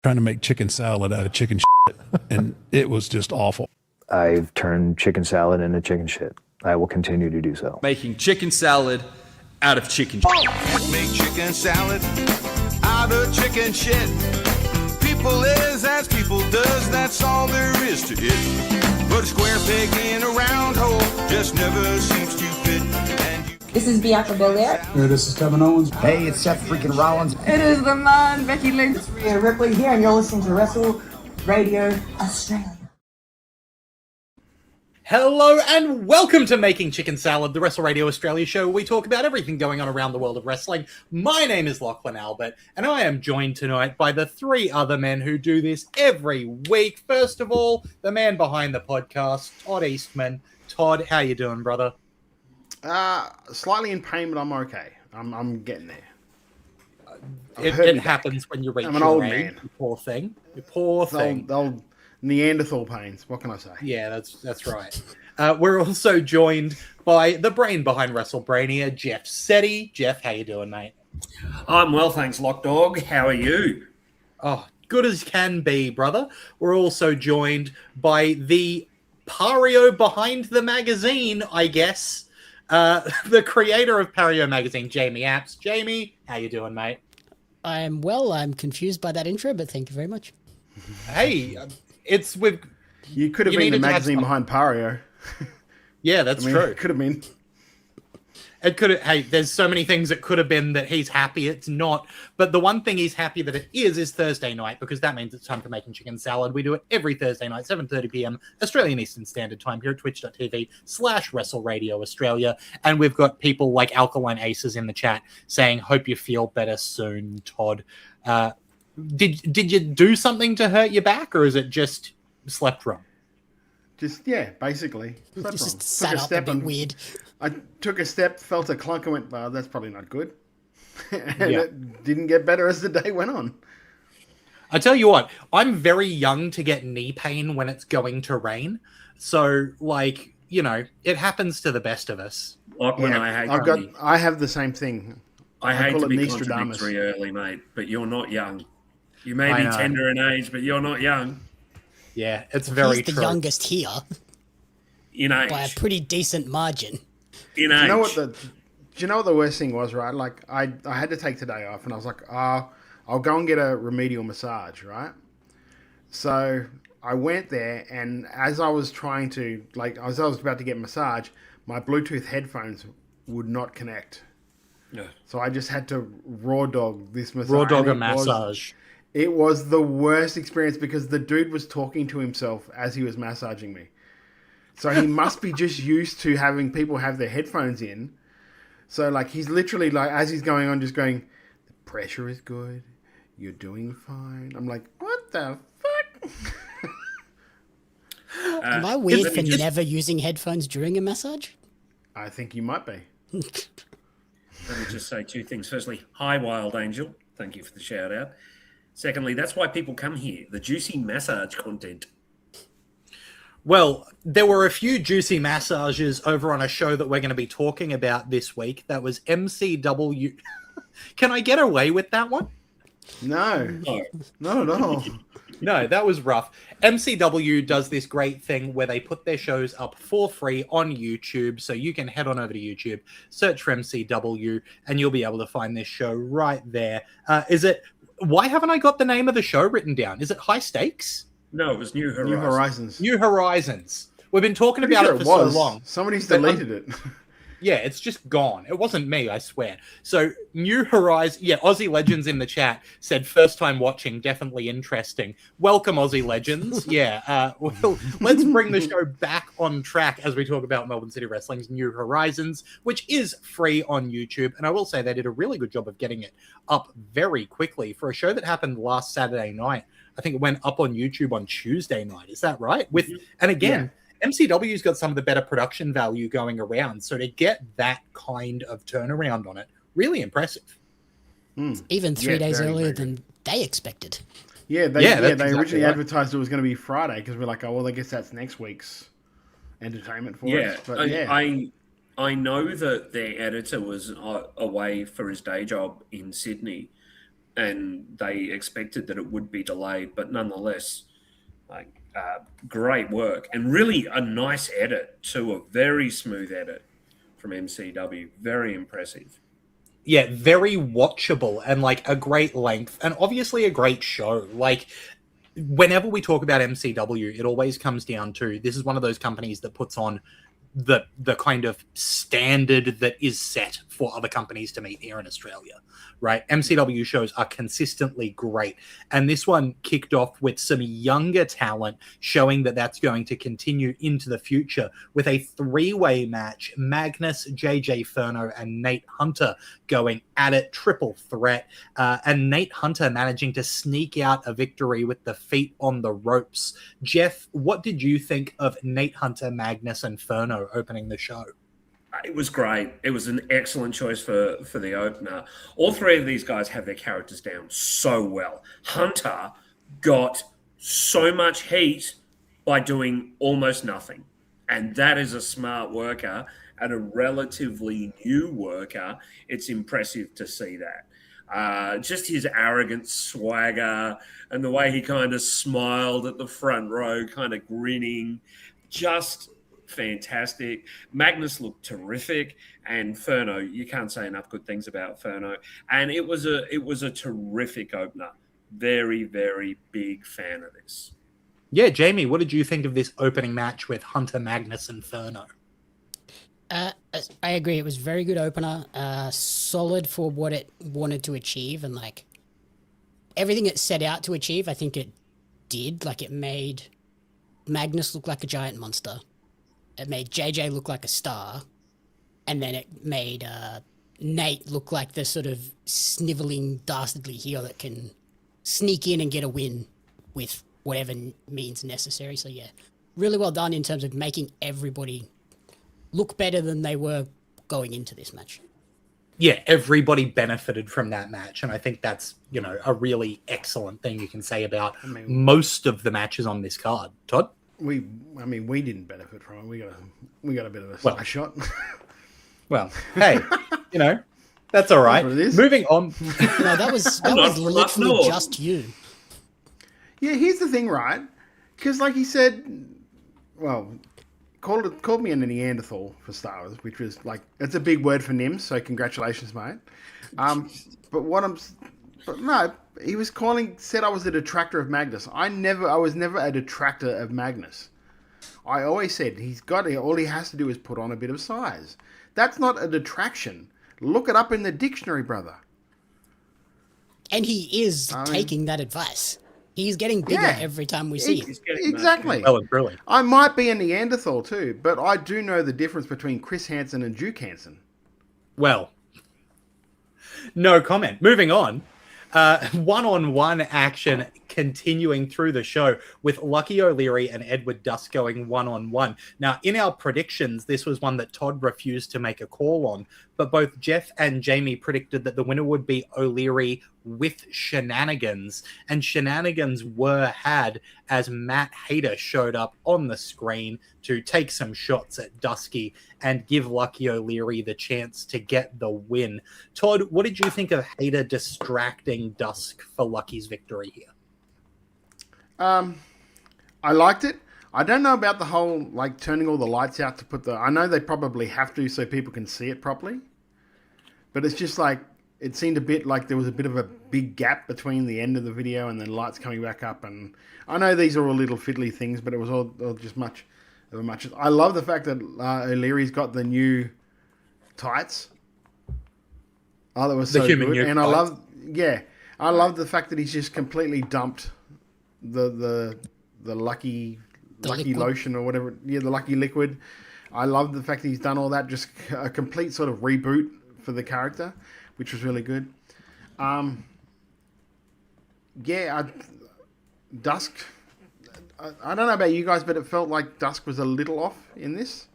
trying to make chicken salad out of chicken shit, and it was just awful. I've turned chicken salad into chicken shit. I will continue to do so. Making chicken salad out of chicken shit. Make chicken salad out of chicken shit. People is as people does, that's all there is to it. Put a square peg in a round hole, just never seems to fit. This is Bianca Belair. Hey, this is Kevin Owens. Hey, it's Seth freaking Rollins. It is the man, Becky Lynch. It's Rhea Ripley here, and you're listening to Wrestle Radio Australia. Hello and welcome to Making Chicken Salad, the Wrestle Radio Australia show where we talk about everything going on around the world of wrestling. My name is Lachlan Albert, and I am joined tonight by the three other men who do this every week. First of all, the man behind the podcast, Todd Eastman. Todd, how you doing, brother? Slightly in pain, but I'm okay. I'm getting there. It happens when you reach I'm an old age, man. you poor thing. You poor thing. The old Neanderthal pains. What can I say? Yeah, that's right. We're also joined by the brain behind WrestleMania, Jeff Setti. Jeff, how you doing, mate? I'm well, thanks, Lock Dog. How are you? Oh, good as can be, brother. We're also joined by the Pario behind the magazine, I guess. The creator of Pario magazine, Jamie Apps. Jamie, how you doing, mate? I'm well. I'm confused by that intro, but thank you very much. Hey, it's with... You could have been the magazine behind Pario. Yeah, that's true. It could have been. It could have. Hey, there's so many things it could have been that he's happy it's not. But the one thing he's happy that it is Thursday night, because that means it's time for Making Chicken Salad. We do it every Thursday night, 7:30 p.m. Australian Eastern Standard Time here at twitch.tv/Wrestle Radio Australia. And we've got people like Alkaline Aces in the chat saying, "Hope you feel better soon, Todd." Did you do something to hurt your back, or is it just slept wrong? Basically. Just sat up a bit weird. I took a step, felt a clunk, and went, well, that's probably not good. And it didn't get better as the day went on. I tell you what, I'm very young to get knee pain when it's going to rain. So, it happens to the best of us. I have the same thing. I hate to be contradictory early, mate, but you're not young. You may be tender in age, but you're not young. Yeah, it's very He's the true. youngest here. In age. By a pretty decent margin. In age. Do you know what the worst thing was, right? Like, I had to take today off, and I was like, I'll go and get a remedial massage, right? So I went there, and as I was trying to, as I was about to get a massage, my Bluetooth headphones would not connect. Yeah. So I just had to raw dog this massage. Raw dog a massage. It was the worst experience because the dude was talking to himself as he was massaging me. So he must be just used to having people have their headphones in. So he's literally as he's going on, just going, the pressure is good. You're doing fine. I'm like, what the fuck? Am I weird for never using headphones during a massage? I think you might be. Let me just say two things. Firstly, hi, Wild Angel. Thank you for the shout out. Secondly, that's why people come here. The juicy massage content. Well, there were a few juicy massages over on a show that we're going to be talking about this week. That was MCW. Can I get away with that one? No. Not at all. No, that was rough. MCW does this great thing where they put their shows up for free on YouTube. So you can head on over to YouTube, search for MCW, and you'll be able to find this show right there. Why haven't I got the name of the show written down? Is it High Stakes? No, it was New Horizons. New Horizons. New Horizons. We've been talking about it for so long. Somebody's deleted it. Yeah, it's just gone. It wasn't me, I swear. So, New Horizons. Yeah, Aussie Legends in the chat said, first time watching, definitely interesting. Welcome, Aussie Legends. Yeah, let's bring the show back on track as we talk about Melbourne City Wrestling's New Horizons, which is free on YouTube. And I will say they did a really good job of getting it up very quickly for a show that happened last Saturday night. I think it went up on YouTube on Tuesday night. Is that right? And again, MCW's got some of the better production value going around. So to get that kind of turnaround on it, really impressive. Even 3 days earlier than they expected. Yeah, they originally advertised it was going to be Friday because we're like, oh, well, I guess that's next week's entertainment for us. But I know that their editor was away for his day job in Sydney, and they expected that it would be delayed, but nonetheless, great work and really a nice edit too, a very smooth edit from MCW. Very impressive. Yeah, very watchable and like a great length and obviously a great show. Like, whenever we talk about MCW, it always comes down to this is one of those companies that puts on the kind of standard that is set for other companies to meet here in Australia, right? MCW shows are consistently great, and this one kicked off with some younger talent, showing that that's going to continue into the future with a three-way match: Magnus, JJ Furno, and Nate Hunter going at it, triple threat, and Nate Hunter managing to sneak out a victory with the feet on the ropes. Jeff, what did you think of Nate Hunter, Magnus, and Furno opening the show? It was great. It was an excellent choice for the opener. All three of these guys have their characters down so well. Hunter got so much heat by doing almost nothing. And that is a smart worker and a relatively new worker. It's impressive to see that. Just his arrogant swagger and the way he kind of smiled at the front row, kind of grinning, just fantastic. Magnus looked terrific, and Furno, you can't say enough good things about Furno. And it was a terrific opener. Very, very big fan of this. Yeah, Jamie, what did you think of this opening match with Hunter, Magnus, and Furno? I agree. It was a very good opener. Solid for what it wanted to achieve, and like everything it set out to achieve, I think it did. Like, it made Magnus look like a giant monster. It made JJ look like a star, and then it made Nate look like the sort of sniveling, dastardly heel that can sneak in and get a win with whatever means necessary. So yeah, really well done in terms of making everybody look better than they were going into this match. Yeah, everybody benefited from that match, and I think that's, you know, a really excellent thing you can say about most of the matches on this card. Todd? We didn't benefit from it. We got a bit of a side shot. Well, hey, you know, that's all right. Moving on. No, that was literally just you. Yeah, here's the thing, right? Because, like he said, well, called me a Neanderthal for starters, which was like, it's a big word for Nims. So congratulations, mate. But no, he was said I was a detractor of Magnus. I was never a detractor of Magnus. I always said all he has to do is put on a bit of size. That's not a detraction. Look it up in the dictionary, brother. And he is taking that advice. He's getting bigger every time we see him. Exactly. Well and truly. I might be a Neanderthal too, but I do know the difference between Chris Hansen and Duke Hansen. Well, no comment. Moving on. One-on-one action continuing through the show with Lucky O'Leary and Edward Dusk going one-on-one. Now, in our predictions, this was one that Todd refused to make a call on, but both Jeff and Jamie predicted that the winner would be O'Leary with shenanigans, and shenanigans were had as Matt Hayter showed up on the screen to take some shots at Dusky and give Lucky O'Leary the chance to get the win. Todd, what did you think of Hayter distracting Dusk for Lucky's victory here? I liked it. I don't know about the whole, like, turning all the lights out to put I know they probably have to so people can see it properly, but it's just like, it seemed a bit like there was a bit of a big gap between the end of the video and then lights coming back up. And I know these are all little fiddly things, but it was all just much of a much. I love the fact that O'Leary's got the new tights. Oh, that was so good. And I love the fact that he's just completely dumped the lucky lotion or whatever. Yeah, the lucky liquid. I love the fact that he's done all that. Just a complete sort of reboot for the character, which was really good. Dusk. I don't know about you guys, but it felt like Dusk was a little off in this.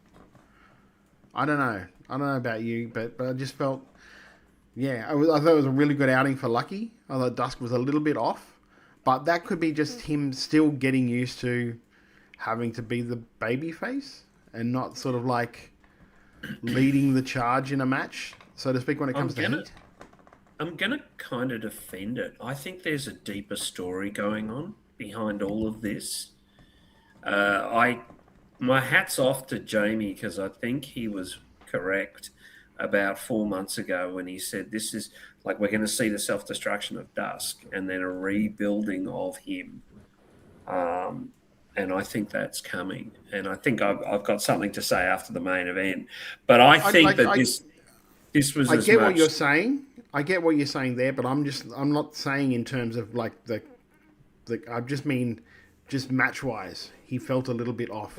I don't know about you, but I just felt, I thought it was a really good outing for Lucky. I thought Dusk was a little bit off, but that could be just him still getting used to having to be the baby face and not sort of like leading the charge in a match, so to speak, when it comes to heat. I'm going to kind of defend it. I think there's a deeper story going on behind all of this. My hat's off to Jamie because I think he was correct about 4 months ago when he said this is like we're going to see the self-destruction of Dusk and then a rebuilding of him. And I think that's coming. And I think I've got something to say after the main event. But I think this was. I get what you're saying. I get what you're saying there, but I'm not saying in terms of like the I just mean just match wise. He felt a little bit off.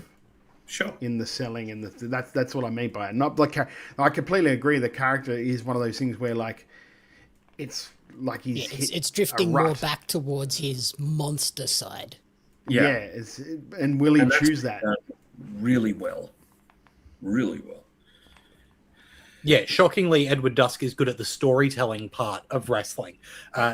Sure. In the selling and that's what I mean by it. Not like I completely agree. The character is one of those things where like it's like it's drifting more back towards his monster side. Yeah, and will he choose that? Really well. Really well. Yeah, shockingly, Edward Dusk is good at the storytelling part of wrestling.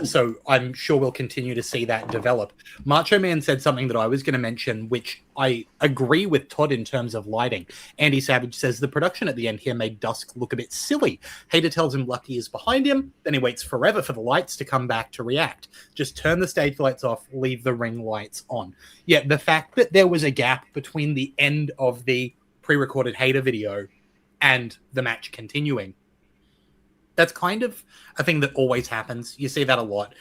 So I'm sure we'll continue to see that develop. Macho Man said something that I was going to mention, which I agree with Todd in terms of lighting. Andy Savage says the production at the end here made Dusk look a bit silly. Hater tells him Lucky is behind him, then he waits forever for the lights to come back to react. Just turn the stage lights off, leave the ring lights on. Yeah, the fact that there was a gap between the end of the pre-recorded Hater video and the match continuing. That's kind of a thing that always happens. You see that a lot.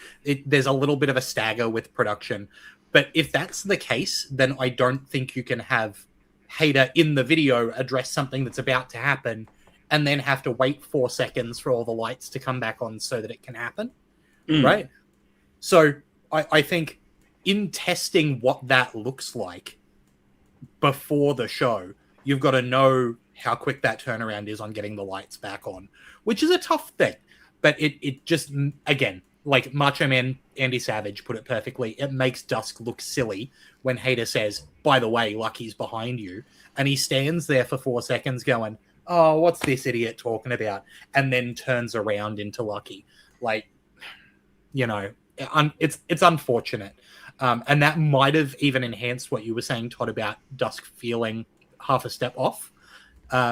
There's a little bit of a stagger with production. But if that's the case, then I don't think you can have Hater in the video address something that's about to happen and then have to wait 4 seconds for all the lights to come back on so that it can happen. Right? So I think in testing what that looks like before the show, you've got to know how quick that turnaround is on getting the lights back on, which is a tough thing. But it just, again, like Macho Man Andy Savage put it perfectly, it makes Dusk look silly when Hater says, by the way, Lucky's behind you. And he stands there for 4 seconds going, oh, what's this idiot talking about? And then turns around into Lucky. Like, you know, it's unfortunate. And that might have even enhanced what you were saying, Todd, about Dusk feeling half a step off.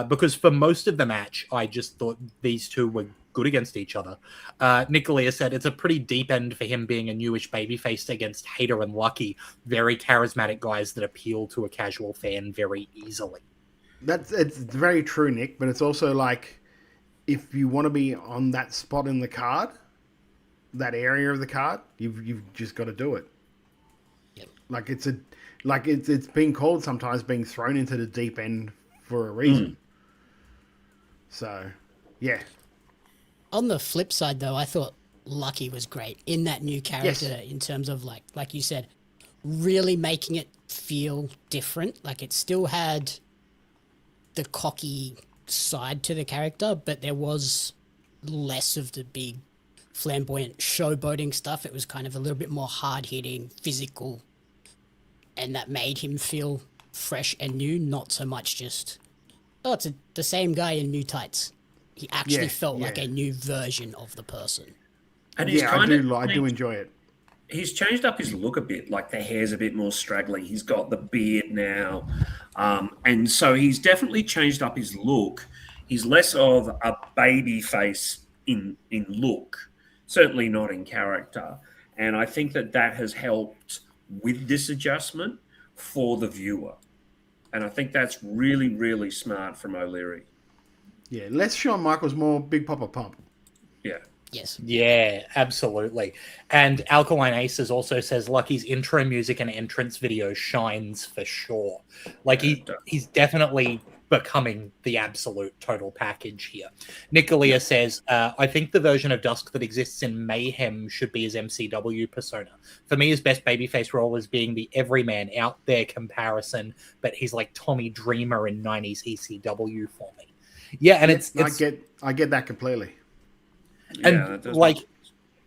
Because for most of the match, I just thought these two were good against each other. Nicolia said it's a pretty deep end for him being a newish babyface against Hater and Lucky, very charismatic guys that appeal to a casual fan very easily. It's very true, Nick, but it's also like if you want to be on that spot in the card, that area of the card, you've just got to do it. Yep. Like it's being called sometimes being thrown into the deep end for a reason. So, yeah. On the flip side, though, I thought Lucky was great in that new character in terms of, like you said, really making it feel different. Like, it still had the cocky side to the character, but there was less of the big flamboyant showboating stuff. It was kind of a little bit more hard-hitting, physical, and that made him feel fresh and new, not so much just, oh, it's the same guy in new tights. He actually felt like a new version of the person. And he's I do enjoy it. He's changed up his look a bit, like the hair's a bit more straggly. He's got the beard now. And so he's definitely changed up his look. He's less of a baby face in look, certainly not in character. And I think that has helped with this adjustment for the viewer. And I think that's really, really smart from O'Leary. Yeah, less Shawn Michaels, more Big Papa Pump. Yeah. Yes. Yeah, absolutely. And Alkaline Aces also says Lucky's intro music and entrance video shines for sure. Like he's definitely becoming the absolute total package here. Nicolia says, I think the version of Dusk that exists in Mayhem should be his MCW persona. For me, his best babyface role is being the everyman out there comparison, but he's like Tommy Dreamer in 90s ECW for me. Yeah, and it's I get that completely. And like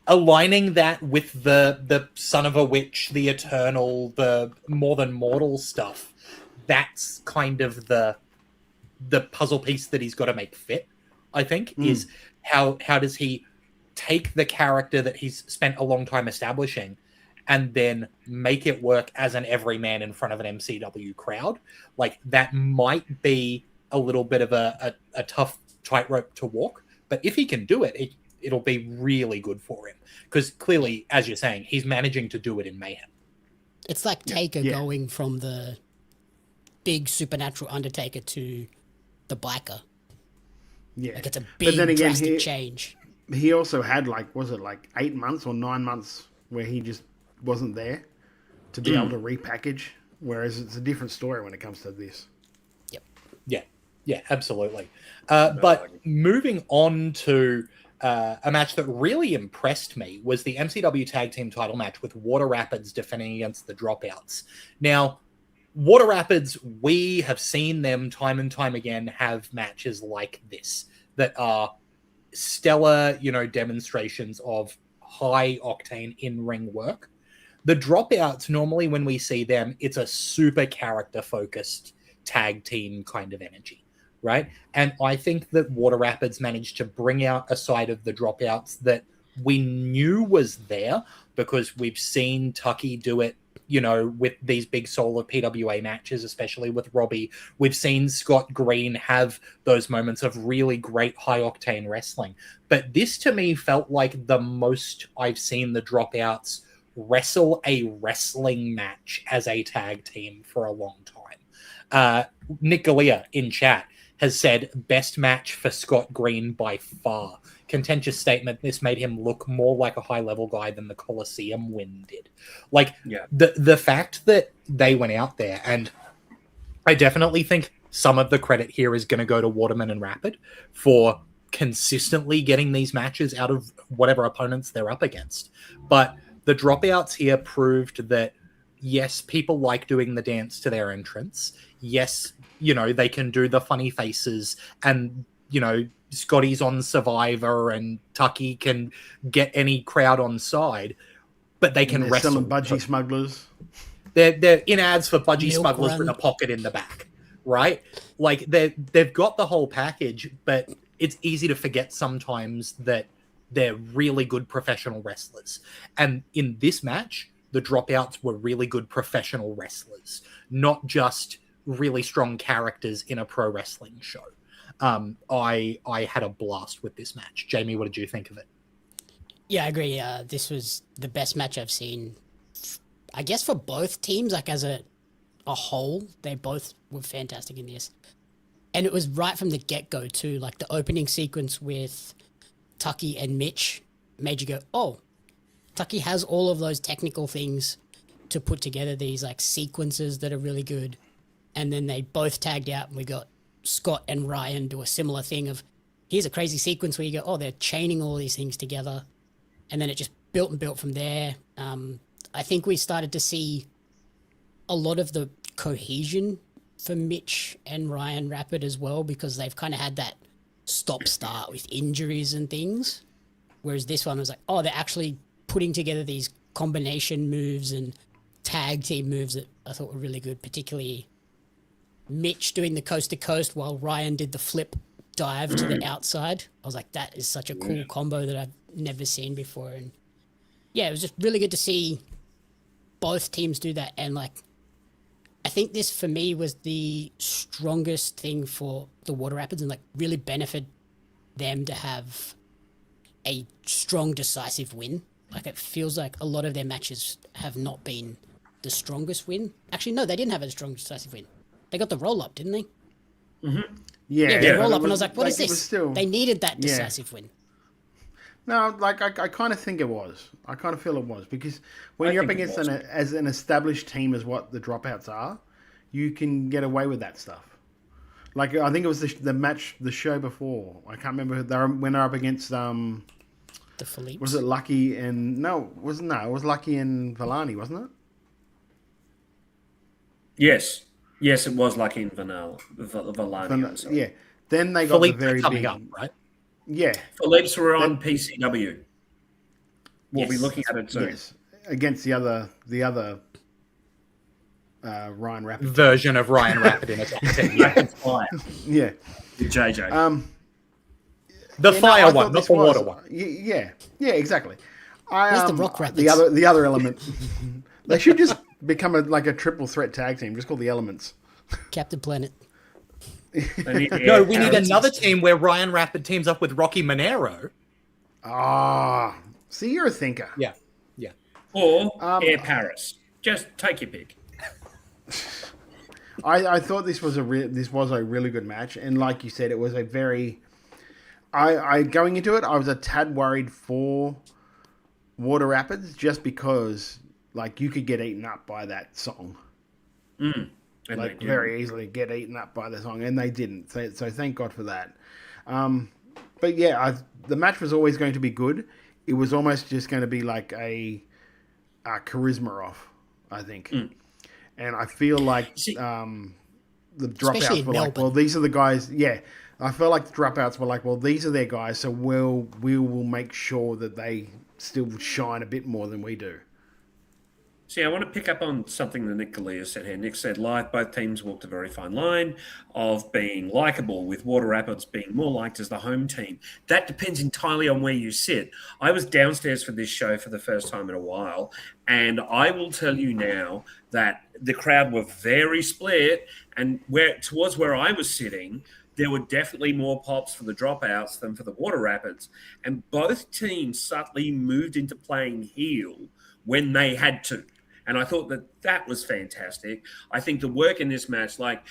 aligning that with the Son of a Witch, the Eternal, the More Than Mortal stuff, that's kind of the puzzle piece that he's got to make fit, I think, is how does he take the character that he's spent a long time establishing and then make it work as an everyman in front of an MCW crowd. Like that might be a little bit of a tough tightrope to walk, but if he can do it, it'll be really good for him because clearly, as you're saying, he's managing to do it in Mayhem. It's like Taker going from the big supernatural Undertaker to the biker. Yeah. Like it's a big drastic change. He also had was it 8 months or 9 months where he just wasn't there to be able to repackage, whereas it's a different story when it comes to this. Yep. Yeah, absolutely. But moving on to a match that really impressed me was the MCW Tag Team title match with Water Rapids defending against the Dropouts. Now, Water Rapids, we have seen them time and time again have matches like this that are stellar, demonstrations of high octane in-ring work. The Dropouts, normally when we see them, it's a super character-focused tag team kind of energy, right? And I think that Water Rapids managed to bring out a side of the Dropouts that we knew was there because we've seen Tucky do it, with these big solo PWA matches, especially with Robbie. We've seen Scott Green have those moments of really great high-octane wrestling. But this, to me, felt like the most I've seen the Dropouts wrestle a wrestling match as a tag team for a long time. Nick Galea in chat has said, best match for Scott Green by far. Contentious statement. This made him look more like a high-level guy than the Coliseum win did. The fact that they went out there, and I definitely think some of the credit here is going to go to Waterman and Rapid for consistently getting these matches out of whatever opponents they're up against. But the Dropouts here proved that, yes, people like doing the dance to their entrance. Yes, they can do the funny faces and, Scotty's on Survivor and Tucky can get any crowd on side, but they can wrestle. Selling budgie smugglers. They're in ads for budgie Milk smugglers run. with a pocket in the back, right? Like they've got the whole package, but it's easy to forget sometimes that they're really good professional wrestlers. And in this match, the Dropouts were really good professional wrestlers, not just really strong characters in a pro wrestling show. I had a blast with this match. Jamie, what did you think of it? Yeah, I agree. This was the best match I've seen, I guess, for both teams. Like as a whole, they both were fantastic in this. And it was right from the get-go too. Like the opening sequence with Tucky and Mitch made you go, oh, Tucky has all of those technical things to put together these like sequences that are really good. And then they both tagged out and we got Scott and Ryan do a similar thing of, here's a crazy sequence where you go, oh, they're chaining all these things together. And then it just built and built from there. I think we started to see a lot of the cohesion for Mitch and Ryan Rapid as well, because they've kind of had that stop-start with injuries and things. Whereas this one was like, oh, they're actually putting together these combination moves and tag team moves that I thought were really good, particularly Mitch doing the coast to coast while Ryan did the flip dive to the outside. I was like, that is such a cool combo that I've never seen before. And yeah, it was just really good to see both teams do that. And like, I think this for me was the strongest thing for the Water Rapids and like really benefited them to have a strong decisive win. Like it feels like a lot of their matches have not been the strongest win. Actually, no, they didn't have a strong decisive win. They got the roll-up, didn't they? Mm-hmm. The roll-up, and I was like, what is this? Still, they needed that decisive win. No, like I kind of think it was. I kind of feel it was, because when you're up against as an established team as what the Dropouts are, you can get away with that stuff. Like I think it was the show before. I can't remember when they're up against the Philipes. Was it Lucky and it was Lucky and Villani, wasn't it? Yes, it was Lucky and Villani. Yeah. Then they got Philippe the very coming big up, right? Yeah. Philipes were on PCW. We'll be Yes. looking at it soon. Yes. Against the other Ryan Rapid Version of Ryan Rapid in a top 10. Yeah. Yeah. JJ. The fire I one, thought not this the was- water one. Yeah, exactly. Where's the Rock Rapids? The other element. They should just become a triple threat tag team, just called the Elements. Captain Planet. No, we need another team where Ryan Rapid teams up with Rocky Monero. Ah, see, you're a thinker. Yeah, yeah. Or Air Paris. Just take your pick. I thought this was a really good match, and like you said, it was a very. I going into it, I was a tad worried for Water Rapids just because like you could get eaten up by that song. And Like very easily get eaten up by the song, and they didn't. So thank God for that. But yeah, the match was always going to be good. It was almost just going to be like a charisma off, I think. And I feel like the dropouts were like, well, these are the guys. Yeah, I feel like the dropouts were like, well, these are their guys, so we will make sure that they still shine a bit more than we do. See, I want to pick up on something that Nick Galea said here. Nick said, live, both teams walked a very fine line of being likable, with Water Rapids being more liked as the home team. That depends entirely on where you sit. I was downstairs for this show for the first time in a while, and I will tell you now that the crowd were very split, and towards where I was sitting, there were definitely more pops for the dropouts than for the Water Rapids. And both teams subtly moved into playing heel when they had to. And I thought that was fantastic. I think the work in this match, like,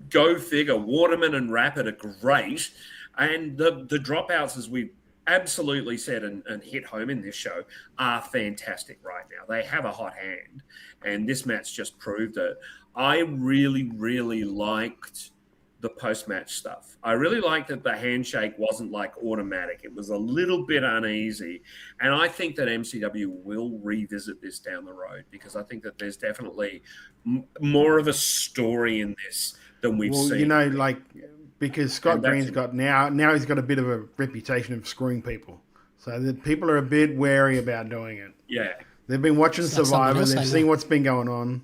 go figure, Waterman and Rapid are great. And the dropouts, as we absolutely said and hit home in this show, are fantastic right now. They have a hot hand. And this match just proved it. I really, really liked the post-match stuff. I really liked that the handshake wasn't like automatic. It was a little bit uneasy. And I think that MCW will revisit this down the road because I think that there's definitely more of a story in this than we've seen. You know, like, because Scott Green's got now he's got a bit of a reputation of screwing people. So the people are a bit wary about doing it. Yeah. They've been watching Survivor. They've seen what's been going on.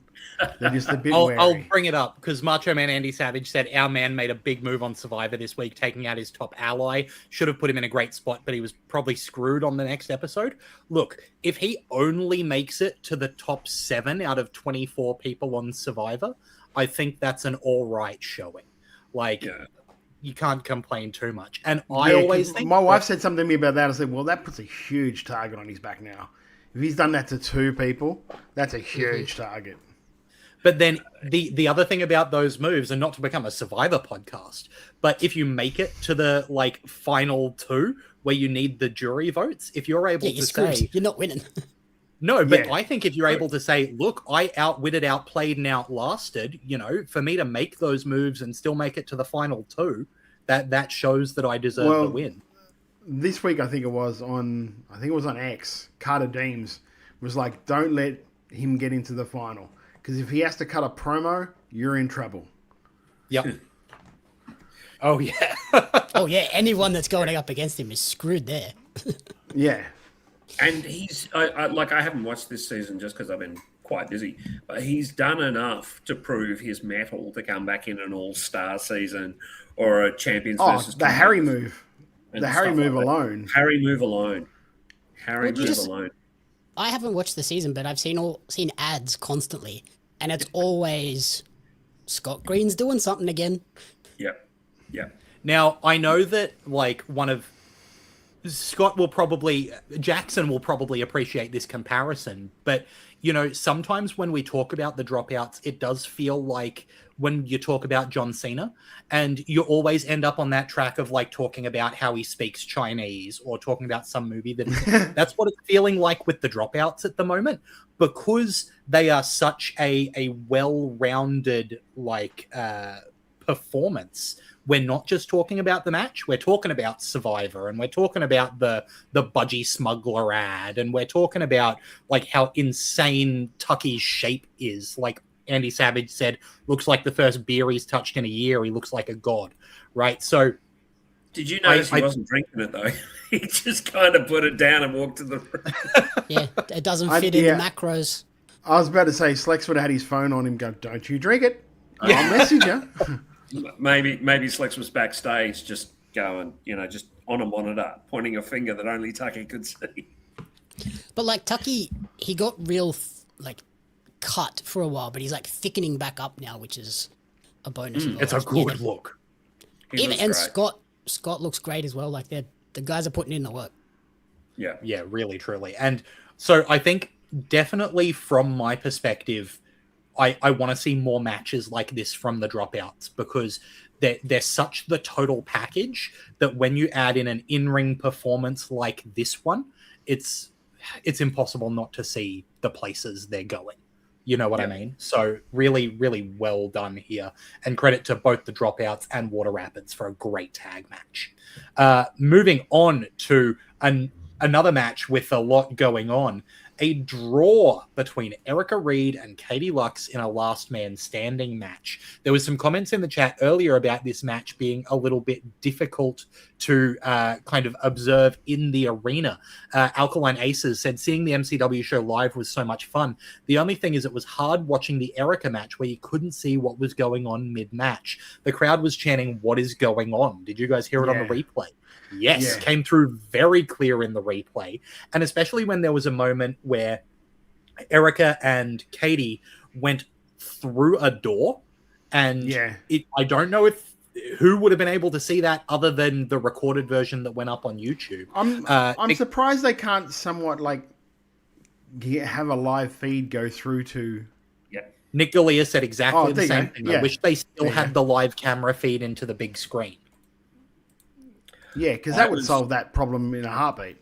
They're just a bit wary. I'll bring it up because Macho Man Andy Savage said our man made a big move on Survivor this week, taking out his top ally. Should have put him in a great spot, but he was probably screwed on the next episode. Look, if he only makes it to the top 7 out of 24 people on Survivor, I think that's an all right showing. Like, you can't complain too much. And I always think... My wife said something to me about that. I said, well, that puts a huge target on his back now. If he's done that to 2 people, that's a huge target. But then the other thing about those moves, and not to become a Survivor podcast, but if you make it to the like final 2 where you need the jury votes, if you're able to say you're not winning. No, but I think if you're able to say, look, I outwitted, outplayed, and outlasted, you know, for me to make those moves and still make it to the final 2, that shows that I deserve the win. This week, I think it was on X, Carter Deems was like, don't let him get into the final. Because if he has to cut a promo, you're in trouble. Yep. Oh, yeah. Oh, yeah. Anyone that's going up against him is screwed there. Yeah. And he's, I haven't watched this season just because I've been quite busy, but he's done enough to prove his mettle to come back in an all-star season or a Champions versus... the Harry move. The Harry move alone. Harry move alone. Harry move alone. I haven't watched the season, but I've seen ads constantly, and it's always Scott Green's doing something again. Yep. Now, I know that like Jackson will probably appreciate this comparison, but you know, sometimes when we talk about the dropouts, it does feel like when you talk about John Cena, and you always end up on that track of like talking about how he speaks Chinese or talking about some movie that's what it's feeling like with the dropouts at the moment, because they are such a well-rounded like performance. We're not just talking about the match, we're talking about Survivor, and we're talking about the Budgie Smuggler ad, and we're talking about like how insane Tucky's shape is. Like Andy Savage said, looks like the first beer he's touched in a year. He looks like a god, right? So did you notice he wasn't drinking it though? He just kind of put it down and walked to the room. Yeah, it doesn't fit in the macros. I was about to say, Slex would have had his phone on him go, don't you drink it. I'll message you. Maybe Slex was backstage just going, you know, just on a monitor, pointing a finger that only Tucky could see. But like Tucky, he got real like cut for a while, but he's like thickening back up now, which is a bonus. It's a good look. And Scott looks great as well. Like the guys are putting in the work. Yeah, really, truly. And so I think definitely from my perspective, I want to see more matches like this from the dropouts because they're such the total package that when you add in an in-ring performance like this one, it's impossible not to see the places they're going. You know what I mean? So really, really well done here. And credit to both the dropouts and Water Rapids for a great tag match. Moving on to another match with a lot going on. A draw between Erica Reed and Katie Lux in a last man standing match. There was some comments in the chat earlier about this match being a little bit difficult to kind of observe in the arena. Alkaline Aces said seeing the MCW show live was so much fun. The only thing is it was hard watching the Erica match where you couldn't see what was going on mid-match. The crowd was chanting, "What is going on?" Did you guys hear it on the replay? Yes, came through very clear in the replay. And especially when there was a moment where Erica and Katie went through a door. And I don't know who would have been able to see that other than the recorded version that went up on YouTube. I'm surprised they can't somewhat like have a live feed go through to... Nick Galea said exactly the same thing. Yeah. I wish they still had the live camera feed into the big screen. Yeah, because that would solve that problem in a heartbeat.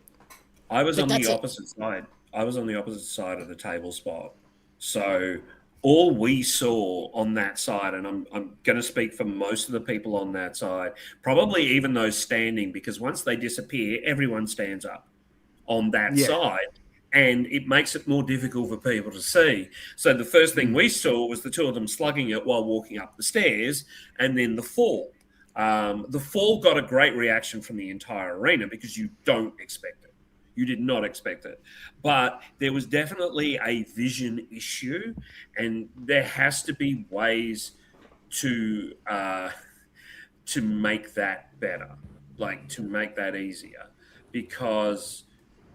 I was on the opposite side. I was on the opposite side of the table spot. So all we saw on that side, and I'm going to speak for most of the people on that side, probably even those standing, because once they disappear, everyone stands up on that side, and it makes it more difficult for people to see. So the first thing we saw was the two of them slugging it while walking up the stairs, and then the fall. The fall got a great reaction from the entire arena because you don't expect it. You did not expect it. But there was definitely a vision issue, and there has to be ways to make that better, like to make that easier, because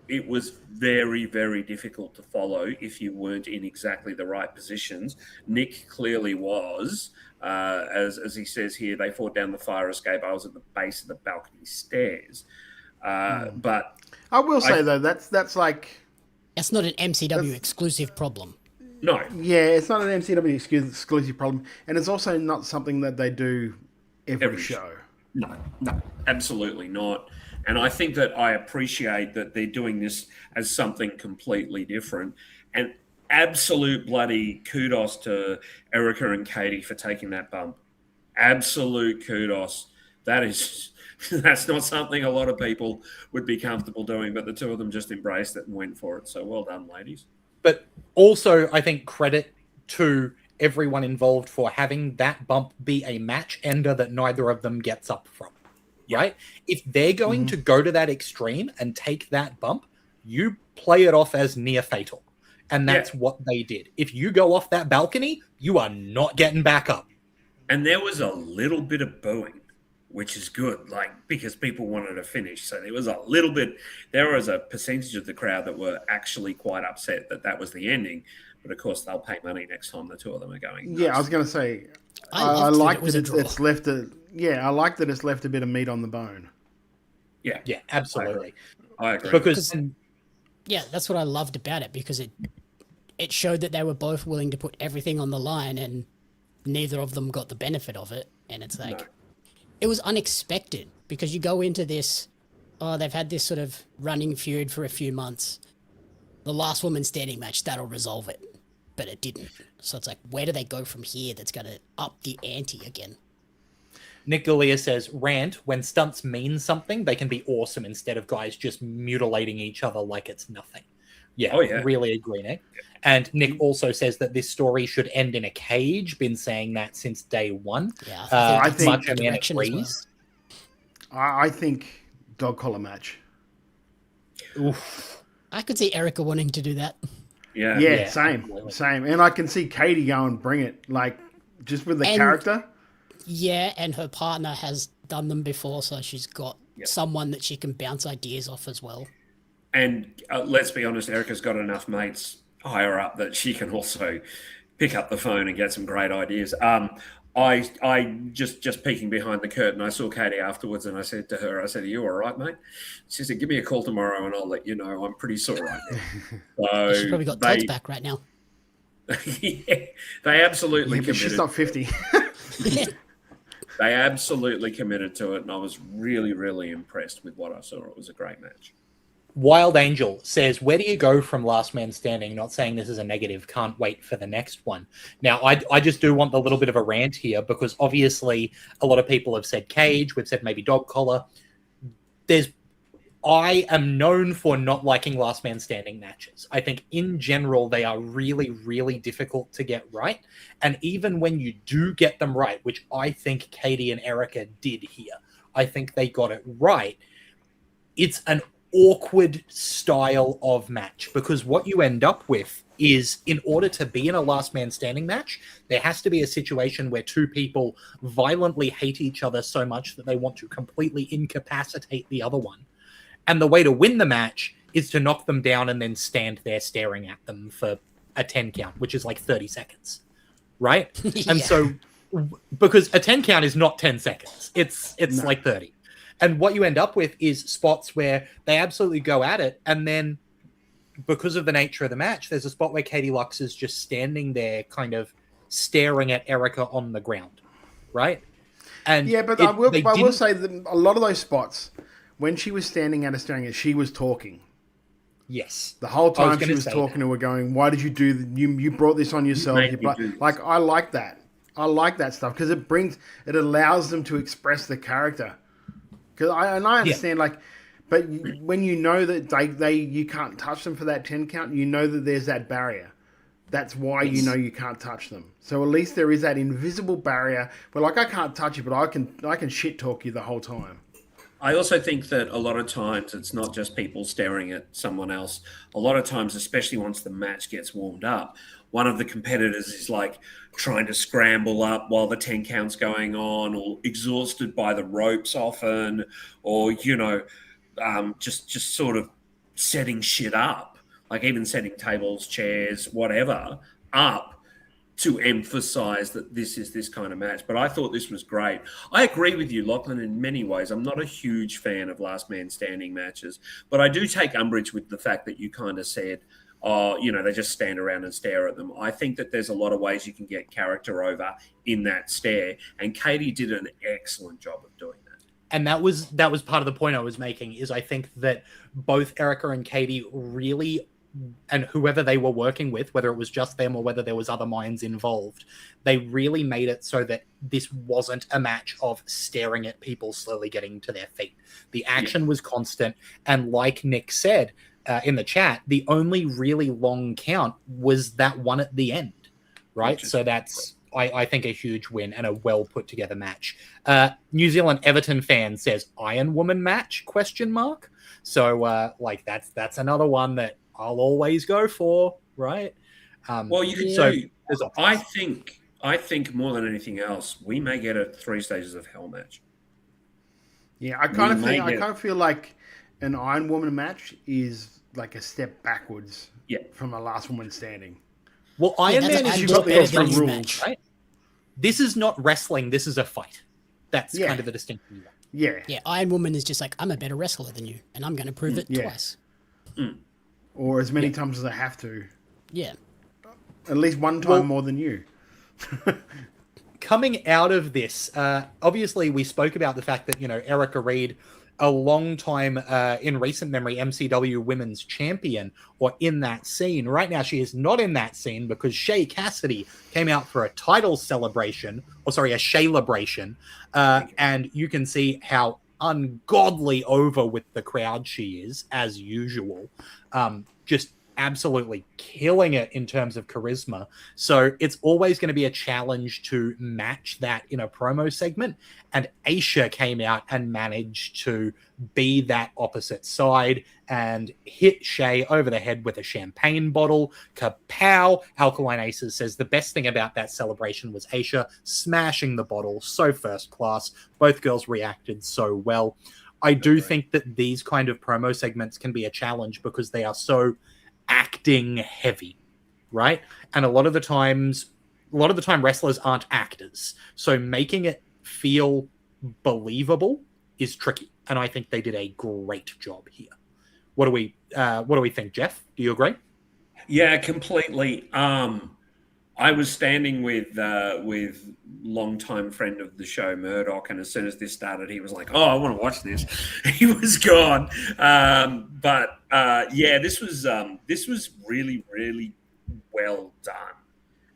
it was very, very difficult to follow if you weren't in exactly the right positions. Nick clearly was. As he says here, they fought down the fire escape. I was at the base of the balcony stairs. But I will say, though, that's like... That's not an MCW exclusive problem. No. Yeah, it's not an MCW exclusive problem. And it's also not something that they do every show. No, absolutely not. And I think that I appreciate that they're doing this as something completely different. And absolute bloody kudos to Erica and Katie for taking that bump. Absolute kudos. That's not something a lot of people would be comfortable doing, but the two of them just embraced it and went for it. So well done, ladies. But also, I think credit to everyone involved for having that bump be a match ender that neither of them gets up from. Right? If they're going to go to that extreme and take that bump, you play it off as near fatal. And that's what they did. If you go off that balcony, you are not getting back up. And there was a little bit of booing, which is good, like, because people wanted to finish. So there was a percentage of the crowd that were actually quite upset that was the ending. But of course, they'll pay money next time the two of them are going. Yeah, I was going to say, I like that it's left I like that it's left a bit of meat on the bone. Yeah, absolutely. I agree. Because that's what I loved about it, because it showed that they were both willing to put everything on the line, and neither of them got the benefit of it. And it's like, it was unexpected, because you go into this, they've had this sort of running feud for a few months. The last woman standing match, that'll resolve it. But it didn't. So it's like, where do they go from here that's going to up the ante again? Nick Galea says, rant, when stunts mean something, they can be awesome instead of guys just mutilating each other like it's nothing. Yeah, really agree, Nick. Yeah. And Nick also says that this story should end in a cage. Been saying that since day one. Yeah, I think much the direction agrees. I think dog collar match. Oof. I could see Erica wanting to do that. Yeah, same. And I can see Katie go and bring it, like, just with the character. Yeah, and her partner has done them before, so she's got someone that she can bounce ideas off as well. And let's be honest, Erica's got enough mates higher up that she can also pick up the phone and get some great ideas. I just peeking behind the curtain, I saw Katie afterwards, and I said to her, "Are you all right, mate?" She said, "Give me a call tomorrow, and I'll let you know. I'm pretty sore right now." So She's probably got Todd's back right now. yeah, they absolutely Yeah, but she's committed. not 50. They absolutely committed to it, and I was really, really impressed with what I saw. It was a great match. Wild Angel says, where do you go from Last Man Standing? Not saying this is a negative, can't wait for the next one. Now, I just do want a little bit of a rant here, because obviously a lot of people have said cage, we've said maybe dog collar. I am known for not liking Last Man Standing matches. I think in general, they are really, really difficult to get right. And even when you do get them right, which I think Katie and Erica did here, I think they got it right. It's an awkward style of match, because what you end up with is, in order to be in a Last Man Standing match, there has to be a situation where two people violently hate each other so much that they want to completely incapacitate the other one. And the way to win the match is to knock them down and then stand there staring at them for a 10 count, which is like 30 seconds, right? Yeah. And so, because a 10 count is not 10 seconds, it's like 30. And what you end up with is spots where they absolutely go at it, and then because of the nature of the match, there's a spot where Katie Lux is just standing there kind of staring at Erica on the ground, right? And yeah, but I will say that a lot of those spots, when she was standing at her staring at, she was talking. Yes. The whole time she was talking to her, going, "Why did you do that? You brought this on yourself." Like, I like that. I like that stuff, because it allows them to express the character. I understand, but when you know that you can't touch them for that 10 count, you know that there's that barrier. That's why you know you can't touch them. So at least there is that invisible barrier. But I can't touch you, but I can shit talk you the whole time. I also think that a lot of times it's not just people staring at someone else. A lot of times, especially once the match gets warmed up, one of the competitors is like trying to scramble up while the 10 count's going on, or exhausted by the ropes often, or, just sort of setting shit up, like even setting tables, chairs, whatever, up to emphasize that this is this kind of match. But I thought this was great. I agree with you, Lachlan, in many ways. I'm not a huge fan of Last Man Standing matches, but I do take umbrage with the fact that you kind of said, they just stand around and stare at them. I think that there's a lot of ways you can get character over in that stare, and Katie did an excellent job of doing that. And that was part of the point I was making, is I think that both Erica and Katie really, and whoever they were working with, whether it was just them or whether there was other minds involved, they really made it so that this wasn't a match of staring at people slowly getting to their feet. The action was constant, and like Nick said in the chat, the only really long count was that one at the end, right? So that's, I think, a huge win and a well put together match. New Zealand Everton fan says Iron Woman match ? So that's another one that I'll always go for, right? Well, you could say, I think more than anything else, we may get a 3 Stages of Hell match. Yeah, I kind of feel like an Iron Woman match is like a step backwards from a Last Woman Standing. Well, Iron Man is got the extra rules, right? This is not wrestling. This is a fight. That's kind of the distinction. Yeah. Yeah, Iron Woman is just like, I'm a better wrestler than you, and I'm going to prove it twice. Or as many times as I have to. Yeah. At least one time more than you. Coming out of this, obviously we spoke about the fact that, Erica Reed, a long time in recent memory MCW Women's Champion, or in that scene. Right now she is not in that scene because Shay Cassidy came out for a title celebration, a Shay-labration, and you can see how ungodly over with the crowd she is, as usual. Just absolutely killing it in terms of charisma. So it's always going to be a challenge to match that in a promo segment. And Aisha came out and managed to be that opposite side and hit Shay over the head with a champagne bottle. Kapow! Alkaline Aces says the best thing about that celebration was Aisha smashing the bottle. So first class. Both girls reacted so well. I do think that these kind of promo segments can be a challenge because they are so acting heavy, right? And a lot of the times, a lot of the time wrestlers aren't actors, so making it feel believable is tricky, and I think they did a great job here. What do we think, Jeff? Do you agree? Yeah, completely. I was standing with longtime friend of the show, Murdoch, and as soon as this started, he was like, "Oh, I want to watch this." He was gone. Yeah, this was really, really well done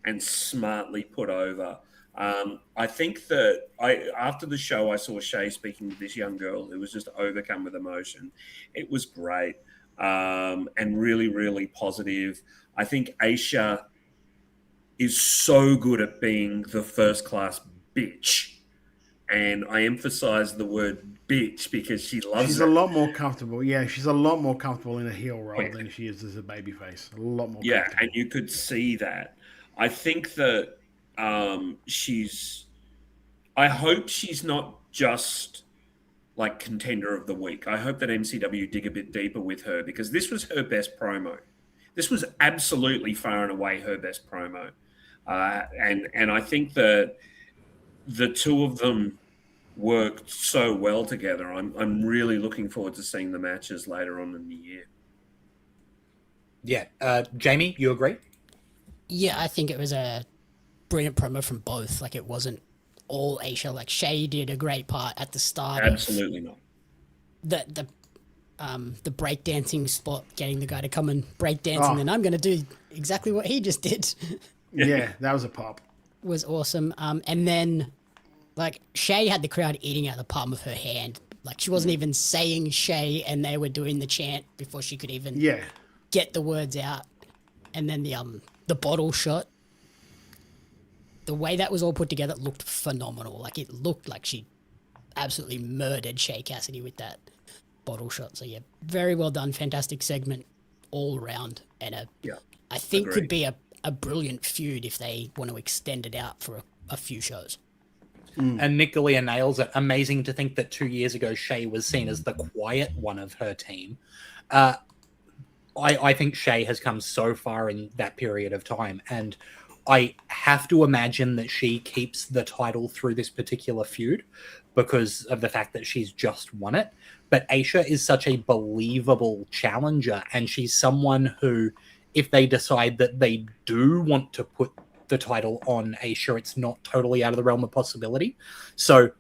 and smartly put over. I think that after the show, I saw Shay speaking to this young girl who was just overcome with emotion. It was great and really, really positive. I think Aisha is so good at being the first-class bitch. And I emphasize the word bitch because she loves She's it. a lot more comfortable. Yeah, she's a lot more comfortable in a heel role than she is as a babyface. A lot more Yeah, comfortable. and you could see that. I think that I hope she's not just like contender of the week. I hope that MCW dig a bit deeper with her because this was her best promo. This was absolutely far and away her best promo. And I think that the two of them worked so well together. I'm really looking forward to seeing the matches later on in the year. Yeah. Jamie, you agree? Yeah, I think it was a brilliant promo from both. Like, it wasn't all Aisha. Like, Shay did a great part at the start. Absolutely not. The breakdancing spot, getting the guy to come and breakdance, and I'm going to do exactly what he just did. Yeah, that was a pop. Was awesome. And then, like, Shay had the crowd eating out the palm of her hand. Like, she wasn't even saying Shay, and they were doing the chant before she could even get the words out. And then the bottle shot, the way that was all put together looked phenomenal. Like, it looked like she absolutely murdered Shay Cassidy with that bottle shot. So yeah, very well done. Fantastic segment all around, and I think could be a brilliant feud if they want to extend it out for a few shows. And Nick Galea nails it. Amazing to think that 2 years ago Shay was seen as the quiet one of her team. I think Shay has come so far in that period of time, and I have to imagine that she keeps the title through this particular feud because of the fact that she's just won it. But Aisha is such a believable challenger, and she's someone who, if they decide that they do want to put the title on Aisha, it's not totally out of the realm of possibility. So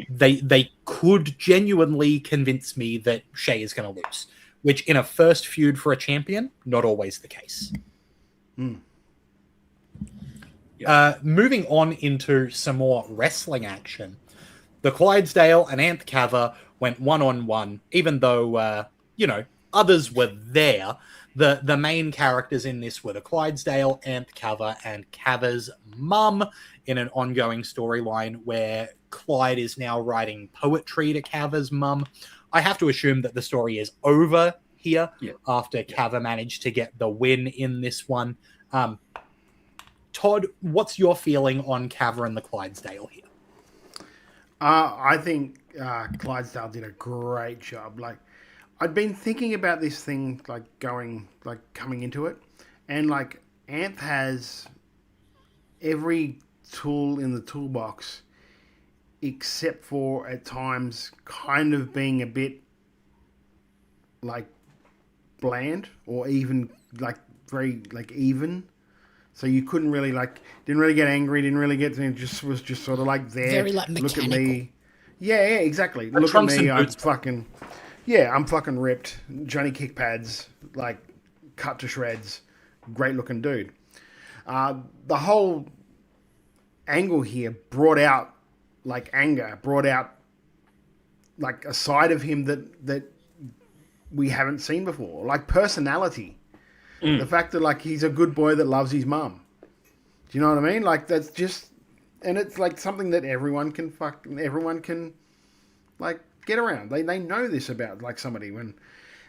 they could genuinely convince me that Shay is going to lose, which in a first feud for a champion, not always the case. Moving on into some more wrestling action. The Clydesdale and Anth Kava went one-on-one, even though, others were there. The main characters in this were the Clydesdale, Anth Kava, and Kava's mum in an ongoing storyline where Clyde is now writing poetry to Kava's mum. I have to assume that the story is over here after Kava managed to get the win in this one. Todd, what's your feeling on Kava and the Clydesdale here? I think Clydesdale did a great job. Like, I'd been thinking about this thing, coming into it, and Anth has every tool in the toolbox, except for at times kind of being a bit bland or even very even. So you couldn't really didn't really get angry, didn't really get to, just was just sort of there. Very mechanical. Look at me. Yeah, exactly. Look at me, I'm fucking ripped. Johnny kick pads, cut to shreds. Great looking dude. The whole angle here brought out anger, brought out a side of him that we haven't seen before, personality. The fact that he's a good boy that loves his mum. Do you know what I mean? That's just, and it's something that everyone can get around. They know this about somebody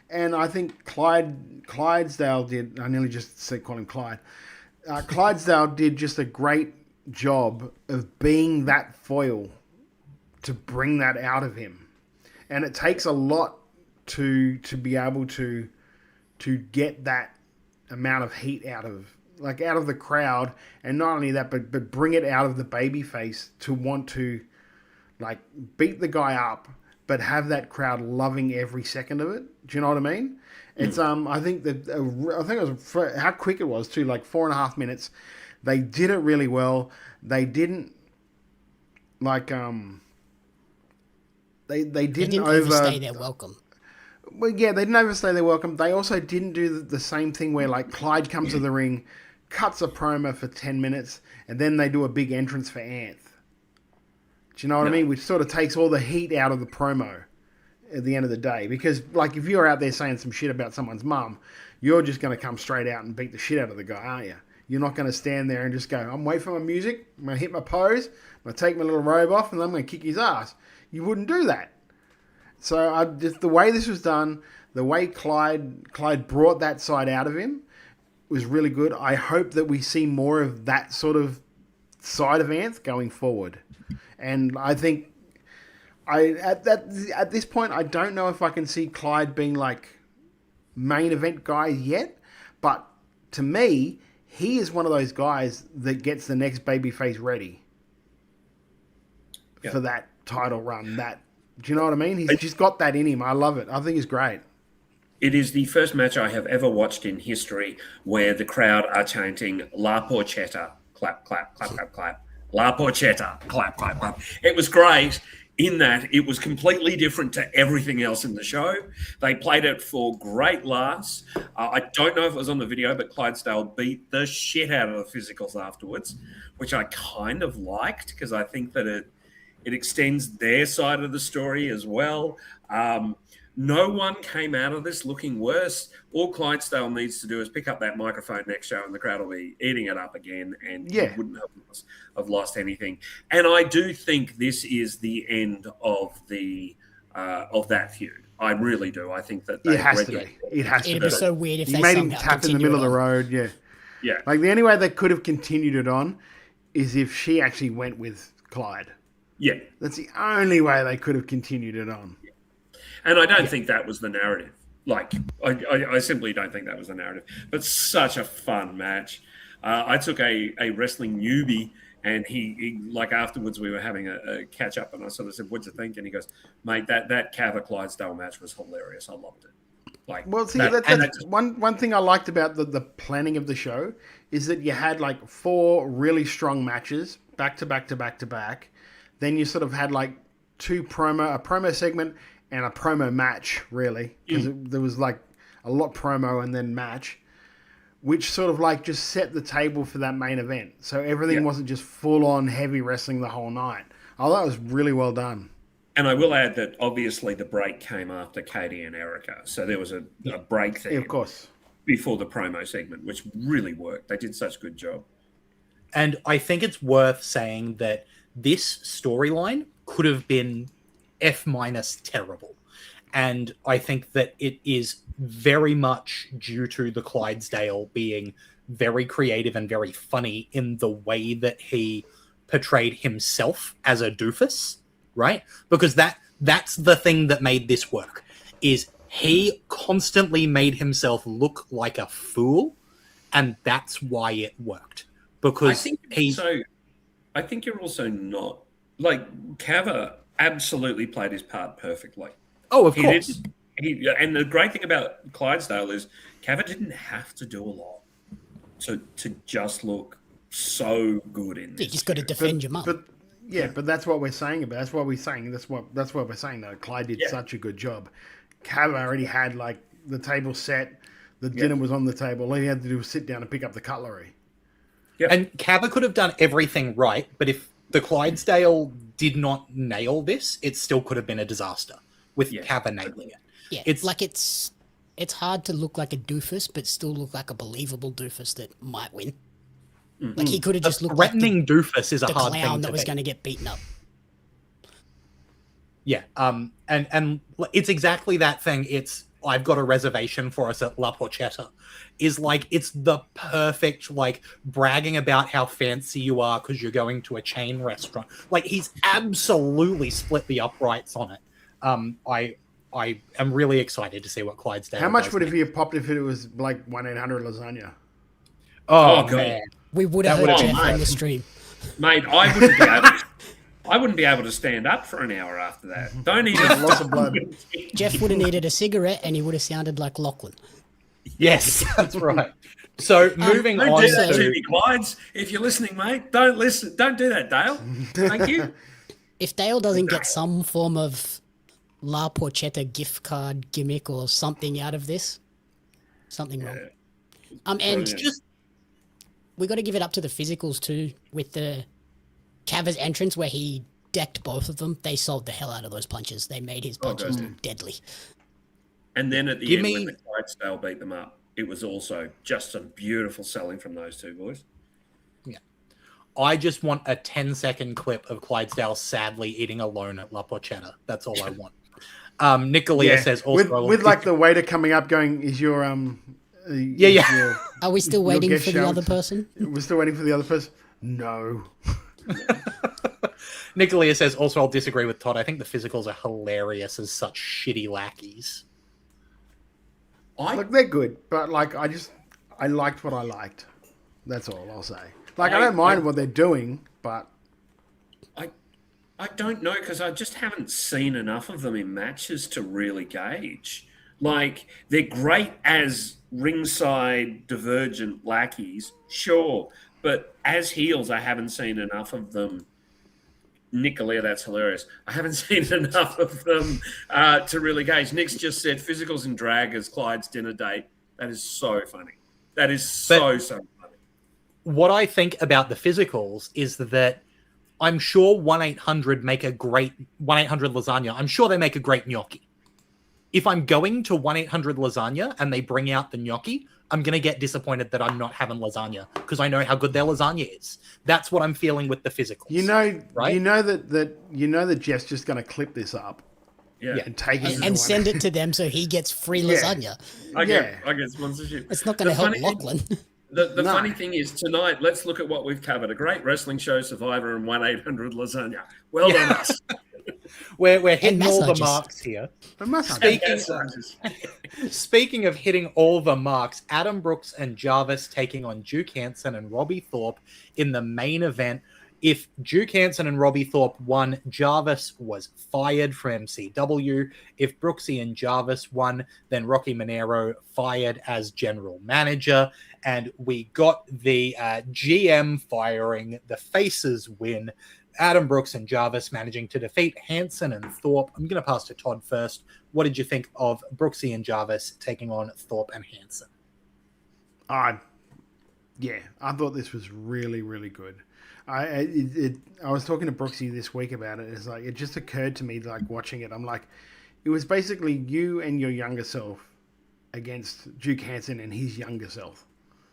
and I think Clydesdale did. I nearly just said call him Clyde. Clydesdale did just a great job of being that foil to bring that out of him, and it takes a lot to be able to get that amount of heat out of like out of the crowd, and not only that, but bring it out of the babyface to want to like beat the guy up, but have that crowd loving every second of it. Do you know what I mean? It's I think it was how quick it was too, like 4.5 minutes. They did it really well. They didn't like they didn't overstay their welcome. Well, yeah, they didn't overstay their welcome. They also didn't do the same thing where like Clyde comes to the ring, cuts a promo for 10 minutes, and then they do a big entrance for Anth. Do you know what I mean? Which sort of takes all the heat out of the promo at the end of the day. Because, like, if you're out there saying some shit about someone's mum, you're just going to come straight out and beat the shit out of the guy, aren't you? You're not going to stand there and just go, I'm waiting for my music, I'm going to hit my pose, I'm going to take my little robe off, and then I'm going to kick his ass. You wouldn't do that. So just the way this was done, the way Clyde brought that side out of him was really good. I hope that we see more of that sort of side of Anth going forward. And I think at this point, I don't know if I can see Clyde being like main event guy yet. But to me, he is one of those guys that gets the next babyface ready for that title run. Do you know what I mean? He's just got that in him. I love it. I think he's great. It is the first match I have ever watched in history where the crowd are chanting La Porchetta, clap, clap, clap, clap, clap. La Porchetta, clap, clap, clap. It was great in that it was completely different to everything else in the show. They played it for great laughs. I don't know if it was on the video, but Clydesdale beat the shit out of the physicals afterwards, which I kind of liked because I think that it extends their side of the story as well. No one came out of this looking worse. All Clydesdale needs to do is pick up that microphone next show and the crowd will be eating it up again and you wouldn't have lost anything. And I do think this is the end of that feud. I really do. I think that it has to be. It has to be. It'd be so weird if they made him somehow tap in the middle of the road. Yeah. Yeah. Like the only way they could have continued it on is if she actually went with Clyde. Yeah. That's the only way they could have continued it on. And I don't think that was the narrative. Like, I simply don't think that was the narrative. But such a fun match. I took a wrestling newbie, and he like afterwards we were having a catch up, and I sort of said, "What'd you think?" And he goes, "Mate, that Cava Clydesdale match was hilarious. I loved it." Like, well, see, that's one thing I liked about the planning of the show is that you had like 4 really strong matches back to back to back to back. Then you sort of had like a promo segment and a promo match, really, because there was like a lot promo and then match, which sort of like just set the table for that main event. So everything wasn't just full on heavy wrestling the whole night. Oh, that was really well done. And I will add that obviously the break came after Katie and Erica, so there was a break there, of course, before the promo segment, which really worked. They did such a good job. And I think it's worth saying that this storyline could have been F- terrible. And I think that it is very much due to the Clydesdale being very creative and very funny in the way that he portrayed himself as a doofus, right? Because that's the thing that made this work, is he constantly made himself look like a fool, and that's why it worked. Because I think you're also not like Cava absolutely played his part perfectly. Oh, of course. And the great thing about Clydesdale is Cava didn't have to do a lot to just look so good in this. You just got to defend your mum. But that's what we're saying about. That's what we're saying. That's what we're saying. Though Clyde did such a good job. Cava already had like the table set. The dinner was on the table. All he had to do was sit down and pick up the cutlery. Yep. And Cava could have done everything right, but if the Clydesdale did not nail this, it still could have been a disaster with Cava nailing it. Yeah, it's hard to look like a doofus, but still look like a believable doofus that might win. Mm-hmm. Like he could have just looked threatening like doofus is a hard thing clown that to was be. going to get beaten up. Yeah, and it's exactly that thing. It's I've got a reservation for us at La Porchetta. Is like it's the perfect like bragging about how fancy you are because you're going to a chain restaurant. Like he's absolutely split the uprights on it. I am really excited to see what Clydesdale. How much would it have popped if it was like 1-800 lasagna? Oh, God. man. We would have That heard would've Jeff been on the stream. Mate, I wouldn't be able to stand up for an hour after that. Don't even Lots of blood. Jeff would have needed a cigarette and he would have sounded like Lachlan. Yes, that's right. So moving Don't on do that to to me, Clydes. If you're listening, mate, don't listen. Don't do that, Dale. Thank you. If Dale doesn't get some form of La Porchetta gift card gimmick or something out of this, something wrong. And Brilliant. just we got to give it up to the physicals too, with the Cava's entrance where he decked both of them. They sold the hell out of those punches. They made his punches deadly. And then at the Give end, me- when the Clydesdale beat them up, it was also just some beautiful selling from those two boys. I just want a 10-second clip of Clydesdale sadly eating alone at La Porchetta. That's all I want. Nicolia says also with like the waiter coming up going, is your Yeah. Are we still Your waiting guest for the other shelved? person? We're still waiting for the other person. No. Nicolia says also I'll disagree with Todd. I think the physicals are hilarious as such shitty lackeys. Look, they're good, but like I liked what I liked. That's all I'll say. Like I don't mind what they're doing, but I don't know because I just haven't seen enough of them in matches to really gauge. Like, they're great as ringside divergent lackeys, sure, but as heels, I haven't seen enough of them. Nicolia, that's hilarious. I haven't seen enough of them to really gauge. Nick's just said physicals and drag as Clyde's dinner date. That is so funny. That is so funny. What I think about the physicals is that I'm sure 1-800 make a great 1-800 lasagna. I'm sure they make a great gnocchi. If I'm going to 1-800 lasagna and they bring out the gnocchi, I'm going to get disappointed that I'm not having lasagna because I know how good their lasagna is. That's what I'm feeling with the physicals. right? You know that Jeff's just going to clip this up, and take it And send it to them so he gets free lasagna. I get sponsorship. It's not going to help Lachlan. The funny thing is, tonight, let's look at what we've covered. A great wrestling show, Survivor, and 1-800 lasagna. Well done, us. We're hitting all the massages. marks here. Massages. Speaking of hitting all the marks, Adam Brooks and Jarvis taking on Duke Hansen and Robbie Thorpe in the main event. If Duke Hansen and Robbie Thorpe won, Jarvis was fired from MCW. If Brooksy and Jarvis won, then Rocky Monero fired as general manager. And we got the GM firing, the faces win. Adam Brooks and Jarvis managing to defeat Hansen and Thorpe. I'm going to pass to Todd first. What did you think of Brooksy and Jarvis taking on Thorpe and Hansen? I thought this was really, really good. I was talking to Brooksy this week about it. It's like it just occurred to me, like watching it. I'm like, it was basically you and your younger self against Duke Hansen and his younger self.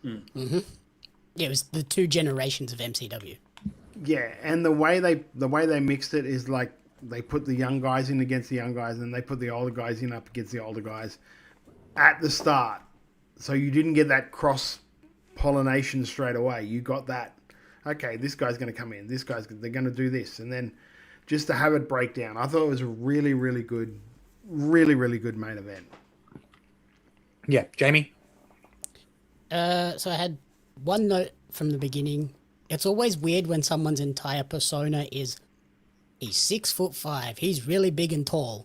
Mm-hmm. Yeah, it was the two generations of MCW. Yeah, and the way they mixed it is like they put the young guys in against the young guys, and they put the older guys in up against the older guys at the start. So you didn't get that cross pollination straight away. You got that. Okay, this guy's going to come in. They're going to do this, and then just to have it break down. I thought it was a really, really good main event. Yeah, Jamie. So I had one note from the beginning. It's always weird when someone's entire persona is he's 6'5", he's really big and tall,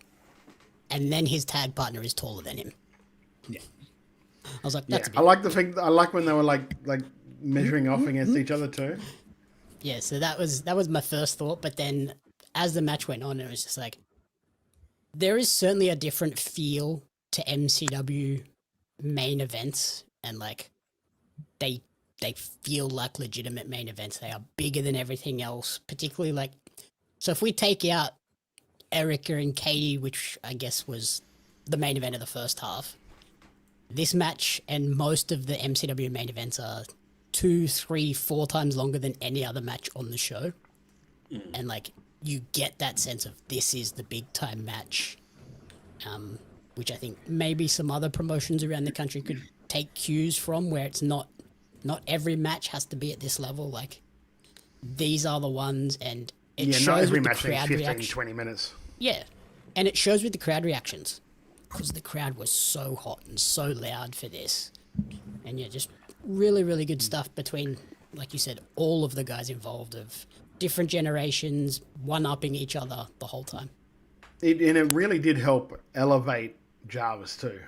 and then his tag partner is taller than him. Yeah, I was like, that's a bit... I like the thing. I like when they were like measuring off against each other too. Yeah, so that was my first thought, but then as the match went on, it was just like there is certainly a different feel to MCW main events, and like they feel like legitimate main events. They are bigger than everything else, particularly like, so if we take out Erica and Katie, which I guess was the main event of the first half, this match and most of the MCW main events are 2, 3, 4 times longer than any other match on the show. And like, you get that sense of this is the big time match, which I think maybe some other promotions around the country could take cues from, where it's not every match has to be at this level. Like, these are the ones, and it shows not every with the match crowd 15, reaction. 20 minutes. Yeah, and it shows with the crowd reactions, because the crowd was so hot and so loud for this. And yeah, just really, really good stuff between, like you said, all of the guys involved of different generations, one-upping each other the whole time. And it really did help elevate Jarvis too.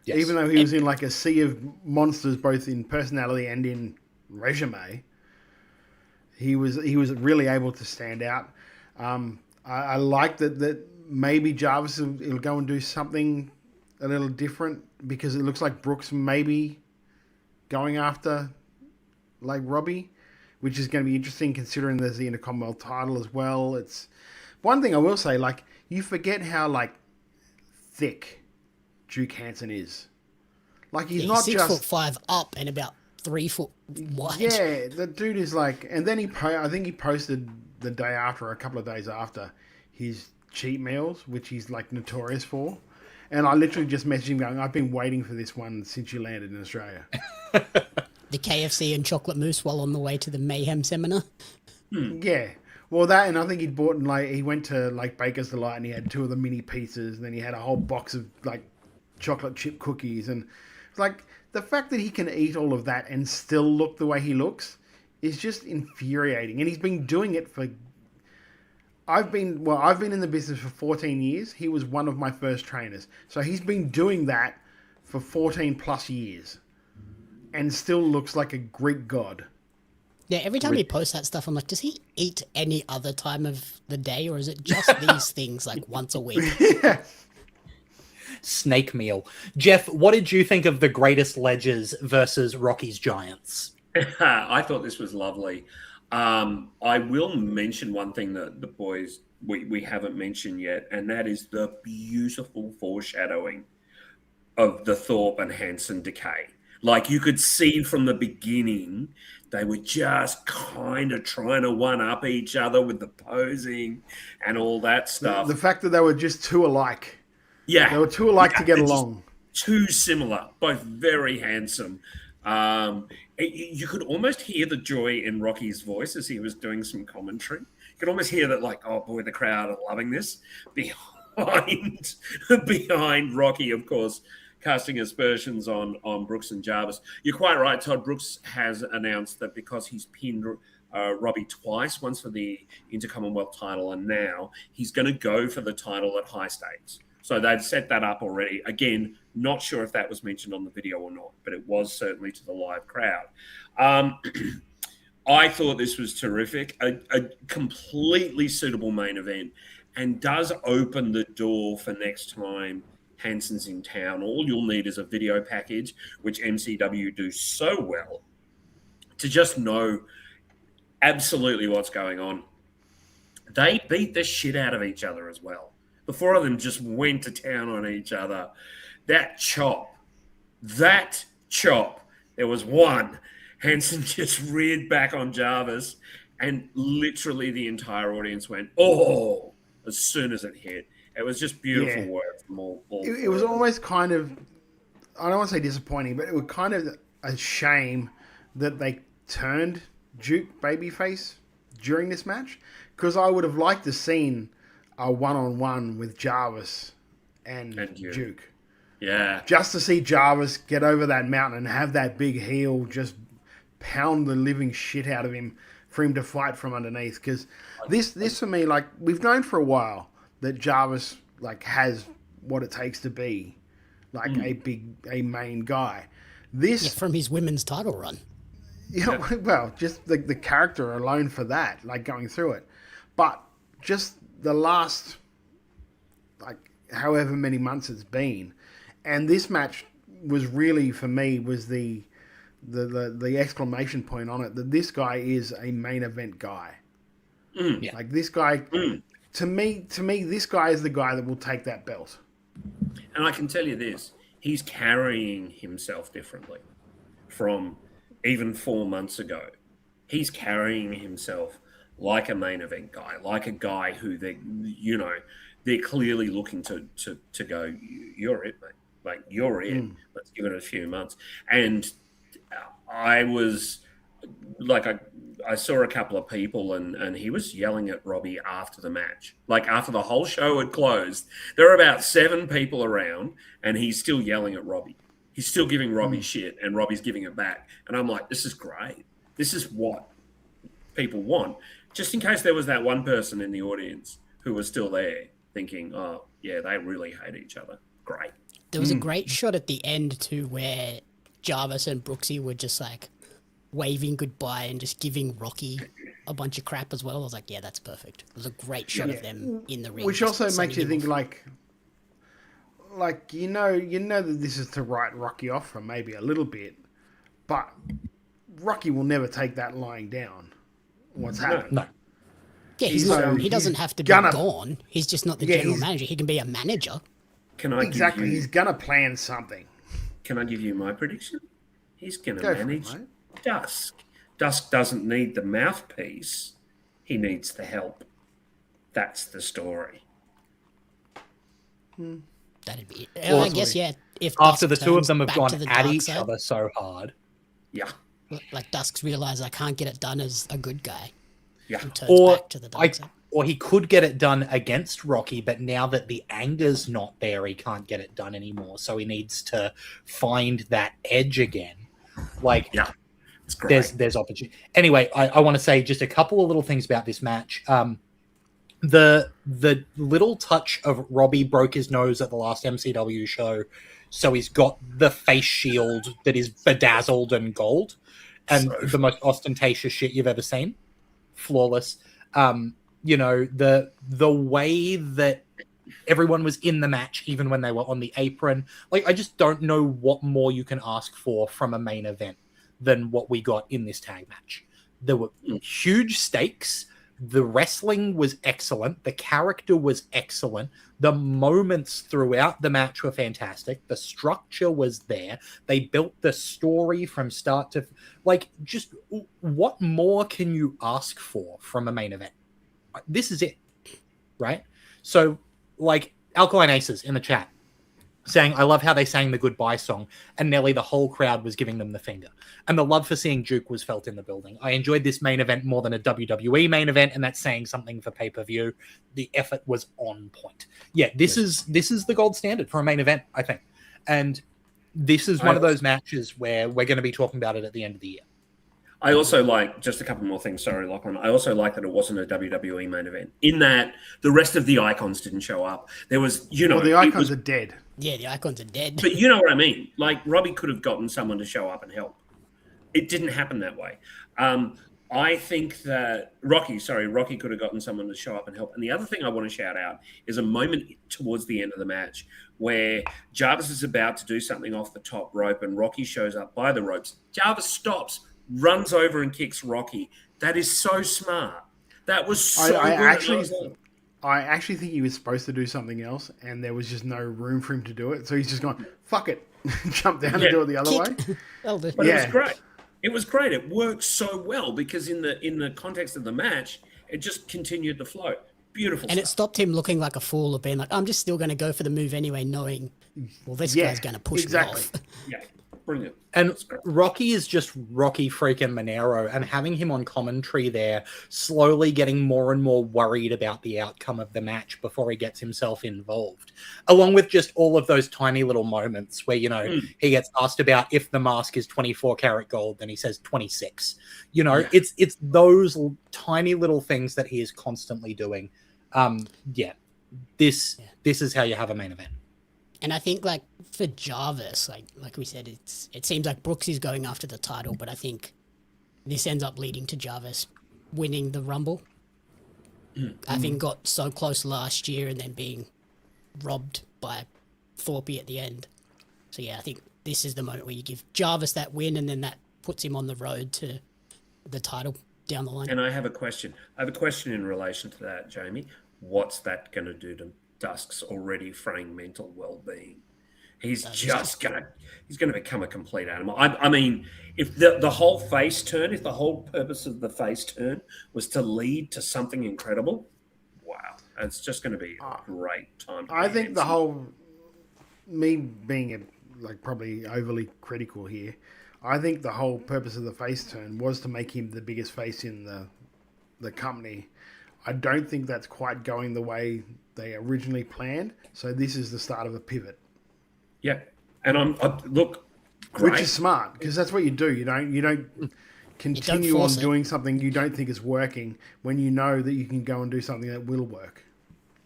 Yep. Even though he was in like a sea of monsters, both in personality and in resume, he was really able to stand out. I like that maybe Jarvis will go and do something a little different, because it looks like Brooks maybe going after like Robbie, which is going to be interesting considering there's the Intercommonwealth title as well. It's one thing I will say, like, you forget how like thick Duke Hansen is. Like, he's not 6'5" up and about 3 foot wide. Yeah, the dude is like, and then I think he posted the day after, or a couple of days after, his cheat meals, which he's like notorious for. And I literally just messaged him going, I've been waiting for this one since you landed in Australia. The KFC and chocolate mousse while on the way to the Mayhem seminar. Yeah. Well, that, and I think he went to like Baker's Delight and he had 2 of the mini pizzas, and then he had a whole box of like chocolate chip cookies. And like, the fact that he can eat all of that and still look the way he looks is just infuriating. And he's been doing it for... I've been in the business for 14 years. He was one of my first trainers. So he's been doing that for 14 plus years and still looks like a Greek god. Yeah, every time he posts that stuff, I'm like, does he eat any other time of the day, or is it just these things like once a week? Yeah. Snake meal. Jeff, what did you think of the Greatest Ledgers versus Rocky's Giants? I thought this was lovely. I will mention one thing that the boys we haven't mentioned yet, and that is the beautiful foreshadowing of the Thorpe and Hansen decay. Like, you could see from the beginning, they were just kind of trying to one-up each other with the posing and all that stuff. The fact that they were just too alike. Yeah. They were too alike to get along. Too similar, both very handsome. You could almost hear the joy in Rocky's voice as he was doing some commentary. You could almost hear that, like, oh boy, the crowd are loving this. Behind Rocky, of course, casting aspersions on Brooks and Jarvis. You're quite right, Todd. Brooks has announced that because he's pinned Robbie twice, once for the Intercommonwealth title, and now he's going to go for the title at high stakes. So they've set that up already. Again, not sure if that was mentioned on the video or not, but it was certainly to the live crowd. I thought this was terrific. A completely suitable main event, and does open the door for next time Hansen's in town. All you'll need is a video package, which MCW do so well, to just know absolutely what's going on. They beat the shit out of each other as well. The 4 of them just went to town on each other. That chop, there was one. Hansen just reared back on Jarvis, and literally the entire audience went, oh, as soon as it hit. It was just beautiful work from all it was almost kind of, I don't want to say disappointing, but it was kind of a shame that they turned Duke babyface during this match, because I would have liked to seen a one-on-one with Jarvis and Duke. Yeah. Just to see Jarvis get over that mountain and have that big heel just pound the living shit out of him for him to fight from underneath. Because this for me, like, we've known for a while that Jarvis, like, has what it takes to be like a main guy. This from his women's title run. Well, just the character alone for that, like, going through it. But just the last, like, however many months it's been, and this match was really, for me, was the exclamation point on it, that this guy is a main event guy. Like, this guy, to me, this guy is the guy that will take that belt. And I can tell you this, he's carrying himself differently from even 4 months ago. He's carrying himself like a main event guy, like a guy who they're clearly looking to go, you're it, mate. Like, you're it. Let's give it a few months. And I was like, I saw a couple of people, and he was yelling at Robbie after the match. Like, after the whole show had closed, there were about 7 people around, and he's still yelling at Robbie. he's still giving Robbie shit, and Robbie's giving it back. And I'm like, this is great. This is what people want. Just in case there was that one person in the audience who was still there thinking, oh, yeah, they really hate each other. Great. There was a great shot at the end, too, where Jarvis and Brooksy were just, like, waving goodbye and just giving Rocky a bunch of crap as well. I was like, yeah, that's perfect. It was a great shot of them in the ring. Which just also makes you sending think, him like you know that this is to write Rocky off for maybe a little bit, but Rocky will never take that lying down. What's happened? No. Yeah, he doesn't have to be gone. He's just not the general manager. He can be a manager. He's gonna plan something. Can I give you my prediction? He's gonna manage Dusk. Dusk doesn't need the mouthpiece. He needs the help. That's the story. That'd be it. I guess, yeah. If After Dusk the two of turns them have back gone to the at dark each side, other so hard. Yeah. like Dusk's realised I can't get it done as a good guy. Yeah. And turns back to the dark side. Or he could get it done against Rocky, but now that the anger's not there, he can't get it done anymore. So he needs to find that edge again. Like, yeah, it's great. There's opportunity. Anyway, I want to say just a couple of little things about this match. The little touch of Robbie broke his nose at the last MCW show, so he's got the face shield that is bedazzled and gold, and the most ostentatious shit you've ever seen. Flawless. You know, the way that everyone was in the match, even when they were on the apron. Like, I just don't know what more you can ask for from a main event than what we got in this tag match. There were huge stakes. The wrestling was excellent. The character was excellent. The moments throughout the match were fantastic. The structure was there. They built the story from start to... Like, just what more can you ask for from a main event? This is it, right? So, like, Alkaline Aces in the chat saying, I love how they sang the goodbye song, and nearly the whole crowd was giving them the finger. And the love for seeing Duke was felt in the building. I enjoyed this main event more than a WWE main event, and that's saying something for pay-per-view. The effort was on point. Yeah, this is the gold standard for a main event, I think. And this is one of those matches where we're going to be talking about it at the end of the year. I also like, just a couple more things, sorry, Lachlan. I also like that it wasn't a WWE main event, in that the rest of the icons didn't show up. There was, the icons are dead. Yeah, the icons are dead. But you know what I mean? Like, Robbie could have gotten someone to show up and help. It didn't happen that way. I think that Rocky could have gotten someone to show up and help. And the other thing I want to shout out is a moment towards the end of the match where Jarvis is about to do something off the top rope and Rocky shows up by the ropes. Jarvis stops, runs over and kicks Rocky. That is so smart. That was so good. I actually think he was supposed to do something else, and there was just no room for him to do it. So he's just gone, fuck it, jump down and do it the other way. But it was great. It was great. It worked so well because in the context of the match, it just continued the flow. Beautiful. And stuff. it stopped him looking like a fool of being like, I'm just still going to go for the move anyway, knowing, well, this guy's going to push me off. Yeah, brilliant. And Rocky is just Rocky freaking Monero, and having him on commentary there, slowly getting more and more worried about the outcome of the match before he gets himself involved. Along with just all of those tiny little moments where, you know, he gets asked about if the mask is 24 karat gold, then he says 26. You know, it's those tiny little things that he is constantly doing. This is how you have a main event. And I think, like, for Jarvis, like we said, it seems like Brooks is going after the title, but I think this ends up leading to Jarvis winning the Rumble. Having got so close last year and then being robbed by Thorpe at the end. So, yeah, I think this is the moment where you give Jarvis that win, and then that puts him on the road to the title down the line. And I have a question. I have a question in relation to that, Jamie. What's that going to do to Dusk's already fraying mental well-being? He's gonna become a complete animal. I mean, if the whole face turn, if the whole purpose of the face turn was to lead to something incredible, wow, it's just going to be a great time. I think the whole, me being probably overly critical here, I think the whole purpose of the face turn was to make him the biggest face in the company. I don't think that's quite going the way they originally planned. So this is the start of a pivot. Yeah. And look, great. Which is smart, because that's what you do. You don't continue on force it. doing something you don't think is working when you know that you can go and do something that will work.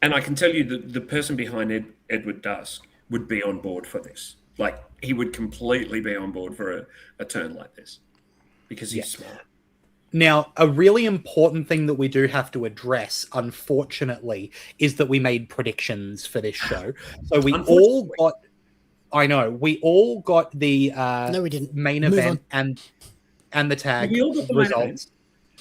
And I can tell you that the person behind Edward Dusk would be on board for this. Like, he would completely be on board for a turn like this because he's smart. Now, a really important thing that we do have to address, unfortunately, is that we made predictions for this show. So we all got... I know. We all got the No, we didn't. main Move event and the tag We all got the main results. event.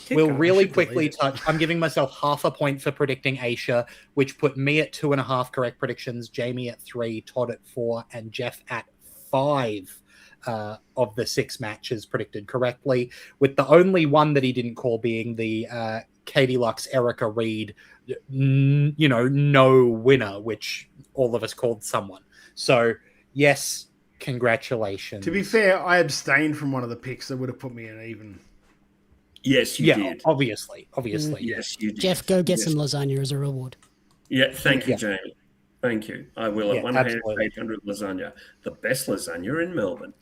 We'll really quickly touch. I'm giving myself half a point for predicting Aisha, which put me at 2.5 correct predictions, Jamie at 3, Todd at 4, and Jeff at 5 of the 6 matches predicted correctly, with the only one that he didn't call being the Katie Lux, Erica Reed, no winner, which all of us called someone. So, yes, congratulations. To be fair, I abstained from one of the picks that would have put me in even. Yes, you did. Obviously. Yes, you did. Jeff, go get some lasagna as a reward. Yeah, thank you, Jamie. Thank you. I will at 1-800 lasagna, the best lasagna in Melbourne.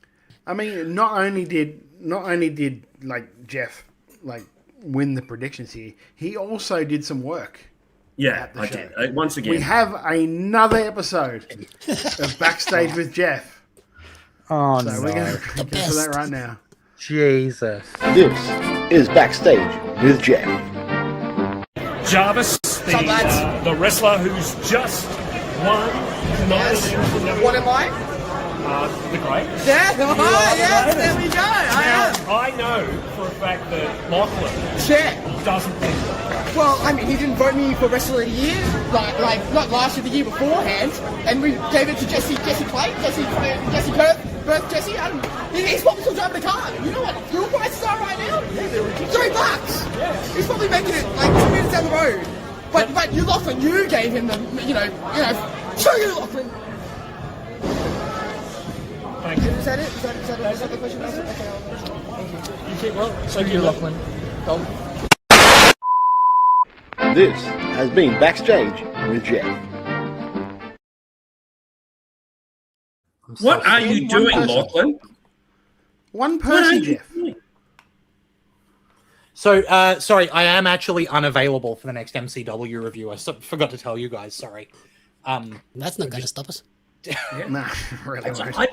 I mean, not only did like Jeff like win the predictions here, he also did some work. Yeah, at the I show. did. Once again, We have another episode of Backstage with Jeff. Oh, So we're going to The get to that best. right now. Jesus. This is Backstage with Jeff. Jarvis, the wrestler who's just won tonight. What am I? The great. Yeah, yes, there we go. I know for a fact that Lachlan doesn't think that. Well, I mean, he didn't vote me for Wrestler of the Year, like not last year, the year beforehand, and we gave it to Jesse Clay, Jesse Birth Jesse. He's probably still driving the car. You know what fuel prices are right now? $3. Yeah. He's probably making it like 2 minutes down the road. But you, Lachlan, you gave him the, show you, Lachlan. Thank you. Is that it? Is that the question? Okay, thank you. You keep well. Thank you, Lachlan. This has been Backstage with Jeff. what are you doing, person. Lachlan? One What are person, you Jeff. doing? So, sorry, I am actually unavailable for the next MCW review. I forgot to tell you guys, sorry. That's not going to stop us. Nah, really won't.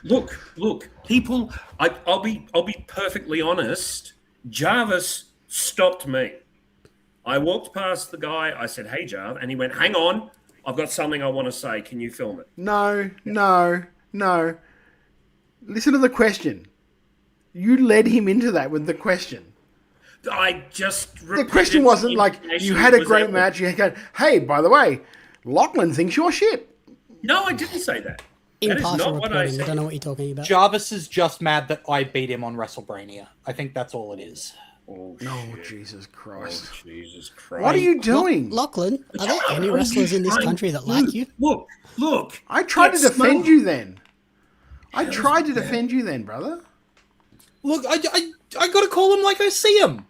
Look, people. I'll be perfectly honest. Jarvis stopped me. I walked past the guy. I said, "Hey, Jarv," and he went, "Hang on, I've got something I want to say. Can you film it?" No. Listen to the question. You led him into that with the question. I just The question wasn't like, you had a great match. You go, hey, by the way, Lachlan thinks you're shit. No, I didn't say that. That is Impartial not what I reporting. I said. don't know what you're talking about. Jarvis is just mad that I beat him on Wrestlemania. I think that's all it is. Oh, Jesus Christ. Jesus Christ! What are you doing? Lachlan, are there any wrestlers in this country that like you? Look. I tried to Get defend smoked. you then. I tried to defend you then, brother. Look, I got to call him like I see him.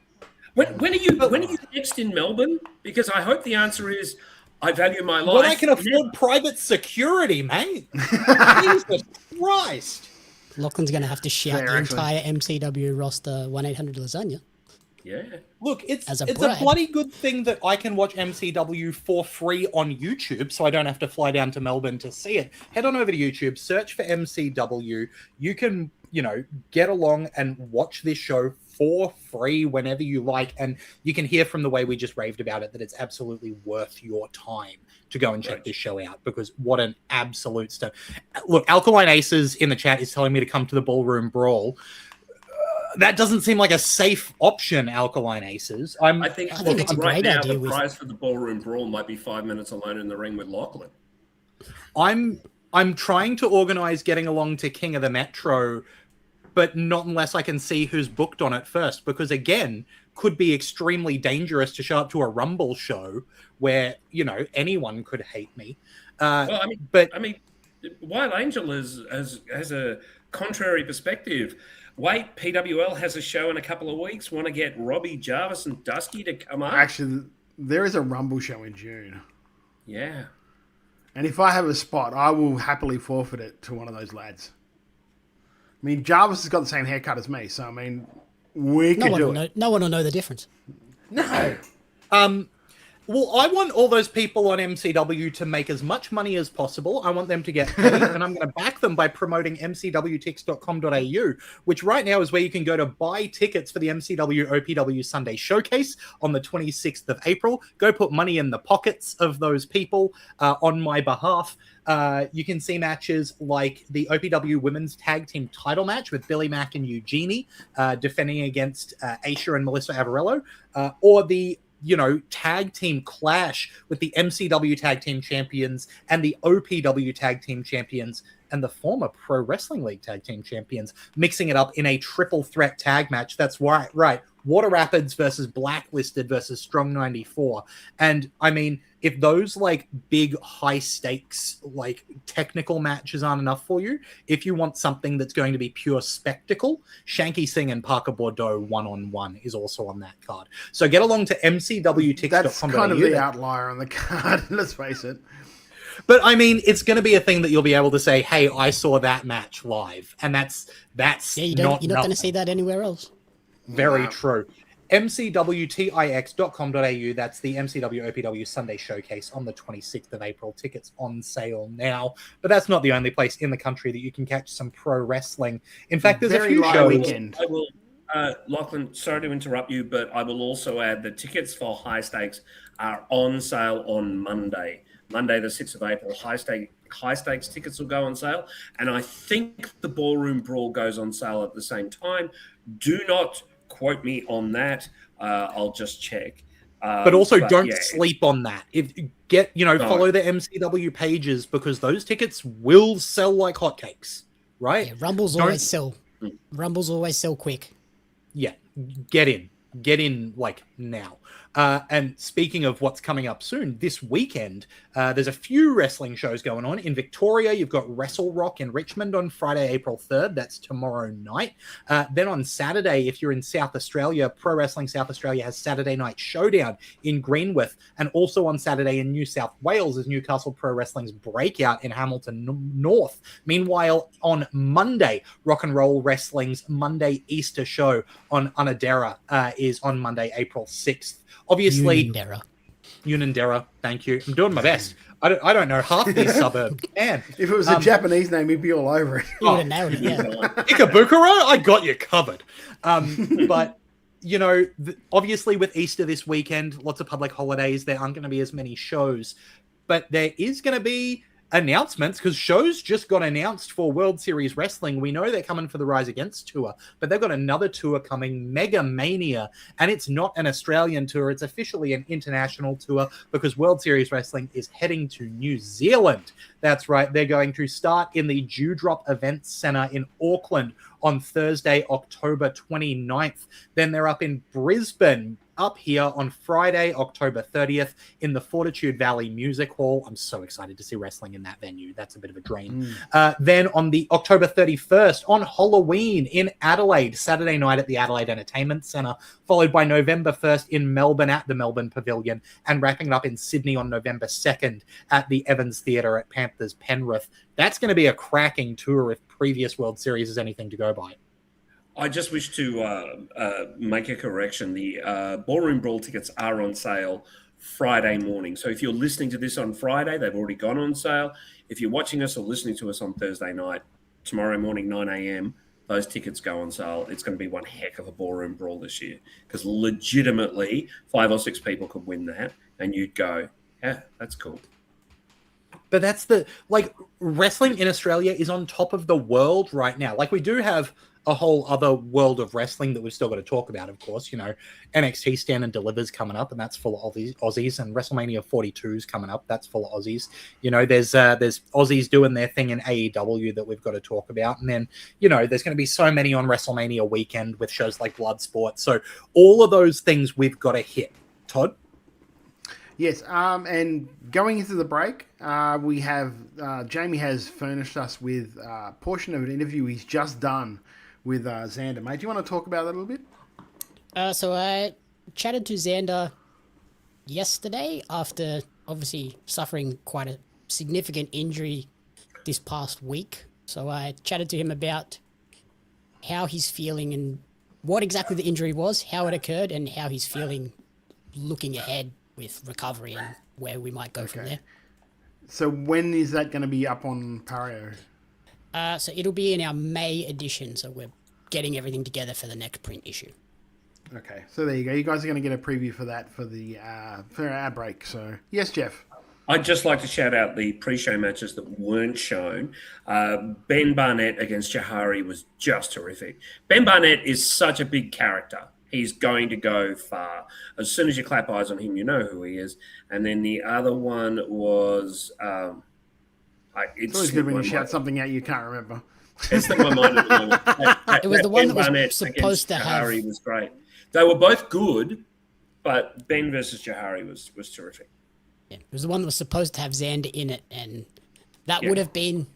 When are you next in Melbourne? Because I hope the answer is I value my life. When I can afford private security, mate. Jesus Christ. Lachlan's going to have to shout Fair, the actually. entire MCW roster 1-800 lasagna. Yeah. Look, it's As a a brag. bloody good thing that I can watch MCW for free on YouTube, so I don't have to fly down to Melbourne to see it. Head on over to YouTube, search for MCW. You can, get along and watch this show for free whenever you like, and you can hear from the way we just raved about it that it's absolutely worth your time to go and check this show out, because what an absolute stuff. Look, Alkaline Aces in the chat is telling me to come to the Ballroom Brawl. That doesn't seem like a safe option, Alkaline Aces. I think it's a right great now idea the with- prize for the Ballroom Brawl might be 5 minutes alone in the ring with Lachlan. I'm trying to organize getting along to King of the Metro, but not unless I can see who's booked on it first, because again, could be extremely dangerous to show up to a Rumble show where, anyone could hate me. Well, but Wild Angel has a contrary perspective. Wait, PWL has a show in a couple of weeks. Want to get Robbie, Jarvis, and Dusky to come up? Actually, there is a Rumble show in June. Yeah. And if I have a spot, I will happily forfeit it to one of those lads. I mean, Jarvis has got the same haircut as me, so I mean, we No could one, do will it. know, no one will know the difference. No. Well, I want all those people on MCW to make as much money as possible. I want them to get paid, and I'm going to back them by promoting mcwtix.com.au, which right now is where you can go to buy tickets for the MCW OPW Sunday Showcase on the 26th of April. Go put money in the pockets of those people on my behalf. You can see matches like the OPW Women's Tag Team title match with Billy Mack and Eugenie defending against Aisha and Melissa Avarello, or the tag team clash with the MCW tag team champions and the OPW tag team champions and the former Pro Wrestling League tag team champions, mixing it up in a triple threat tag match. That's right. Water Rapids versus Blacklisted versus Strong 94. And I mean, if those like big high stakes, like technical matches aren't enough for you, if you want something that's going to be pure spectacle, Shanky Singh and Parker Bordeaux 1-on-1 is also on that card. So get along to mcwtix.com.au. That's kind of the outlier on the card, let's face it. But I mean, it's going to be a thing that you'll be able to say, "Hey, I saw that match live," and that's you're not going to see that anywhere else. Very true. mcwtix.com.au. That's the MCW OPW Sunday Showcase on the 26th of April. Tickets on sale now. But that's not the only place in the country that you can catch some pro wrestling. In fact, there's a few shows. Weekend. I will, Lachlan, sorry to interrupt you, but I will also add that tickets for high stakes are on sale on Monday. Monday, the 6th of April, high stakes tickets will go on sale. And I think the Ballroom Brawl goes on sale at the same time. Do not quote me on that. I'll just check. But also don't sleep on that. Follow the MCW pages because those tickets will sell like hotcakes, right? Yeah, Rumbles always sell quick. Yeah, get in like now. And speaking of what's coming up soon, this weekend, there's a few wrestling shows going on. In Victoria, you've got Wrestle Rock in Richmond on Friday, April 3rd. That's tomorrow night. Then on Saturday, if you're in South Australia, Pro Wrestling South Australia has Saturday Night Showdown in Greenwith. And also on Saturday in New South Wales is Newcastle Pro Wrestling's Breakout in Hamilton North. Meanwhile, on Monday, Rock and Roll Wrestling's Monday Easter show on Unadera is on Monday, April 6th. Obviously, Unadera. Thank you. I'm doing my best. I don't know half these suburbs. Man, if it was a Japanese name, he'd be all over it. You would have nailed it, yeah. Ikebukuro, I got you covered. But, obviously with Easter this weekend, lots of public holidays, there aren't going to be as many shows. But there is going to be announcements because shows just got announced for World Series Wrestling. We know they're coming for the Rise Against tour, but they've got another tour coming, Mega Mania, and it's not an Australian tour. It's officially an international tour because World Series Wrestling is heading to New Zealand. That's right. They're going to start in the Dewdrop Events Centre in Auckland on Thursday, October 29th. Then they're up in Brisbane, up here on Friday, October 30th in the Fortitude Valley Music Hall. I'm so excited to see wrestling in that venue. That's a bit of a dream. Then on the October 31st on Halloween in Adelaide, Saturday night at the Adelaide Entertainment Centre, followed by November 1st in Melbourne at the Melbourne Pavilion, and wrapping it up in Sydney on November 2nd at the Evans Theatre at Panthers Penrith. That's going to be a cracking tour if previous World Series is anything to go by. I just wish to make a correction. The Ballroom Brawl tickets are on sale Friday morning. So if you're listening to this on Friday, they've already gone on sale. If you're watching us or listening to us on Thursday night, tomorrow morning, 9 a.m., those tickets go on sale. It's going to be one heck of a Ballroom Brawl this year because legitimately 5 or 6 people could win that and you'd go, yeah, that's cool. But that's wrestling in Australia is on top of the world right now. Like we do have a whole other world of wrestling that we've still got to talk about, of course. NXT Stand and Delivers coming up, and that's full of Aussies, and WrestleMania 42 is coming up, that's full of Aussies. There's Aussies doing their thing in AEW that we've got to talk about, and then there's going to be so many on WrestleMania weekend with shows like Bloodsport. So all of those things we've got to hit. Todd? Yes, and going into the break, we have Jamie has furnished us with a portion of an interview he's just done with Xander. Mate, do you want to talk about that a little bit? So I chatted to Xander yesterday after obviously suffering quite a significant injury this past week. So I chatted to him about how he's feeling and what exactly the injury was, how it occurred, and how he's feeling looking ahead with recovery and where we might go from there. So when is that going to be up on Pario? So it'll be in our May edition, so we're getting everything together for the next print issue. Okay, so there you go. You guys are going to get a preview for that for our break. So yes, Jeff. I'd just like to shout out the pre-show matches that weren't shown. Ben Barnett against Jahari was just terrific. Ben Barnett is such a big character. He's going to go far. As soon as you clap eyes on him, you know who he is. And then the other one was... it's always good when you shout something out you can't remember. It's in my mind at the moment. It was the one Ben that was Barnett supposed to have... Jahari was great. They were both good, but Ben versus Jahari was terrific. Yeah, it was the one that was supposed to have Xander in it, and that would have been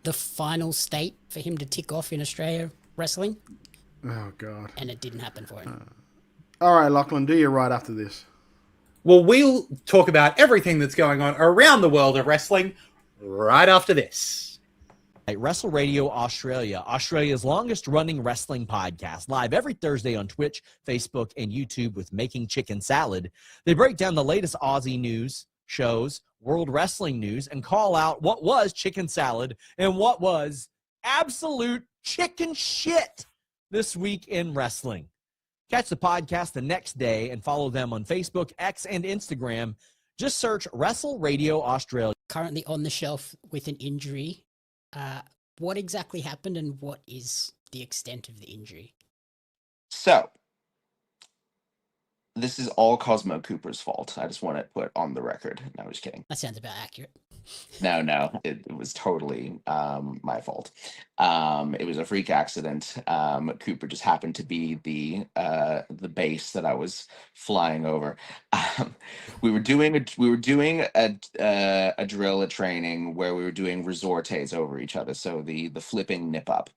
the final state for him to tick off in Australia wrestling. Oh, God. And it didn't happen for him. All right, Lachlan, do you right after this. Well, we'll talk about everything that's going on around the world of wrestling right after this. Wrestle Radio Australia, Australia's longest running wrestling podcast, live every Thursday on Twitch, Facebook, and YouTube with Making Chicken Salad. They break down the latest Aussie news, shows, world wrestling news, and call out what was chicken salad and what was absolute chicken shit this week in wrestling. Catch the podcast the next day and follow them on Facebook, X, and Instagram. Just search Wrestle Radio Australia. Currently on the shelf with an injury. What exactly happened and what is the extent of the injury? So, this is all Cosmo Cooper's fault. I just want to put on the record. No, I'm just kidding. That sounds about accurate. No, it was totally my fault. It was a freak accident. Cooper just happened to be the base that I was flying over. We were doing a drill, a training where we were doing resortes over each other. So the flipping nip up.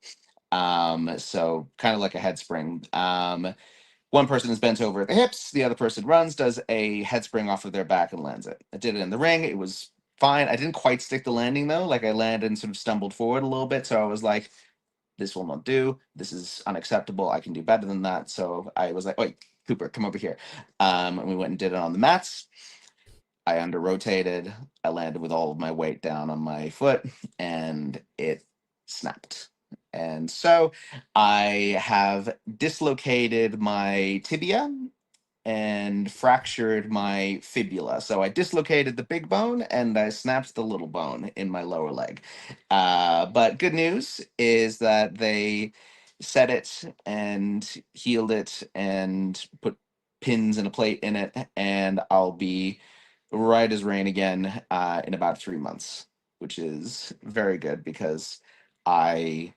So kind of like a head spring. One person is bent over at the hips. The other person runs, does a head spring off of their back and lands it. I did it in the ring. It was fine. I didn't quite stick the landing though. Like I landed and sort of stumbled forward a little bit. So I was like, this will not do. This is unacceptable. I can do better than that. So I was like, wait, Cooper, come over here. And we went and did it on the mats. I under rotated. I landed with all of my weight down on my foot and it snapped. And so I have dislocated my tibia and fractured my fibula. So I dislocated the big bone and I snapped the little bone in my lower leg. But good news is that they set it and healed it and put pins and a plate in it. And I'll be right as rain again in about 3 months, which is very good because I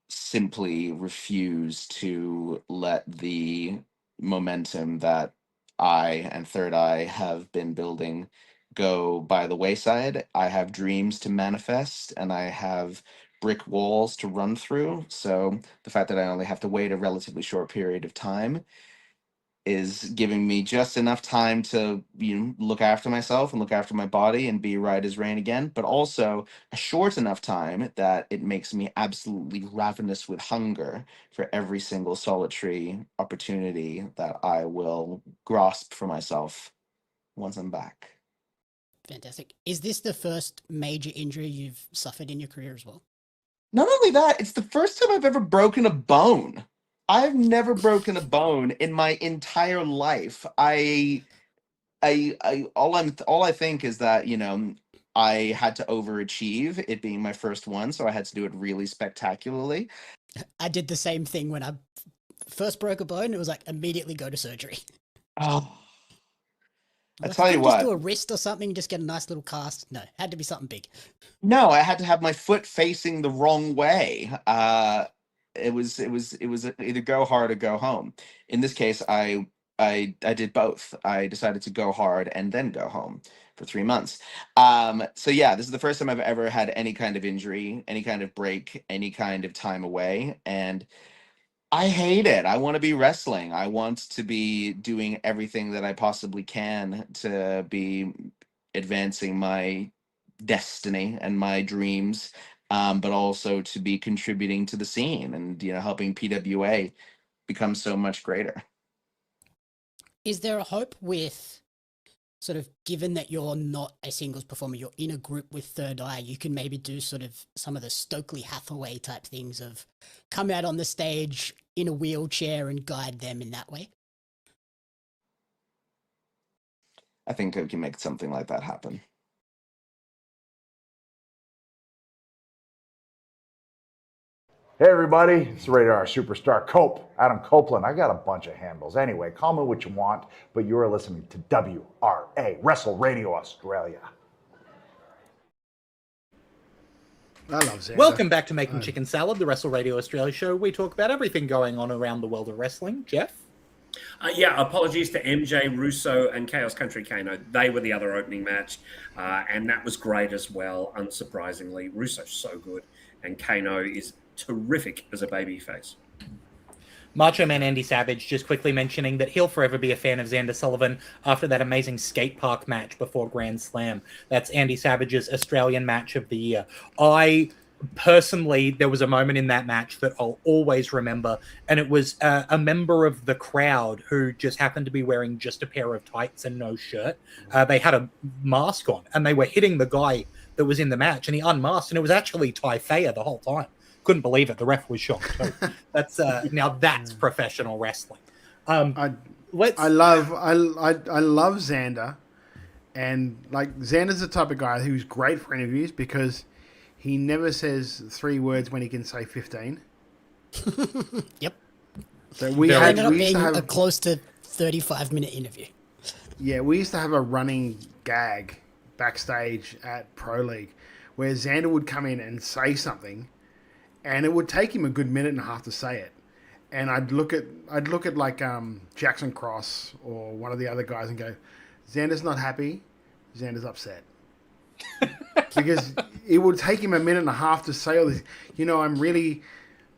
simply refuse to let the momentum that I and Third Eye have been building go by the wayside. I have dreams to manifest and I have brick walls to run through. So the fact that I only have to wait a relatively short period of time is giving me just enough time to look after myself and look after my body and be right as rain again, but also a short enough time that it makes me absolutely ravenous with hunger for every single solitary opportunity that I will grasp for myself once I'm back. Fantastic. Is this the first major injury you've suffered in your career as well? Not only that, it's the first time I've ever broken a bone. I've never broken a bone in my entire life. All I think is that, I had to overachieve it being my first one, so I had to do it really spectacularly. I did the same thing when I first broke a bone. It was like immediately go to surgery. Oh, I Like, tell you couldn't what. just do a wrist or something, just get a nice little cast. No, had to be something big. No, I had to have my foot facing the wrong way. It was either go hard or go home. In this case, I did both. I decided to go hard and then go home for 3 months. So yeah, this is the first time I've ever had any kind of injury, any kind of break, any kind of time away, and I hate it. I want to be wrestling. I want to be doing everything that I possibly can to be advancing my destiny and my dreams. but also to be contributing to the scene and helping PWA become so much greater. Is there a hope with sort of, given that you're not a singles performer, you're in a group with Third Eye, you can maybe do sort of some of the Stokely Hathaway type things of come out on the stage in a wheelchair and guide them in that way? I think we can make something like that happen. Hey everybody, it's Radar Superstar Adam Copeland. I got a bunch of handles. Anyway, call me what you want, but you are listening to WRA, Wrestle Radio Australia. I love Xander. Welcome back to Making Chicken Salad, the Wrestle Radio Australia show. We talk about everything going on around the world of wrestling. Jeff? Apologies to MJ, Russo, and Chaos Country Kano. They were the other opening match, and that was great as well, unsurprisingly. Russo's so good, and Kano is terrific as a babyface. Macho Man Andy Savage just quickly mentioning that he'll forever be a fan of Xander Sullivan after that amazing skate park match before Grand Slam. That's Andy Savage's Australian match of the year. I personally, there was a moment in that match that I'll always remember, and it was a member of the crowd who just happened to be wearing just a pair of tights and no shirt. They had a mask on, and they were hitting the guy that was in the match, and he unmasked, and it was actually Ty Fayer the whole time. Couldn't believe it. The ref was shocked too. That's now that's professional wrestling. I love Xander, and like Xander's the type of guy who's great for interviews because he never says 3 words when he can say 15. Yep. So we ended up used being to have a close to 35-minute interview. Yeah, we used to have a running gag backstage at Pro League where Xander would come in and say something, and it would take him a good minute and a half to say it. And I'd look at like Jackson Cross or one of the other guys and go, Xander's not happy, Xander's upset. Because it would take him a minute and a half to say all this. I'm really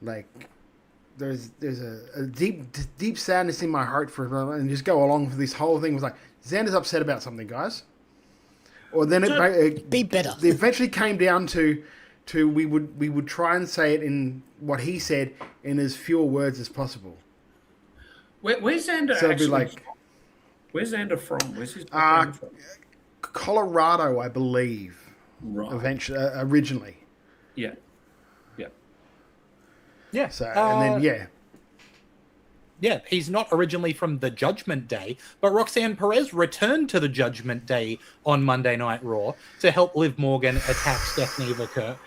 like, there's a deep sadness in my heart for, and just go along for this whole thing. It was like, Xander's upset about something, guys. Or then it be better. It eventually came down to we would try and say it in what he said in as few words as possible. Where's Xander So it'd be actually like, from? Where's Xander from? Where's his background from? Colorado, I believe. Right. Eventually, originally. Yeah. So and then Yeah, he's not originally from the Judgment Day, but Roxanne Perez returned to the Judgment Day on Monday Night Raw to help Liv Morgan attack Stephanie Vaquer.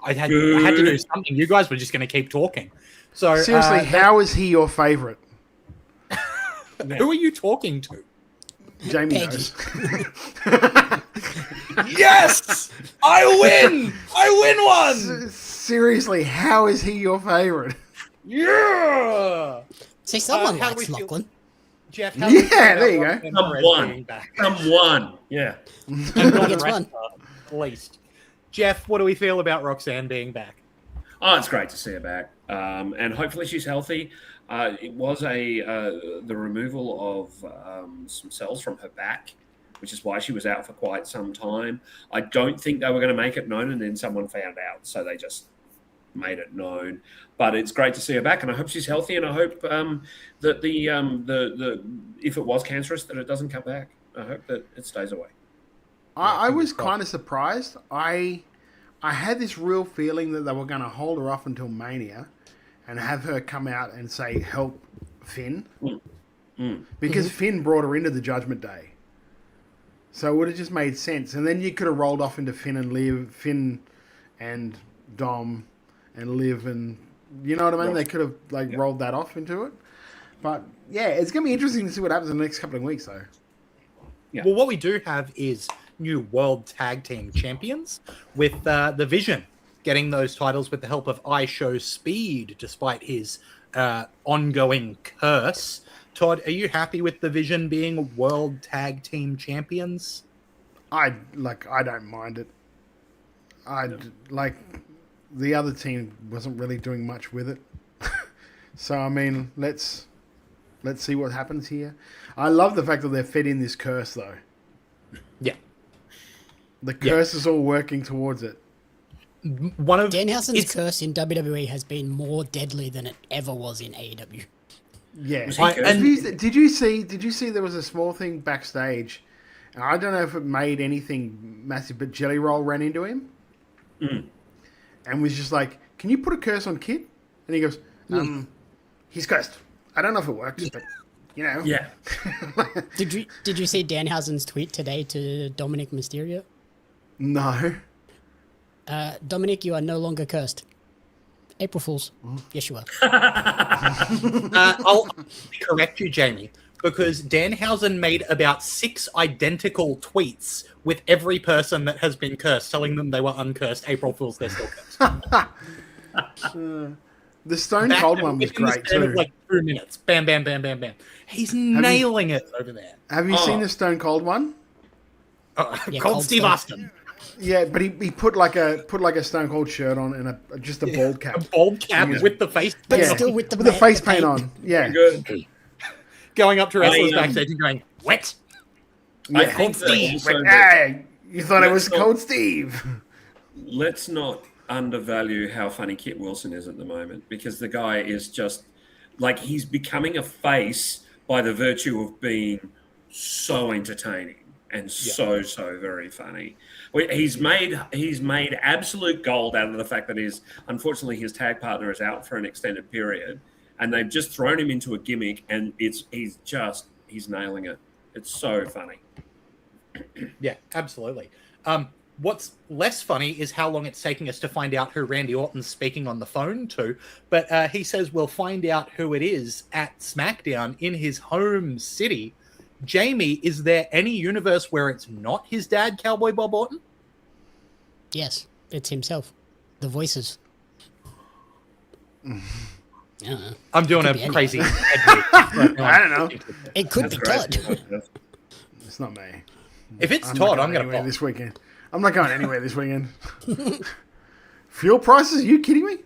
I had to do something. You guys were just going to keep talking. So seriously, how is he your favorite? Who are you talking to? Jamie knows. Yes! I win! I win one! Seriously, how is he your favorite? Yeah! See, someone how likes do we feel- Lachlan. Jeff, how do we feel there you about go. Roxanne Perez being back? Someone. Yeah. Everybody gets one. At least. Jeff, what do we feel about Roxanne being back? Oh, it's great to see her back, and hopefully she's healthy. It was the removal of some cells from her back, which is why she was out for quite some time. I don't think they were going to make it known, and then someone found out, so they just made it known. But it's great to see her back, and I hope she's healthy, and I hope that the if it was cancerous, that it doesn't come back. I hope that it stays away. I was kind of surprised. I had this real feeling that they were going to hold her off until Mania and have her come out and say, help Finn. Because Finn brought her into the Judgment Day. So it would have just made sense. And then you could have rolled off into Finn and Dom and Liv, and you know what I mean? They could have rolled that off into it. But yeah, it's going to be interesting to see what happens in the next couple of weeks, though. Yeah. Well, what we do have is new World Tag Team Champions with the Vision getting those titles with the help of I Show Speed, despite his ongoing curse. Todd, are you happy with the Vision being World Tag Team Champions? I don't mind it. The other team wasn't really doing much with it. So I mean, let's see what happens here. I love the fact that they're fed in this curse, though. Yeah. The curse is all working towards it. One of Danhausen's curse in WWE has been more deadly than it ever was in AEW. Yeah. Did you see there was a small thing backstage, and I don't know if it made anything massive, but Jelly Roll ran into him and was just like, "Can you put a curse on Kid?" And he goes, "He's cursed. I don't know if it works, but you know." Yeah. Did you see Danhausen's tweet today to Dominic Mysterio? No. Dominic, you are no longer cursed. April Fools. Yes, you are. I'll correct you, Jamie, because Danhausen made about 6 identical tweets with every person that has been cursed, telling them they were uncursed. April Fools, they're still cursed. The Stone Cold one was great too. Like 2 minutes. Bam, bam, bam, bam, bam. He's nailing it over there. Have you seen the Stone Cold one? Cold Steve Austin. Yeah, but he put like a Stone Cold shirt on and just a bald cap. A bald cap with the face But paint still on. with the face paint on. Yeah. Good. Going up to wrestlers backstage and going, wet. I Yeah. think that also Hey, you thought it was Cold Steve. let's not undervalue how funny Kit Wilson is at the moment, because the guy is just like, he's becoming a face by the virtue of being so entertaining and so very funny. He's made absolute gold out of the fact that unfortunately his tag partner is out for an extended period, and they've just thrown him into a gimmick, and he's nailing it. It's so funny. Yeah, absolutely. What's less funny is how long it's taking us to find out who Randy Orton's speaking on the phone to. But he says we'll find out who it is at SmackDown in his home city. Jamie, is there any universe where it's not his dad, Cowboy Bob Orton? Yes, it's himself. The voices. I don't know. I'm doing Could a be crazy anyone. I don't know. It could be Todd. It's not me. If it's I'm Todd, not I'm going to anywhere pop. this weekend. I'm not going anywhere this weekend. Fuel prices? Are you kidding me?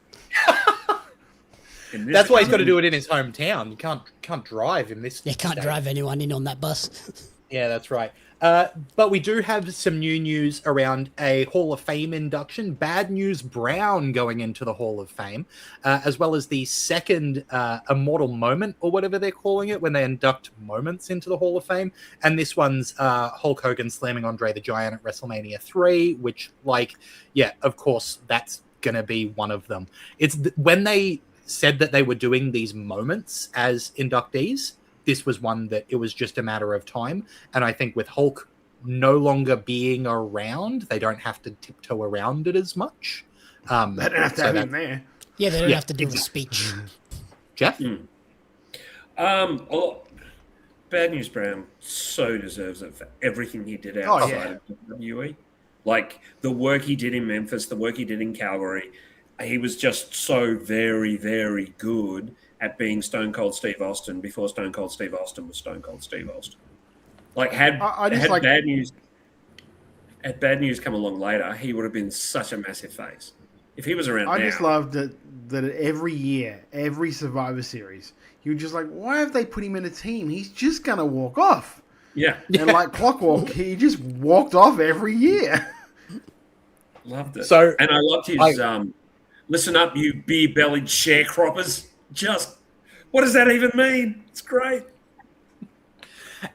That's why he's got to do it in his hometown. You can't drive in this. They can't state. drive anyone in on that bus. Yeah, that's right. But we do have some new news around a Hall of Fame induction. Bad News Brown going into the Hall of Fame, as well as the second Immortal Moment, or whatever they're calling it, when they induct moments into the Hall of Fame. And this one's Hulk Hogan slamming Andre the Giant at WrestleMania 3, which, of course, that's going to be one of them. It's when they said that they were doing these moments as inductees, this was one that it was just a matter of time. And I think with Hulk no longer being around, they don't have to tiptoe around it as much. They don't have to have him there. Yeah, they don't have to do the speech. Jeff? Bad News Brown so deserves it for everything he did outside of WWE. Like, the work he did in Memphis, the work he did in Calgary, he was just so very, very good at being Stone Cold Steve Austin before Stone Cold Steve Austin was Stone Cold Steve Austin. Like, had Bad News come along later, he would have been such a massive face. If he was around now. I just loved that every year, every Survivor Series, you were just like, why have they put him in a team? He's just going to walk off. Yeah. And like clockwork, he just walked off every year. Loved it. So, and I loved his listen up, you beer-bellied sharecroppers. Just, what does that even mean? It's great.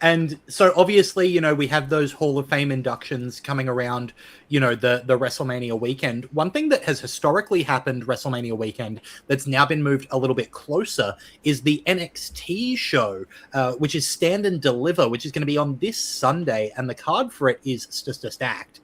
And so obviously, we have those Hall of Fame inductions coming around, the WrestleMania weekend. One thing that has historically happened WrestleMania weekend that's now been moved a little bit closer is the NXT show, which is Stand and Deliver, which is going to be on this Sunday. And the card for it is just stacked.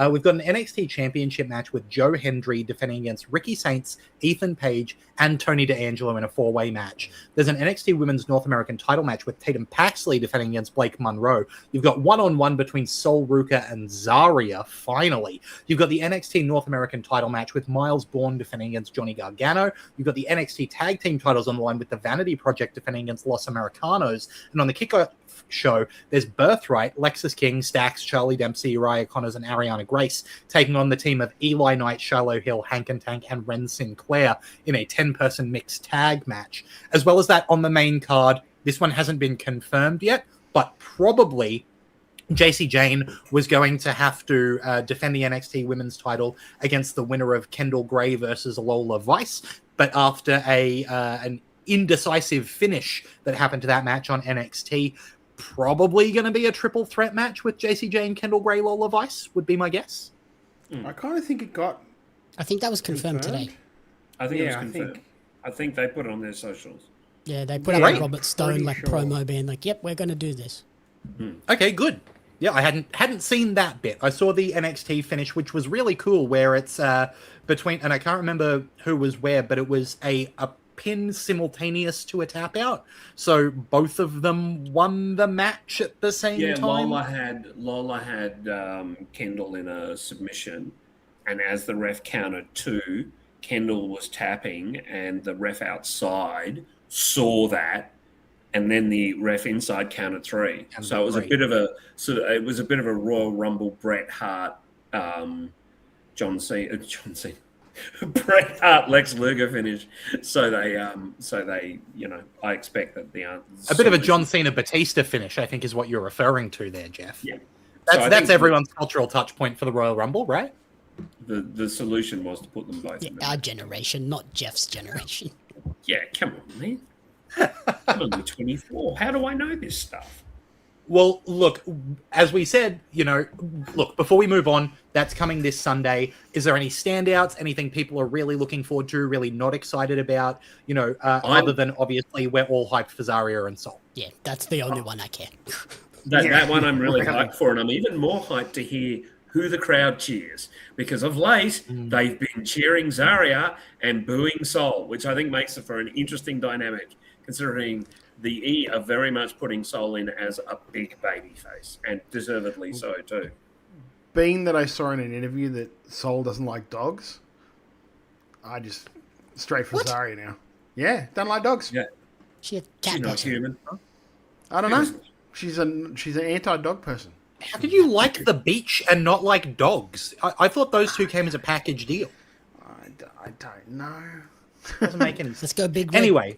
We've got an NXT championship match with Joe Hendry defending against Ricky Saints, Ethan Page, and Tony D'Angelo in a 4-way match. There's an NXT Women's North American title match with Tatum Paxley defending against Blake Monroe. You've got one-on-one between Sol Ruka and Zarya, finally. You've got the NXT North American title match with Miles Bourne defending against Johnny Gargano. You've got the NXT tag team titles on the line with the Vanity Project defending against Los Americanos. And on the kickoff show, there's Birthright, Lexus King, Stax, Charlie Dempsey, Uriah Connors, and Ariana Grace taking on the team of Eli Knight, Shiloh Hill, Hank and Tank, and Ren Sinclair in a 10-person mixed tag match. As well as that, on the main card, this one hasn't been confirmed yet, but probably JC Jane was going to have to defend the NXT Women's title against the winner of Kendall Gray versus Lola Vice, but after an indecisive finish that happened to that match on NXT, probably going to be a triple threat match with JC Jane, Kendall Gray, Lola Vice, would be my guess. I kind of think it got... I think that was confirmed today. I think it was confirmed. I think they put it on their socials. Yeah, they put up a Robert Stone promo being like, "Yep, we're going to do this." Okay, good. Yeah, I hadn't seen that bit. I saw the NXT finish, which was really cool, where it's between, and I can't remember who was where, but it was a pin simultaneous to a tap out. So both of them won the match at the same time. Lola had Kendall in a submission, and as the ref counted 2, Kendall was tapping, and the ref outside saw that, and then the ref inside counted 3. So it was a bit of a Royal Rumble Bret Hart, John Cena, Bret Hart Lex Luger finish. So they, I expect that a bit of a John Cena Batista finish, I think, is what you're referring to there, Jeff. Yeah, that's everyone's cultural touch point for the Royal Rumble, right? The solution was to put them both. Yeah, our generation, not Jeff's generation. Yeah, come on, man. I'm only 24. How do I know this stuff? Well, look, as we said, before we move on, that's coming this Sunday. Is there any standouts, anything people are really looking forward to, really not excited about, other than obviously we're all hyped for Zarya and Sol? Yeah, that's the only one I care. That one I'm really hyped for, and I'm even more hyped to hear who the crowd cheers, because of late they've been cheering Zarya and booing Sol, which I think makes it for an interesting dynamic, considering the E are very much putting Sol in as a big baby face, and deservedly so too. Being that I saw in an interview that Sol doesn't like dogs, I just straight for Zarya now. Yeah, don't like dogs. Yeah, she's not human. I don't know. She's an anti-dog person. How could you like the beach and not like dogs? I thought those two came as a package deal. I don't know. Doesn't make any sense. Let's go big. Anyway.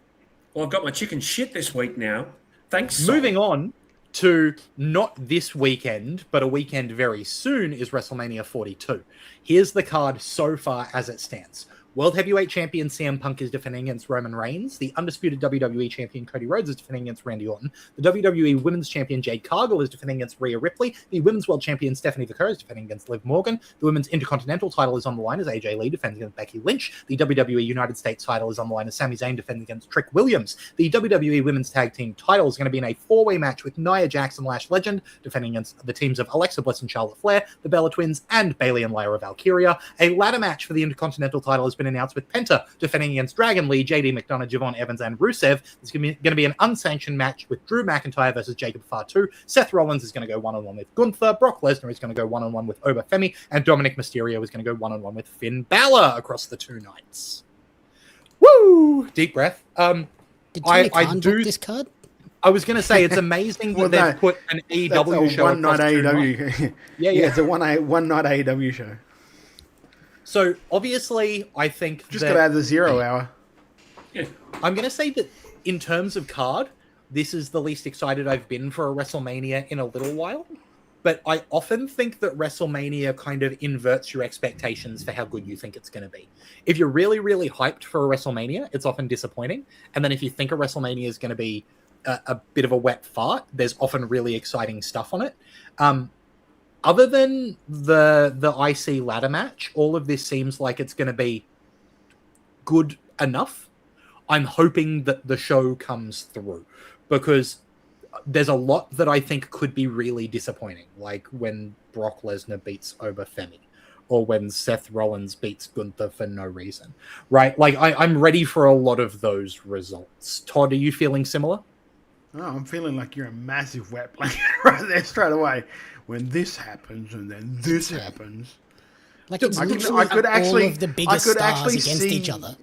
Well, I've got my chicken shit this week now. Thanks, Sol. Moving on to not this weekend, but a weekend very soon is WrestleMania 42. Here's the card so far as it stands. World Heavyweight Champion CM Punk is defending against Roman Reigns. The undisputed WWE Champion Cody Rhodes is defending against Randy Orton. The WWE Women's Champion Jade Cargill is defending against Rhea Ripley. The Women's World Champion Stephanie Vaquer is defending against Liv Morgan. The Women's Intercontinental title is on the line as AJ Lee defends against Becky Lynch. The WWE United States title is on the line as Sami Zayn defends against Trick Williams. The WWE Women's Tag Team title is going to be in a 4-way match with Nia Jax and Lash Legend defending against the teams of Alexa Bliss and Charlotte Flair, the Bella Twins, and Bayley and Lyra Valkyria. A ladder match for the Intercontinental title has been announced with Penta defending against Dragon Lee, JD McDonough, Javon Evans, and Rusev. There's going to be an unsanctioned match with Drew McIntyre versus Jacob Fatu. Seth Rollins is going to go one-on-one with Gunther. Brock Lesnar is going to go one-on-one with Oba Femi. And Dominic Mysterio is going to go one-on-one with Finn Balor across the 2 nights. Woo! Deep breath. Did Tony Khan book this card? I was going to say, it's amazing that they've put an AEW show across 2 nights. Yeah, it's a one-night AEW show. So, obviously, I think just got to add the 0 hour. Yeah. I'm going to say that in terms of card, this is the least excited I've been for a WrestleMania in a little while. But I often think that WrestleMania kind of inverts your expectations for how good you think it's going to be. If you're really, really hyped for a WrestleMania, it's often disappointing. And then if you think a WrestleMania is going to be a bit of a wet fart, there's often really exciting stuff on it. Other than the IC ladder match, all of this seems like it's going to be good enough. I'm hoping that the show comes through, because there's a lot that I think could be really disappointing, like when Brock Lesnar beats Oba Femi, or when Seth Rollins beats Gunther for no reason, right? Like, I'm ready for a lot of those results. Todd, are you feeling similar? Oh, I'm feeling like you're a massive wet blanket right there straight away. When this happens and then this happens. Like, it's I could actually, all of the biggest stars against each other.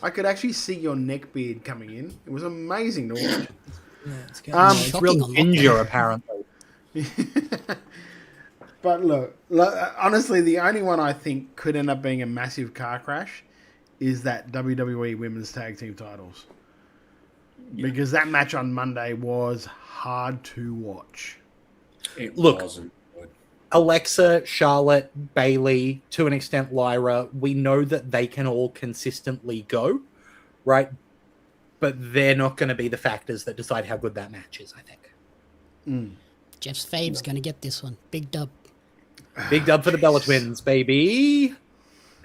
I could actually see your neck beard coming in. It was amazing to watch. Yeah, it's real ginger, apparently. But look, honestly, the only one I think could end up being a massive car crash is that WWE Women's Tag Team titles. Yeah. Because that match on Monday was hard to watch. It Look, wasn't good. Alexa, Charlotte, Bailey, to an extent Lyra, we know that they can all consistently go, right? But they're not going to be the factors that decide how good that match is, I think. Jeff's fave's going to get this one. Big dub. Big dub for the Bella Twins, baby.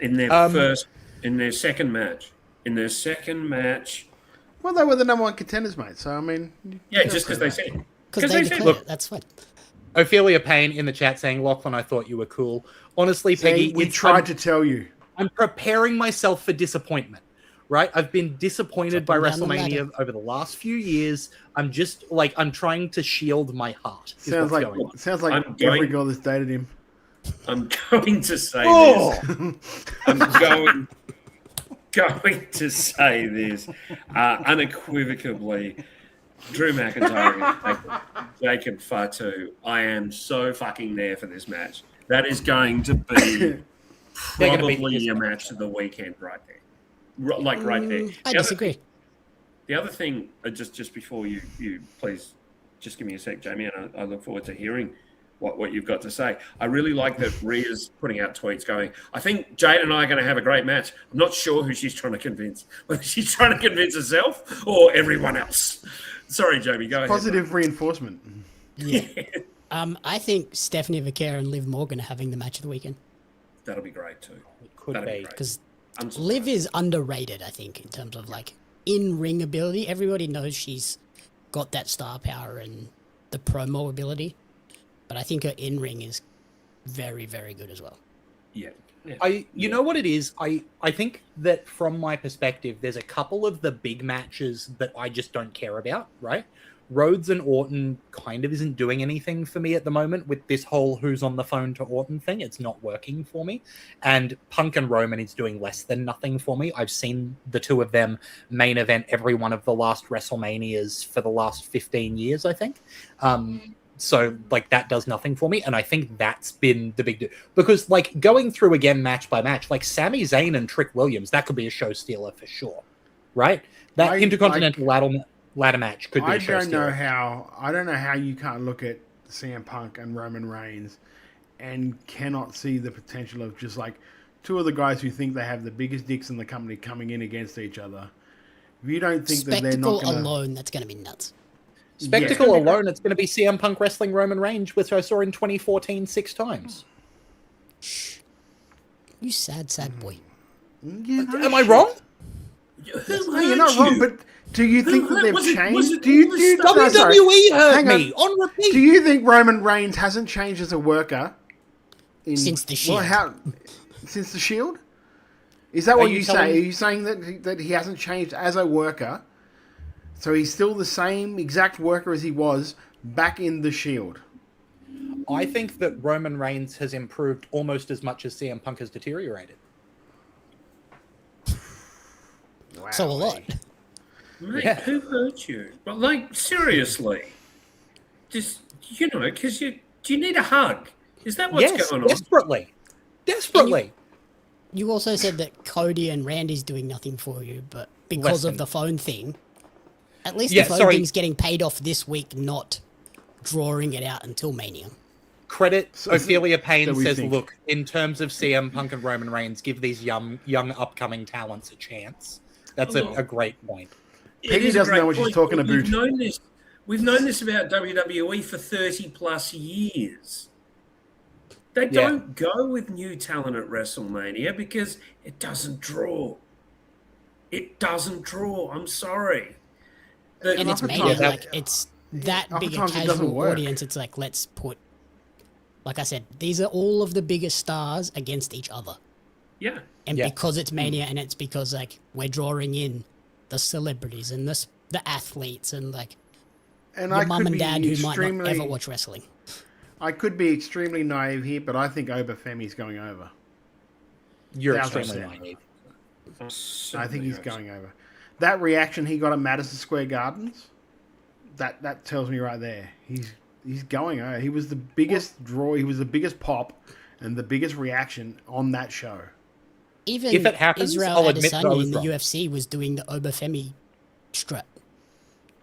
In their second match. Well, they were the number one contenders, mate. So I mean, Yeah, just because they said. Because they declared it. That's fine. Ophelia Payne in the chat saying, Lachlan, I thought you were cool. Honestly, Peggy, we tried to tell you. I'm preparing myself for disappointment, right? I've been disappointed by WrestleMania over the last few years. I'm just I'm trying to shield my heart. Sounds like every girl that's dated him. I'm going to say this. I'm going to say this unequivocally. Drew McIntyre and Jacob Fatu. I am so fucking there for this match. That is going to be probably a match of the weekend right there. Right there. I disagree. The other thing, just before you please just give me a sec, Jamie, and I look forward to hearing what you've got to say. I really like that Rhea's putting out tweets going, I think Jade and I are going to have a great match. I'm not sure who she's trying to convince. Whether she's trying to convince herself or everyone else. Sorry, Jamie, go ahead. Positive reinforcement. Yeah. I think Stephanie Vaquer and Liv Morgan are having the match of the weekend. That'll be great too. Could be. Because Liv is underrated, I think, in terms of in-ring ability. Everybody knows she's got that star power and the promo ability. But I think her in-ring is very, very good as well. Yeah. You know what it is? I think that from my perspective, there's a couple of the big matches that I just don't care about, right? Rhodes and Orton kind of isn't doing anything for me at the moment with this whole who's on the phone to Orton thing. It's not working for me. And Punk and Roman is doing less than nothing for me. I've seen the two of them main event every one of the last WrestleManias for the last 15 years, I think. So that does nothing for me, and I think that's been the big because going through again match by match, Sami Zayn and Trick Williams, that could be a show stealer for sure, right? That Intercontinental ladder match could be a show stealer. I don't know how you can't look at CM Punk and Roman Reigns and cannot see the potential of just two of the guys who think they have the biggest dicks in the company coming in against each other. If you don't think that they're not going alone, that's going to be nuts. Spectacle alone, it's going to be CM Punk wrestling Roman Reigns, which I saw in 2014 6 times. You sad boy. Am I wrong? No, you're not wrong, but do you think that they've changed? WWE heard me on repeat. Do you think Roman Reigns hasn't changed as a worker since the Shield? Since the Shield? Is that what you say? Are you saying that he hasn't changed as a worker? So he's still the same exact worker as he was back in the Shield? I think that Roman Reigns has improved almost as much as CM Punk has deteriorated. Wow. So a lot. Mate, who hurt you? But seriously. Just, because do you need a hug? Is that what's going on? Desperately. You also said that Cody and Randy's doing nothing for you, but because of the phone thing, at least the phone thing's getting paid off this week, not drawing it out until Mania. Credit Ophelia Payne says, look, in terms of CM Punk and Roman Reigns, give these young upcoming talents a chance. That's a great point. Peggy doesn't know what she's talking about. We've known this about WWE for 30 plus years. They don't go with new talent at WrestleMania because it doesn't draw. It doesn't draw. I'm sorry. And it's Mania. It's that big a casual audience. It's let's put, like I said, these are all of the biggest stars against each other. Yeah. And because it's Mania and it's because we're drawing in the celebrities and the athletes and your mum and dad who might not ever watch wrestling. I could be extremely naive here, but I think Obafemi's going over. You're extremely naive. I think he's going over. That reaction he got at Madison Square Gardens, that tells me right there. He's going over. He was the biggest draw. He was the biggest pop and the biggest reaction on that show. Even if it happens, Israel I'll admit Adesanya in the UFC was doing the Obafemi strut.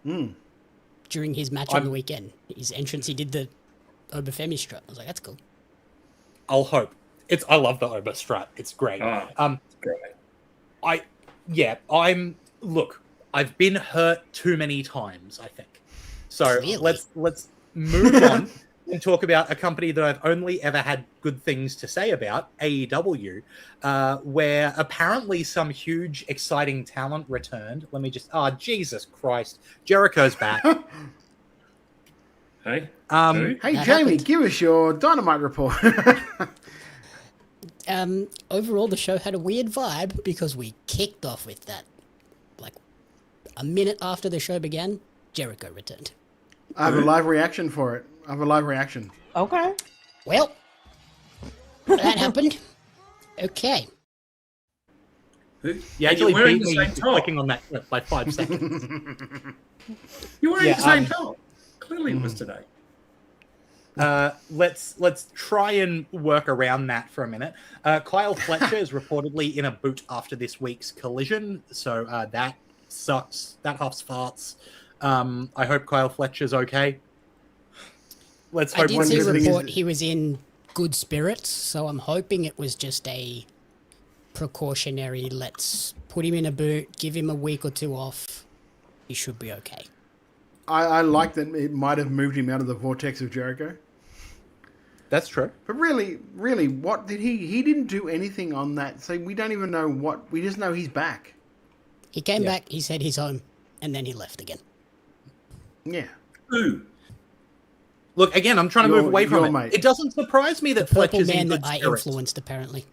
During his match on the weekend. His entrance, he did the Obafemi strut. I was like, that's cool. I'll hope. I love the Oba strut. It's great. Great. Look, I've been hurt too many times, I think. So Clearly. let's move on and talk about a company that I've only ever had good things to say about, AEW, where apparently some huge, exciting talent returned. Let me just... Jesus Christ. Jericho's back. Hey? Hey, That Jamie, happened. give us your Dynamite report. Overall, the show had a weird vibe because we kicked off with that. Like, a minute after the show began, Jericho returned. I have a live reaction for it. Okay. Well, that happened. Okay. Who? You And you're actually wearing beat the me same top. clicking on that clip by 5 seconds. You're wearing Yeah, the same top. Clearly it was today. Let's try and work around that for a minute. Kyle Fletcher is reportedly in a boot after this week's collision, so that sucks. That huffs farts. I hope Kyle Fletcher's okay. Let's I hope. did see a the thing report is- he was in good spirits, so I'm hoping it was just a precautionary, let's put him in a boot, give him a week or two off. He should be okay. I like that it might have moved him out of the vortex of Jericho. That's true. But really, what did he didn't do anything on that. So we don't even know what. We just know he's back. He came back, he said he's home, and then he left again. Yeah. Who? Look, again, I'm trying to move away from your it. mate. It doesn't surprise me that Purple Fletcher's man in good that I spirits. influenced, apparently.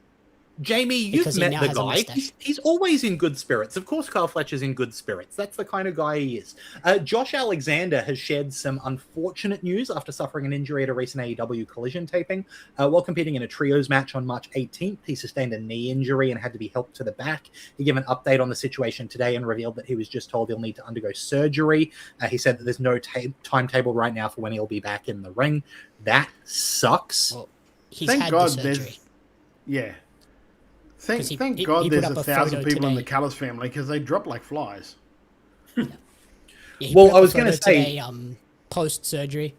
Jamie, you've Because he met now the has a guy. mustache. He's always in good spirits. Of course, Kyle Fletcher's in good spirits. That's the kind of guy he is. Josh Alexander has shared some unfortunate news after suffering an injury at a recent AEW collision taping. While competing in a trios match on March 18th, he sustained a knee injury and had to be helped to the back. He gave an update on the situation today and revealed that he was just told he'll need to undergo surgery. He said that there's no timetable right now for when he'll be back in the ring. That sucks. Well, he's Thank had God the there's. surgery. Yeah. 'Cause he Thank put God there's up a 1,000 photo people in the today. Callis family because they drop like flies. Yeah, he Well, put up I a was gonna photo say- today, post-surgery,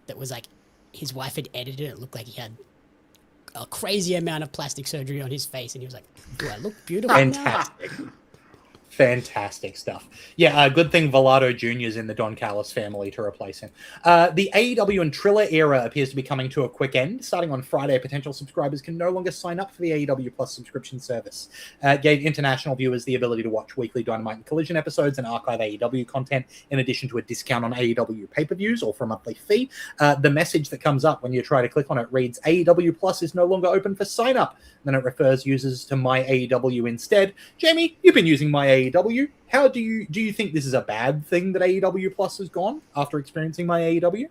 that was like, his wife had edited it. It looked like he had a crazy amount of plastic surgery on his face, and he was like, do I look beautiful now? Fantastic. Fantastic stuff. Yeah, good thing Velado Jr. is in the Don Callis family to replace him. The AEW and Triller era appears to be coming to a quick end. Starting on Friday, potential subscribers can no longer sign up for the AEW Plus subscription service. It gave international viewers the ability to watch weekly Dynamite and Collision episodes and archive AEW content, in addition to a discount on AEW pay-per-views or for a monthly fee. The message that comes up when you try to click on it reads, AEW Plus is no longer open for sign-up. Then it refers users to My AEW instead. Jamie, you've been using My AEW. How do you think this is a bad thing that AEW Plus has gone after experiencing My AEW?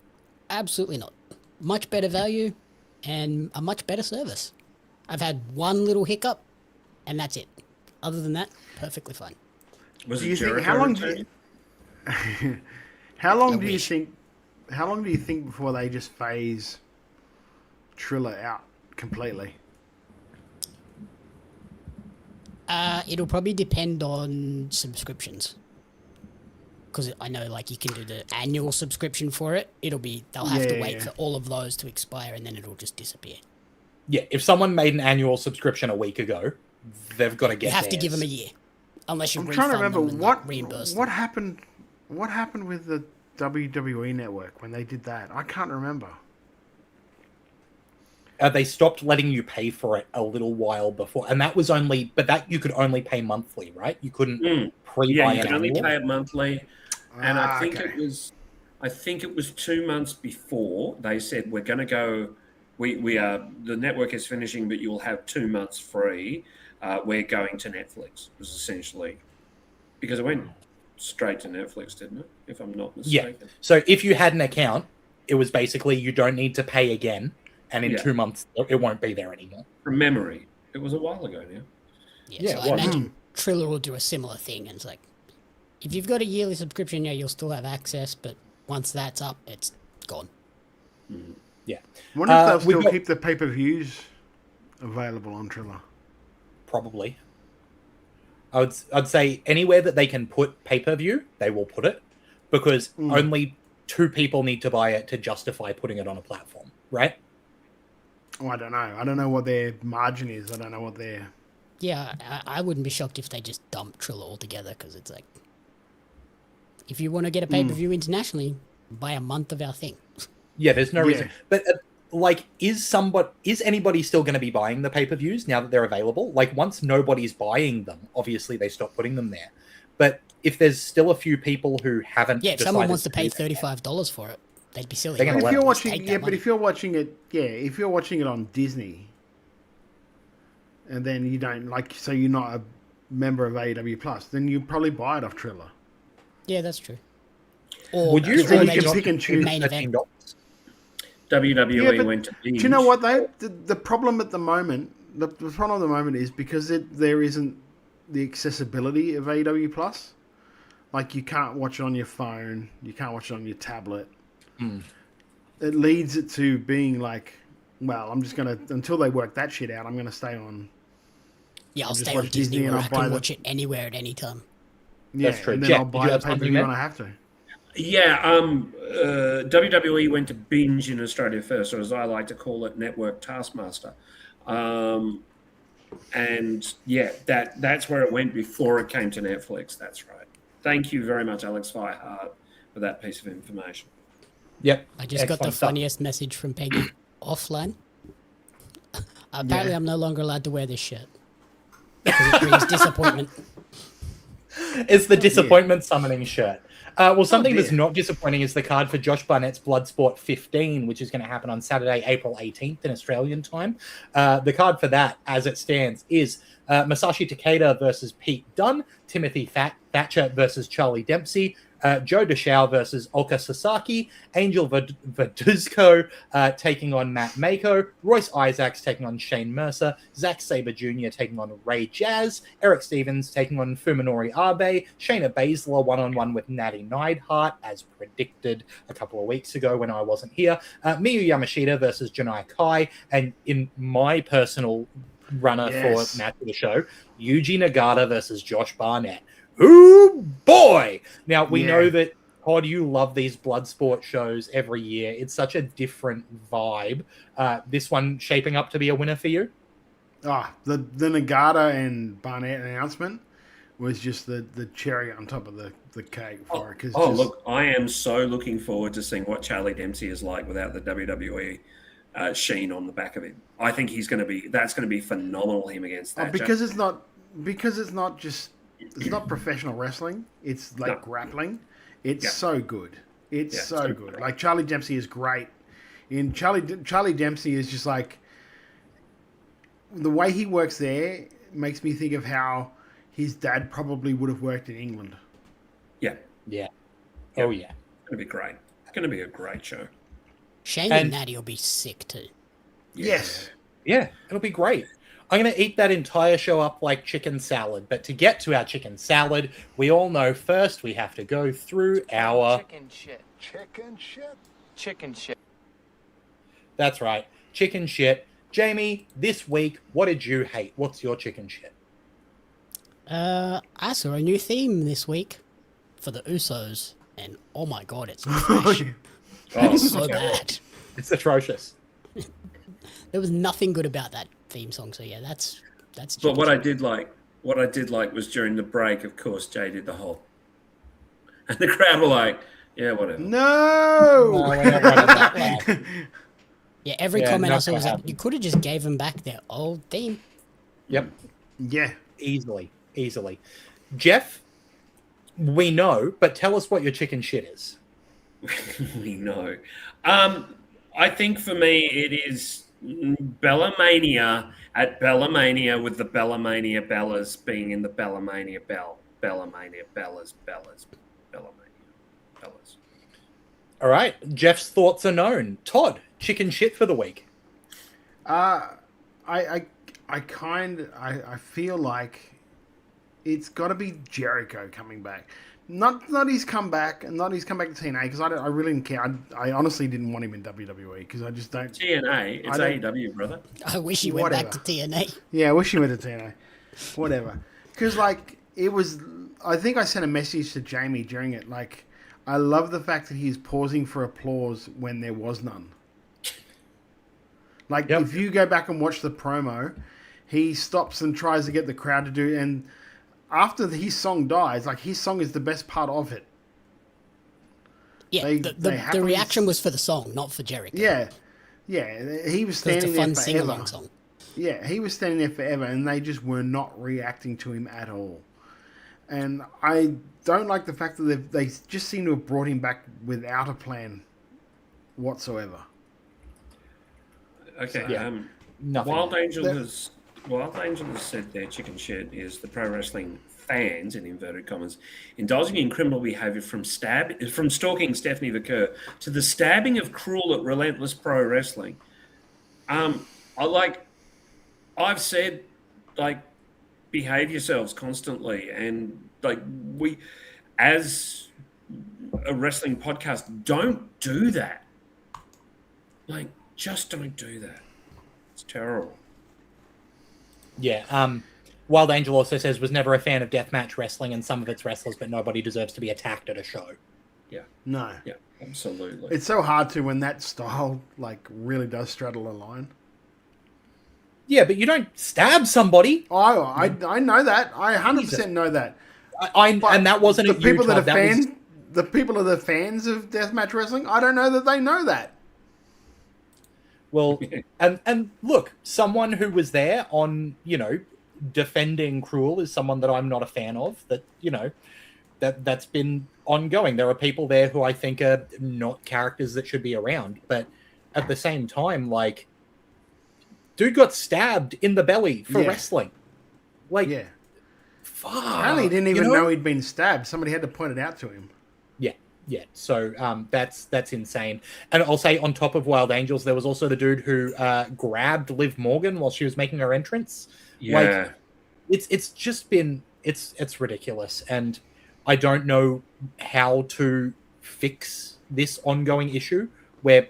Absolutely not. Much better value and a much better service. I've had one little hiccup, and that's it. Other than that, perfectly fine. Was Do it you think? Jericho How long do returning? you? How long I do you wish. think? How long do you think before they just phase Triller out completely? It'll probably depend on subscriptions. Because I know, like, you can do the annual subscription for it. They'll have to wait for all of those to expire, and then it'll just disappear. Yeah, if someone made an annual subscription a week ago, they've got to get You have to theirs. give them a year, unless you I'm trying to refund remember them and, what reimburse what them. happened. What happened with the WWE Network when they did that? I can't remember. They stopped letting you pay for it a little while before, and that was only, but that you could only pay monthly, right? You couldn't pre-buy Yeah, you an can only annual. pay it monthly, and I think okay. it was 2 months before they said we're going to go. We are the network is finishing, but you'll have 2 months free. We're going to Netflix. Was essentially because it went straight to Netflix, didn't it? If I'm not mistaken. Yeah. So if you had an account, it was basically you don't need to pay again, and in 2 months it won't be there anymore. From memory, it was a while ago now. Yeah, so I imagine Triller will do a similar thing. And it's like, if you've got a yearly subscription, yeah, you'll still have access, but once that's up, it's gone. Yeah. I wonder if they'll we've still got- keep the pay-per-views available on Triller. Probably. I'd say anywhere that they can put pay-per-view, they will put it, because only 2 people need to buy it to justify putting it on a platform, right? Oh, I don't know. I don't know what their margin is. I don't know what their... Yeah, I wouldn't be shocked if they just dump Triller altogether, because it's like, if you want to get a pay-per-view internationally, buy a month of our thing. Yeah, there's no reason. But like, is anybody still going to be buying the pay-per-views now that they're available? Like, once nobody's buying them, obviously they stop putting them there. But if there's still a few people who haven't, if someone wants to pay $35 for it, they'd be silly. But if you're watching, if you're watching it on Disney, and then you don't like, so you're not a member of AEW Plus, then you probably buy it off Triller. Yeah, that's true. Or would you pick and choose main event? WWE went to binge. Do you know what though? The problem at the moment, the problem at the moment is because there isn't the accessibility of AEW Plus. Like, you can't watch it on your phone, you can't watch it on your tablet. It leads it to being like, well, I'm just gonna, until they work that shit out, I'm gonna stay on. Yeah, I'll stay on Disney where I can watch it anywhere at any time. Yeah, that's true. And then I'll buy the pay-per-view when I have to. Yeah, WWE went to binge in Australia first, or as I like to call it, Network Taskmaster. And yeah, that's where it went before it came to Netflix. That's right. Thank you very much, Alex Firehart, for that piece of information. Yep. I just got the funniest message from Peggy offline. Apparently, I'm no longer allowed to wear this shirt because it brings disappointment. It's the disappointment summoning shirt. Well, something that's not disappointing is the card for Josh Barnett's Bloodsport 15, which is going to happen on Saturday, April 18th in Australian time. The card for that, as it stands, is Masashi Takeda versus Pete Dunne, Timothy Thatcher versus Charlie Dempsey, Joe DeShao versus Oka Sasaki, Angel Verduzco taking on Matt Mako, Royce Isaacs taking on Shane Mercer, Zack Sabre Jr. taking on Ray Jazz, Eric Stevens taking on Fuminori Abe, Shayna Baszler one-on-one with Natty Neidhart, as predicted a couple of weeks ago when I wasn't here, Miyu Yamashita versus Janai Kai, and in my personal runner for match of the show, Yuji Nagata versus Josh Barnett. Oh boy! Now we know that, Todd, you love these Bloodsport shows every year. It's such a different vibe. This one shaping up to be a winner for you? The Nagata and Barnett announcement was just the cherry on top of the cake for it. Look, I am so looking forward to seeing what Charlie Dempsey is like without the WWE sheen on the back of him. I think that's going to be phenomenal, him against that. Because it's not professional wrestling. It's like grappling. It's so good. It's so good. Like, Charlie Dempsey is great. And Charlie Dempsey is just like, the way he works there makes me think of how his dad probably would have worked in England. Yeah. Yeah. Oh, yeah. It's going to be great. It's going to be a great show. Shane and Natty will be sick too. Yes. Yeah, it'll be great. I'm going to eat that entire show up like chicken salad. But to get to our chicken salad, we all know first we have to go through our... Chicken shit. Chicken shit? Chicken shit. That's right. Chicken shit. Jamie, this week, what did you hate? What's your chicken shit? I saw a new theme this week for the Usos. And oh my god, it's trash. It's so bad. It's atrocious. There was nothing good about that theme song, so yeah, that's. But what I did like was during the break, of course, Jay did the whole, and the crowd were like, "Yeah, whatever." No. Yeah, every comment I saw was like, you could have just gave them back their old theme. Yep. Yeah. Easily. Jeff, we know, but tell us what your chicken shit is. We know. I think for me it is Bellamania at Bellamania, with the Bellamania Bellas being in the Bellamania Bellamania Bellas. All right. Jeff's thoughts are known. Todd, chicken shit for the week. I feel like it's got to be Jericho coming back. Not his comeback, and not his comeback to TNA, because I really didn't care. I honestly didn't want him in WWE because I just don't. TNA, it's AEW, brother. I wish he went back to TNA. Yeah, I wish he went to TNA. Whatever, because like it was. I think I sent a message to Jamie during it. Like, I love the fact that he's pausing for applause when there was none. Like, if you go back and watch the promo, he stops and tries to get the crowd to do, and after his song dies, like, his song is the best part of it. Yeah, the reaction was for the song, not for Jericho. Yeah, yeah, he was standing there forever. Sing-along song. Yeah, he was standing there forever, and they just were not reacting to him at all. And I don't like the fact that they just seem to have brought him back without a plan whatsoever. Okay, So, Wild Angel has said their chicken shit is the pro wrestling fans, in inverted commas, indulging in criminal behaviour from stalking Stephanie Vaquer to the stabbing of Cruel at Relentless Pro Wrestling. I've said, like, behave yourselves constantly, and like, we, as a wrestling podcast, don't do that. Like, just don't do that. It's terrible. Yeah. Wild Angel also says was never a fan of deathmatch wrestling and some of its wrestlers, but nobody deserves to be attacked at a show. Yeah. No. Yeah, absolutely. It's so hard to when that style, like, really does straddle a line. Yeah, but you don't stab somebody. Oh, I know that. I 100% know that. And that wasn't the a people Utah, that are fans. The people that are fans of deathmatch wrestling, I don't know that they know that. Well, and look, someone who was there on, defending Cruel is someone that I'm not a fan of. That, that's been ongoing. There are people there who I think are not characters that should be around. But at the same time, like, dude got stabbed in the belly for wrestling. Like, fuck. Apparently he didn't even know he'd been stabbed. Somebody had to point it out to him. Yeah, so that's insane. And I'll say, on top of Wild Angels, there was also the dude who grabbed Liv Morgan while she was making her entrance. Yeah, like, it's just been it's ridiculous, and I don't know how to fix this ongoing issue where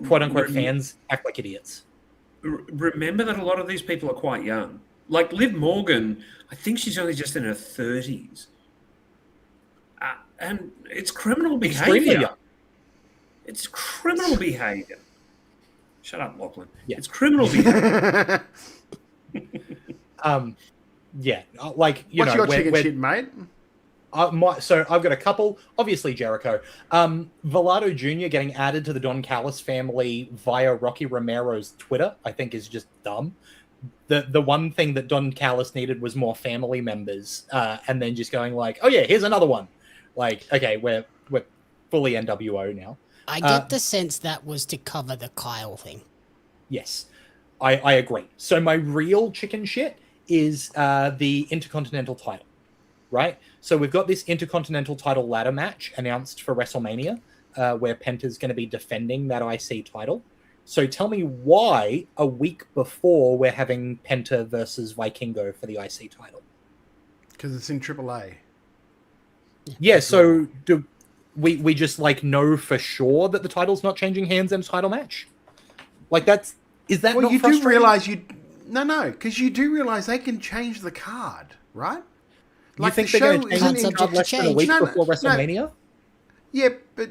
quote unquote fans act like idiots. Remember that a lot of these people are quite young. Like Liv Morgan, I think she's only just in her 30s. And it's criminal behavior. It's criminal behavior. Shut up, Lachlan. Yeah. It's criminal behavior. Yeah, like, What's your chicken shit, mate? So I've got a couple. Obviously, Jericho. Velado Jr. getting added to the Don Callis family via Rocky Romero's Twitter, I think, is just dumb. The one thing that Don Callis needed was more family members, and then just going like, oh yeah, here's another one. Like, okay, we're fully NWO now. I get the sense that was to cover the Kyle thing. Yes, I agree. So my real chicken shit is the Intercontinental title, right? So we've got this Intercontinental title ladder match announced for WrestleMania, where Penta's going to be defending that IC title. So tell me why a week before we're having Penta versus Vikingo for the IC title. Because it's in AAA. Yeah, so do we just like know for sure that the title's not changing hands in a title match? Like is that well, not you frustrating? do realize because you do realize they can change the card, right? Like, you think they're going to change the card less than a week before WrestleMania? No. Yeah, but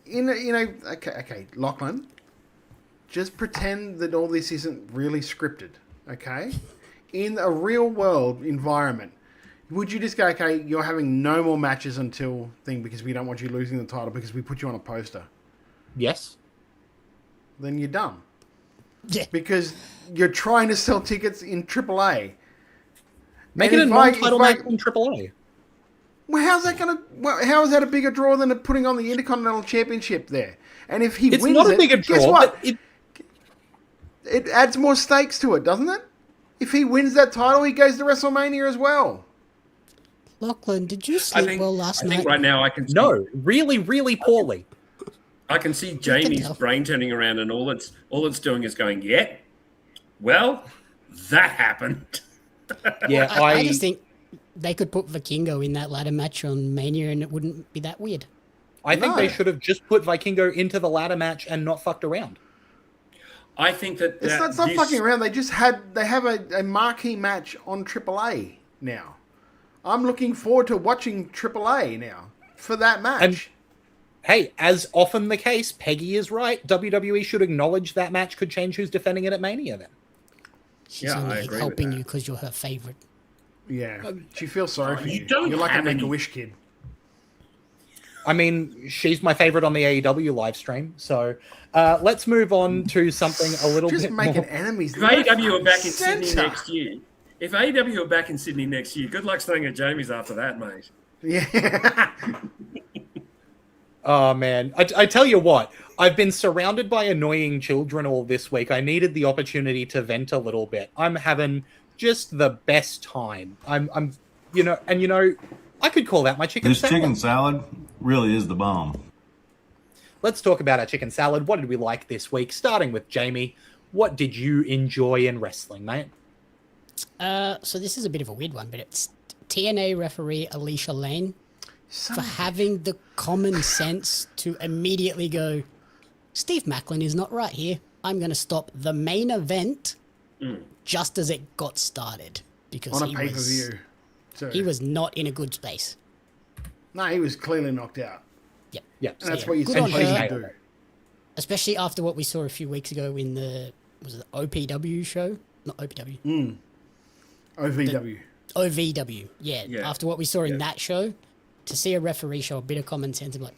okay, Lachlan, just pretend that all this isn't really scripted, okay? In a real world environment, would you just go, okay, you're having no more matches until thing because we don't want you losing the title because we put you on a poster? Yes. Then you're dumb. Yeah. Because you're trying to sell tickets in AAA. Make it a non-title match in AAA. Well, how's that going to? Well, how is that a bigger draw than putting on the Intercontinental Championship there? And if he wins it, not a bigger draw, guess what? But it adds more stakes to it, doesn't it? If he wins that title, he goes to WrestleMania as well. Lachlan, did you sleep well last night? I think right now I can see, No, really, really poorly. I can see Jamie's brain turning around, and all it's doing is going, yeah, well, that happened. Yeah, I just think they could put Vikingo in that ladder match on Mania and it wouldn't be that weird. I think they should have just put Vikingo into the ladder match and not fucked around. I think that it's not fucking around. They have a marquee match on AAA now. I'm looking forward to watching AAA now. for that match. And hey, as often the case, Peggy is right. WWE should acknowledge that match could change who's defending it at Mania then. She's only helping you because you're her favorite. Yeah, she feels sorry for you. don't You're like a have any- Make-A-Wish kid. I mean, she's my favorite on the AEW live stream. So let's move on to something a little Just bit making more. enemies. If AEW are back in Center. Sydney next year, good luck staying at Jamie's after that, mate. Yeah. Oh, man. I tell you what, I've been surrounded by annoying children all this week. I needed the opportunity to vent a little bit. I'm having just the best time. I'm I could call that my chicken This salad. chicken salad really is the bomb. Let's talk about our chicken salad. What did we like this week? Starting with Jamie, what did you enjoy in wrestling, mate? So this is a bit of a weird one, but it's TNA referee Alicia Lane for having the common sense to immediately go, Steve Macklin is not right here. I'm going to stop the main event just as it got started. Because On a pay-per-view. He was not in a good space. No, he was clearly knocked out. Yep. Yep. And that's what you good on said her, to do. especially after what we saw a few weeks ago in the OPW show? Not OPW. OVW. OVW. Yeah. After what we saw in that show, to see a referee show a bit of common sense and be like,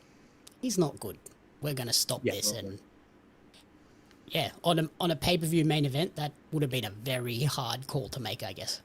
he's not good. We're going to stop this. And yeah, on a pay-per-view main event, that would have been a very hard call to make, I guess.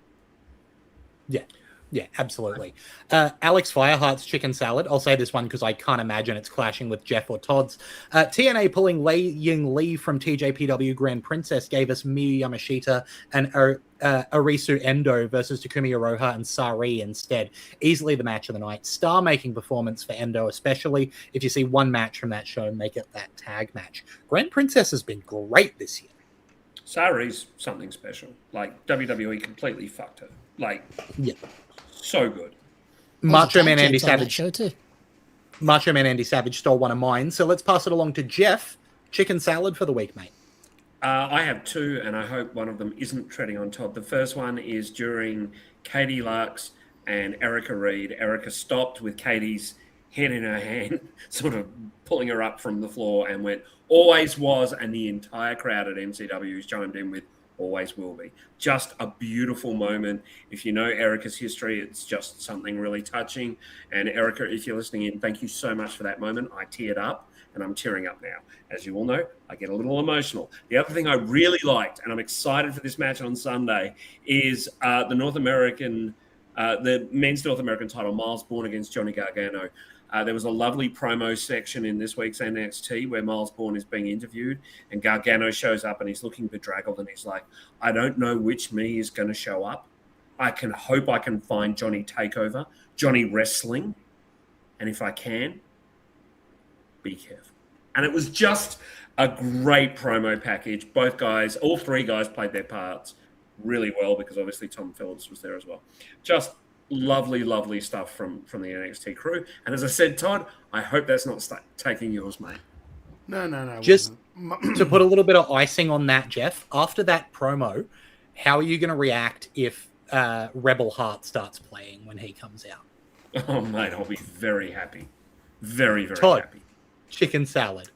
Yeah, absolutely. Alex Fireheart's chicken salad. I'll say this one because I can't imagine it's clashing with Jeff or Todd's. TNA pulling Lei Ying Lee from TJPW Grand Princess gave us Miyu Yamashita and Arisu Endo versus Takumi Iroha and Sari instead. Easily the match of the night. Star-making performance for Endo, especially if you see one match from that show and make it that tag match. Grand Princess has been great this year. Sari's something special. Like, WWE completely fucked her. Like, so good. Macho Man Andy Champs on that Savage. show too. Macho Man Andy Savage stole one of mine, so let's pass it along to Jeff. Chicken salad for the week, mate. I have two, and I hope one of them isn't treading on Todd. The first one is during Katie Lux and Erica Reed. Erica stopped with Katie's head in her hand, sort of pulling her up from the floor, and went, always was, and the entire crowd at MCW chimed in with, always will be. Just a beautiful moment. If you know Erica's history, it's just something really touching. And Erica, if you're listening in, thank you so much for that moment. I teared up, and I'm tearing up now. As you all know, I get a little emotional. The other thing I really liked, and I'm excited for this match on Sunday, is the men's North American title, Miles Bourne against Johnny Gargano. There was a lovely promo section in this week's NXT where Miles Bourne is being interviewed and Gargano shows up and he's looking bedraggled and he's like, I don't know which me is going to show up. I can hope I can find Johnny Takeover, Johnny Wrestling, and if I can, be careful. And it was just a great promo package. Both guys, all three guys played their parts really well because obviously Tom Phillips was there as well. Just lovely stuff from the NXT crew. And as I said, Todd, I hope that's not taking yours, mate. No. Just to put a little bit of icing on that, Jeff, after that promo, how are you going to react if Rebel Heart starts playing when he comes out? Oh, mate, I'll be very happy. Very Todd, happy. Chicken salad.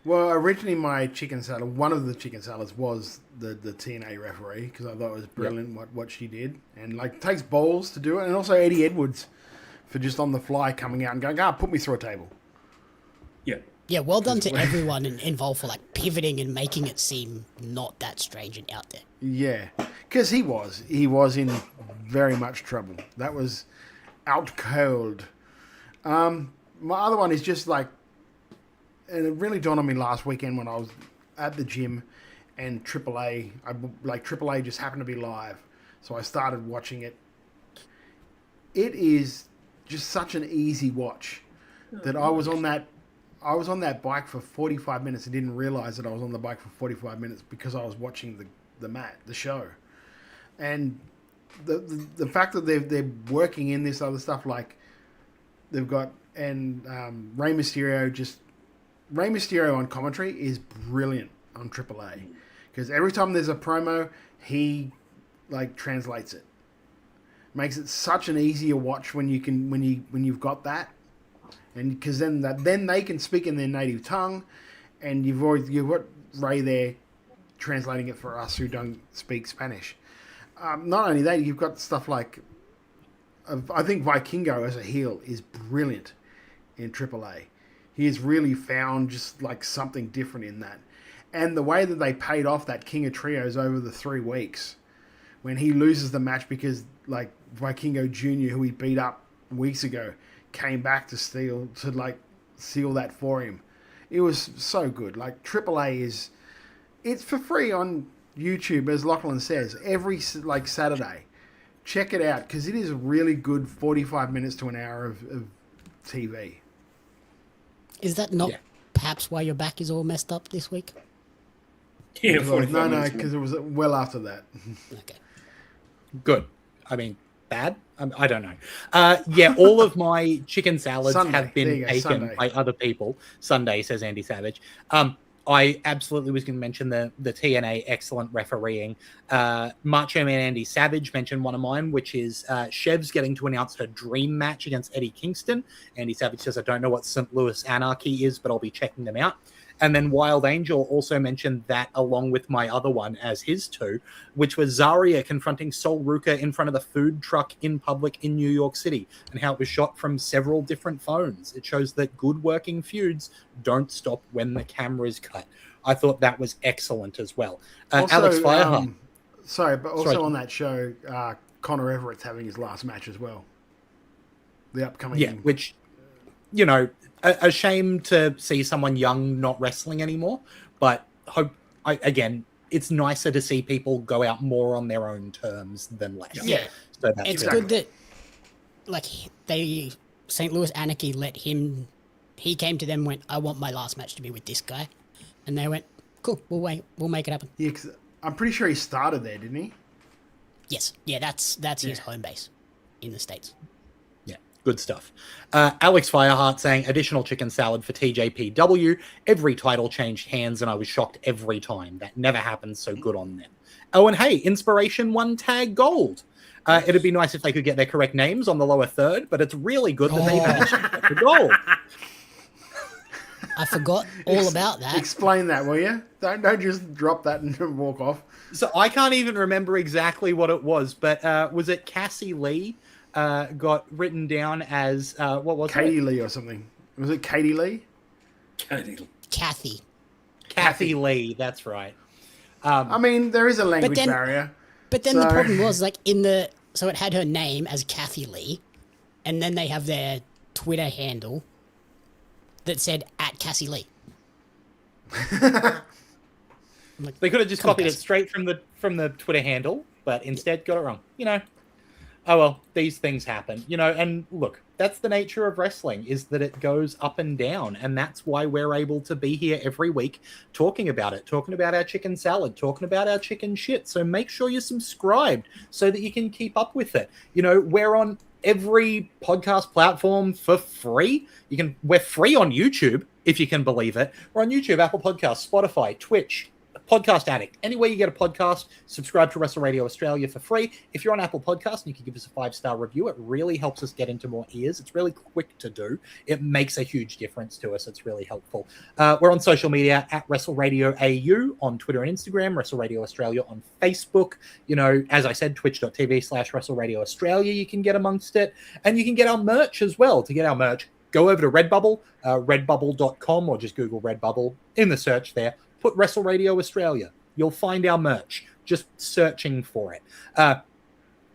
Well, originally my chicken salad, one of the chicken salads was the TNA referee because I thought it was brilliant what she did. And like takes balls to do it. And also Eddie Edwards for just on the fly coming out and going, put me through a table. Yeah, well done to everyone involved for like pivoting and making it seem not that strange and out there. Yeah, because he was in very much trouble. That was out cold. My other one is just like, and it really dawned on me last weekend when I was at the gym and AAA just happened to be live. So I started watching it. It is just such an easy watch that I was on that bike for 45 minutes and didn't realize that I was on the bike for 45 minutes because I was watching the show. And the fact that they're working in this other stuff, like they've got, and Rey Mysterio on commentary is brilliant on AAA because every time there's a promo, he like translates it. Makes it such an easier watch when you've got that. and because then they can speak in their native tongue, and you've got Ray there translating it for us who don't speak Spanish. Not only that, you've got stuff like I think Vikingo as a heel is brilliant in AAA. He has really found just like something different in that, and the way that they paid off that King of Trios over the 3 weeks, when he loses the match because like Vikingo Jr., who he beat up weeks ago, came back to seal that for him. It was so good. Like AAA it's for free on YouTube, as Lachlan says, every like Saturday. Check it out because it is a really good 45 minutes to an hour of TV. Is that not perhaps why your back is all messed up this week? Yeah, no, because it was well after that. Okay. Good. I mean, bad? I don't know. Yeah, all of my chicken salads have been taken by other people. Sunday, says Andy Savage. I absolutely was going to mention the TNA excellent refereeing. Macho Man Andy Savage mentioned one of mine, which is Chev's getting to announce her dream match against Eddie Kingston. Andy Savage says, I don't know what St. Louis Anarchy is, but I'll be checking them out. And then Wild Angel also mentioned that along with my other one as his two, which was Zarya confronting Sol Ruka in front of the food truck in public in New York City, and how it was shot from several different phones. It shows that good working feuds don't stop when the camera is cut. I thought that was excellent as well. Also, Alex Fireheart. On that show, Connor Everett's having his last match as well. The upcoming... Yeah, which, you know... A shame to see someone young not wrestling anymore, but again, it's nicer to see people go out more on their own terms than less. Yeah, so that's it's good that like St. Louis Anarchy let him. He came to them and went, "I want my last match to be with this guy," and they went, "Cool, we'll make it happen." Yeah, 'cause I'm pretty sure he started there, didn't he? Yes, yeah, that's his home base in the States. Good stuff. Alex Fireheart saying, additional chicken salad for TJPW. Every title changed hands and I was shocked every time. That never happens, so good on them. Oh, and hey, Inspiration 1 tag gold. It'd be nice if they could get their correct names on the lower third, but it's really good that they managed to get the gold. I forgot all about that. Explain that, will you? Don't just drop that and walk off. So I can't even remember exactly what it was, but was it Cassie Lee? Got written down as what was Katie it? Lee or something. Was it Katie Lee? Kathy Lee, that's right. I mean, there is a language barrier. But then the problem was like so it had her name as Kathy Lee, and then they have their Twitter handle that said @Cassie Lee. They could have just copied it straight from the Twitter handle, but instead got it wrong. You know. Oh, well, these things happen, you know, and look, that's the nature of wrestling, is that it goes up and down, and that's why we're able to be here every week talking about it, talking about our chicken salad, talking about our chicken shit. So make sure you're subscribed so that you can keep up with it. You know, we're on every podcast platform for free. We're free on YouTube, if you can believe it. We're on YouTube, Apple Podcasts, Spotify, Twitch, Podcast Addict. Anywhere you get a podcast, subscribe to Wrestle Radio Australia for free. If you're on Apple Podcasts and you can give us a 5-star review, it really helps us get into more ears. It's really quick to do. It makes a huge difference to us. It's really helpful. We're on social media at Wrestle Radio AU on Twitter and Instagram, Wrestle Radio Australia on Facebook. You know, as I said, twitch.tv/Wrestle Radio Australia. You can get amongst it. And you can get our merch as well. To get our merch, go over to Redbubble, redbubble.com, or just Google Redbubble in the search there. Put Wrestle Radio Australia. You'll find our merch. Just searching for it.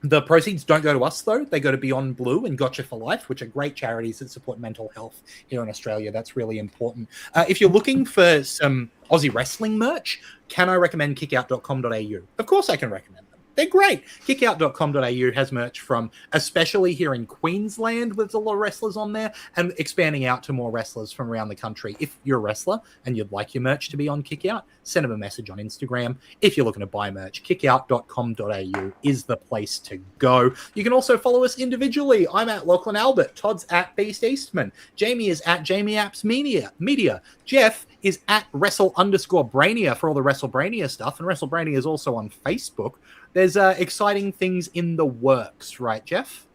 The proceeds don't go to us, though. They go to Beyond Blue and Gotcha for Life, which are great charities that support mental health here in Australia. That's really important. If you're looking for some Aussie wrestling merch, can I recommend kickout.com.au? Of course I can recommend them. They're great. Kickout.com.au has merch from, especially here in Queensland, with a lot of wrestlers on there, and expanding out to more wrestlers from around the country. If you're a wrestler and you'd like your merch to be on Kickout, send them a message on Instagram. If you're looking to buy merch, kickout.com.au is the place to go. You can also follow us individually. I'm at Lachlan Albert. Todd's at Beast Eastman. Jamie is at Jamie Apps Media. Jeff is at Wrestle_Brainia for all the WrestleBrainia stuff, and WrestleBrainia is also on Facebook. There's exciting things in the works, right, Jeff?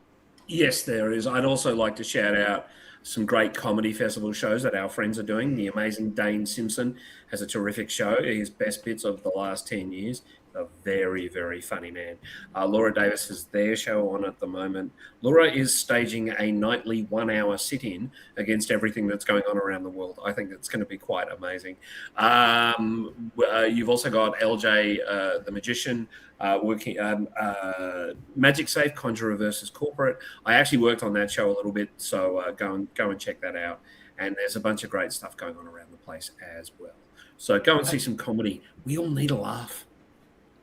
Yes, there is. I'd also like to shout out some great comedy festival shows that our friends are doing. The amazing Dane Simpson has a terrific show. His best bits of the last 10 years. A very, very funny man. Laura Davis has their show on at the moment. Laura is staging a nightly 1-hour sit-in against everything that's going on around the world. I think it's going to be quite amazing. You've also got LJ, the magician, working Magic Safe, Conjurer versus Corporate. I actually worked on that show a little bit, so go and check that out. And there's a bunch of great stuff going on around the place as well. So go and see some comedy. We all need a laugh.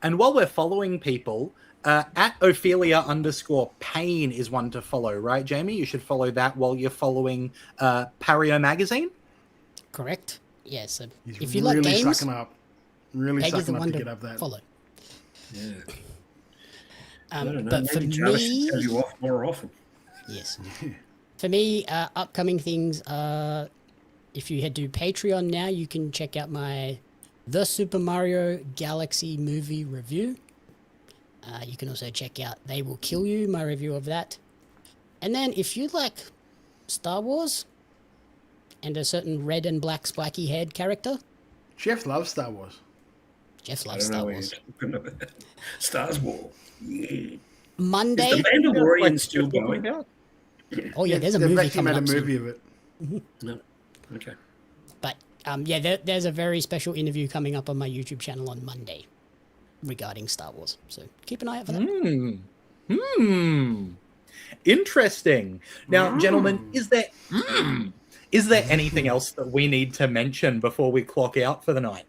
And while we're following people, at Ophelia_Payne is one to follow, right, Jamie? You should follow that while you're following Pario Magazine. Correct. Yeah, so He's if you really like games, sucking up. Really Peg is the sucking up one to get up that. follow. Yeah. I don't know. But for Maybe Jarvis me, should tell you off more often. yes. For me, upcoming things, if you head to Patreon now, you can check out my The Super Mario Galaxy movie review. You can also check out They Will Kill You, my review of that. And then if you like Star Wars and a certain red and black spiky head character. Jeff loves Star Wars. Jeff loves Star Wars. Star Wars. Yeah. Monday. Is the Mandalorian still going? Oh yeah, there's a They've movie actually coming made up a soon. movie of it. No. Okay. But yeah, there's a very special interview coming up on my YouTube channel on Monday regarding Star Wars. So keep an eye out for that. Interesting. Now, gentlemen, is there anything else that we need to mention before we clock out for the night?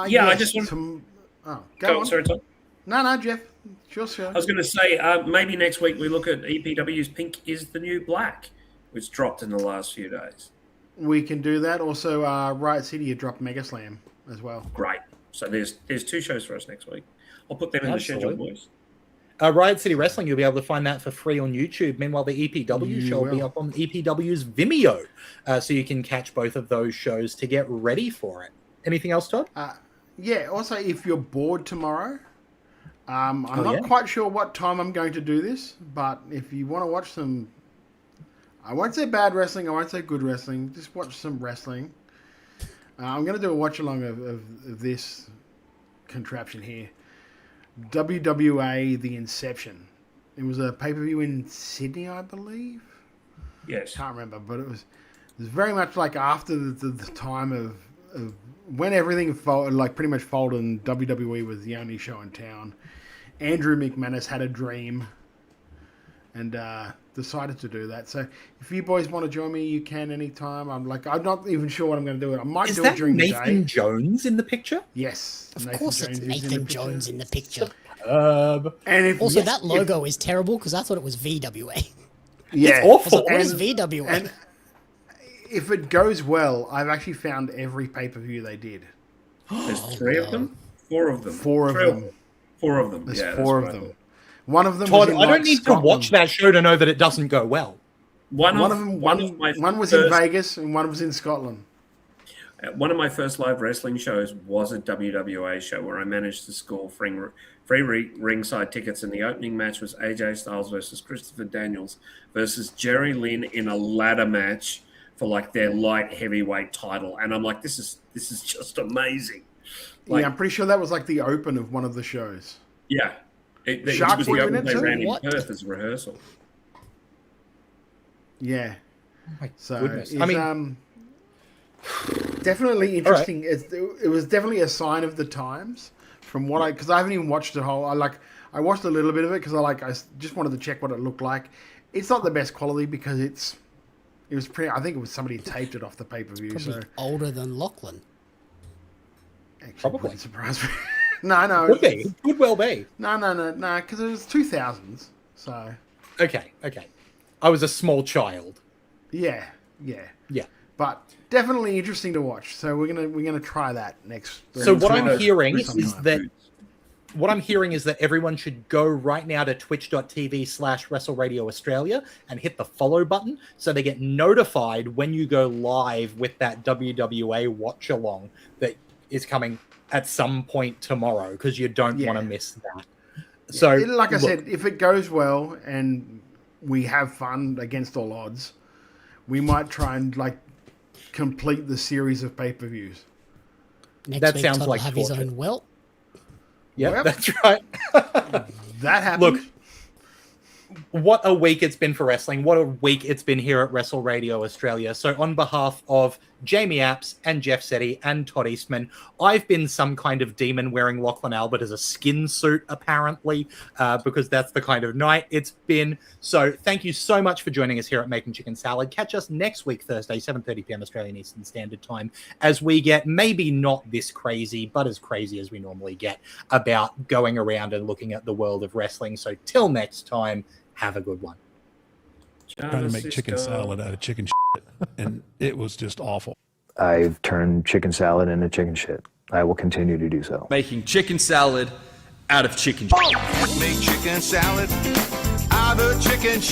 Yeah, I just want to. Oh, go on. Sorry, Tom. No, Jeff. Sure. I was going to say maybe next week we look at EPW's Pink is the New Black, which dropped in the last few days. We can do that. Also, Riot City dropped Mega Slam as well. Great. So there's 2 shows for us next week. I'll put them in the schedule, boys. Riot City Wrestling, you'll be able to find that for free on YouTube. Meanwhile, the EPW show will be up on EPW's Vimeo, so you can catch both of those shows to get ready for it. Anything else, Todd? Yeah. Also, if you're bored tomorrow, I'm not quite sure what time I'm going to do this, but if you want to watch some, I won't say bad wrestling, I won't say good wrestling, just watch some wrestling. I'm going to do a watch along of this contraption here. WWA The Inception. It was a pay-per-view in Sydney, I believe. Yes. Can't remember, but it was very much like after the time of when everything folded, like pretty much folded, and WWE was the only show in town. Andrew McManus had a dream and decided to do that. So if you boys want to join me, you can anytime. I'm not even sure what I'm going to do. I might do it during the day. Is that Nathan Jones in the picture? Yes. Of course it's Nathan Jones in the picture. And also, that logo is terrible because I thought it was VWA. Yeah. It's awful. What is VWA? And if it goes well, I've actually found every pay-per-view they did. There's 3 of them? 4 of them. 4 of them. 4 of them. There's yeah, 4 of them. One of them Todd, was in I don't need Scotland. to watch that show to know that it doesn't go well. One was in Vegas and one was in Scotland. One of my first live wrestling shows was a WWA show where I managed to score free ringside tickets, and the opening match was AJ Styles versus Christopher Daniels versus Jerry Lynn in a ladder match for like their light heavyweight title, and I'm like, this is just amazing. Like, Yeah, I'm pretty sure that was like the open of one of the shows. Yeah, it was Sharks the were in open it they too? ran in What? Perth as a rehearsal. Yeah. my So goodness. it's, I mean, definitely interesting. It was definitely a sign of the times. From what because I haven't even watched the whole. I watched a little bit of it because I just wanted to check what it looked like. It's not the best quality because it was pretty. I think it was somebody taped it off the pay per view. Probably So older than Lachlan. actually, Probably. wouldn't surprise me. No. could be. Could well be. No, because it was 2000s. So Okay. I was a small child. yeah. Yeah. But definitely interesting to watch. So we're gonna try that next. So what I'm next hearing is sometime. that everyone should go right now to twitch.tv/WrestleRadio Australia and hit the follow button so they get notified when you go live with that WWA watch along that is coming at some point tomorrow, because you don't want to miss that. So like I said, if it goes well and we have fun against all odds, we might try and like complete the series of pay-per-views. Next That week, sounds Todd will like have his torture. own welt. Yeah, Yep. that's right. That happened. Look, what a week it's been for wrestling. What a week it's been here at Wrestle Radio Australia. So on behalf of Jamie Apps and Jeff Setti and Todd Eastman, I've been some kind of demon wearing Lachlan Albert as a skin suit, apparently, because that's the kind of night it's been. So thank you so much for joining us here at Making Chicken Salad. Catch us next week, Thursday, 7:30 p.m. Australian Eastern Standard Time, as we get maybe not this crazy, but as crazy as we normally get about going around and looking at the world of wrestling. So till next time, have a good one. Trying to make chicken salad out of chicken shit, and it was just awful. I've turned chicken salad into chicken shit. I will continue to do so. Making chicken salad out of chicken. Make chicken salad out of chicken shit.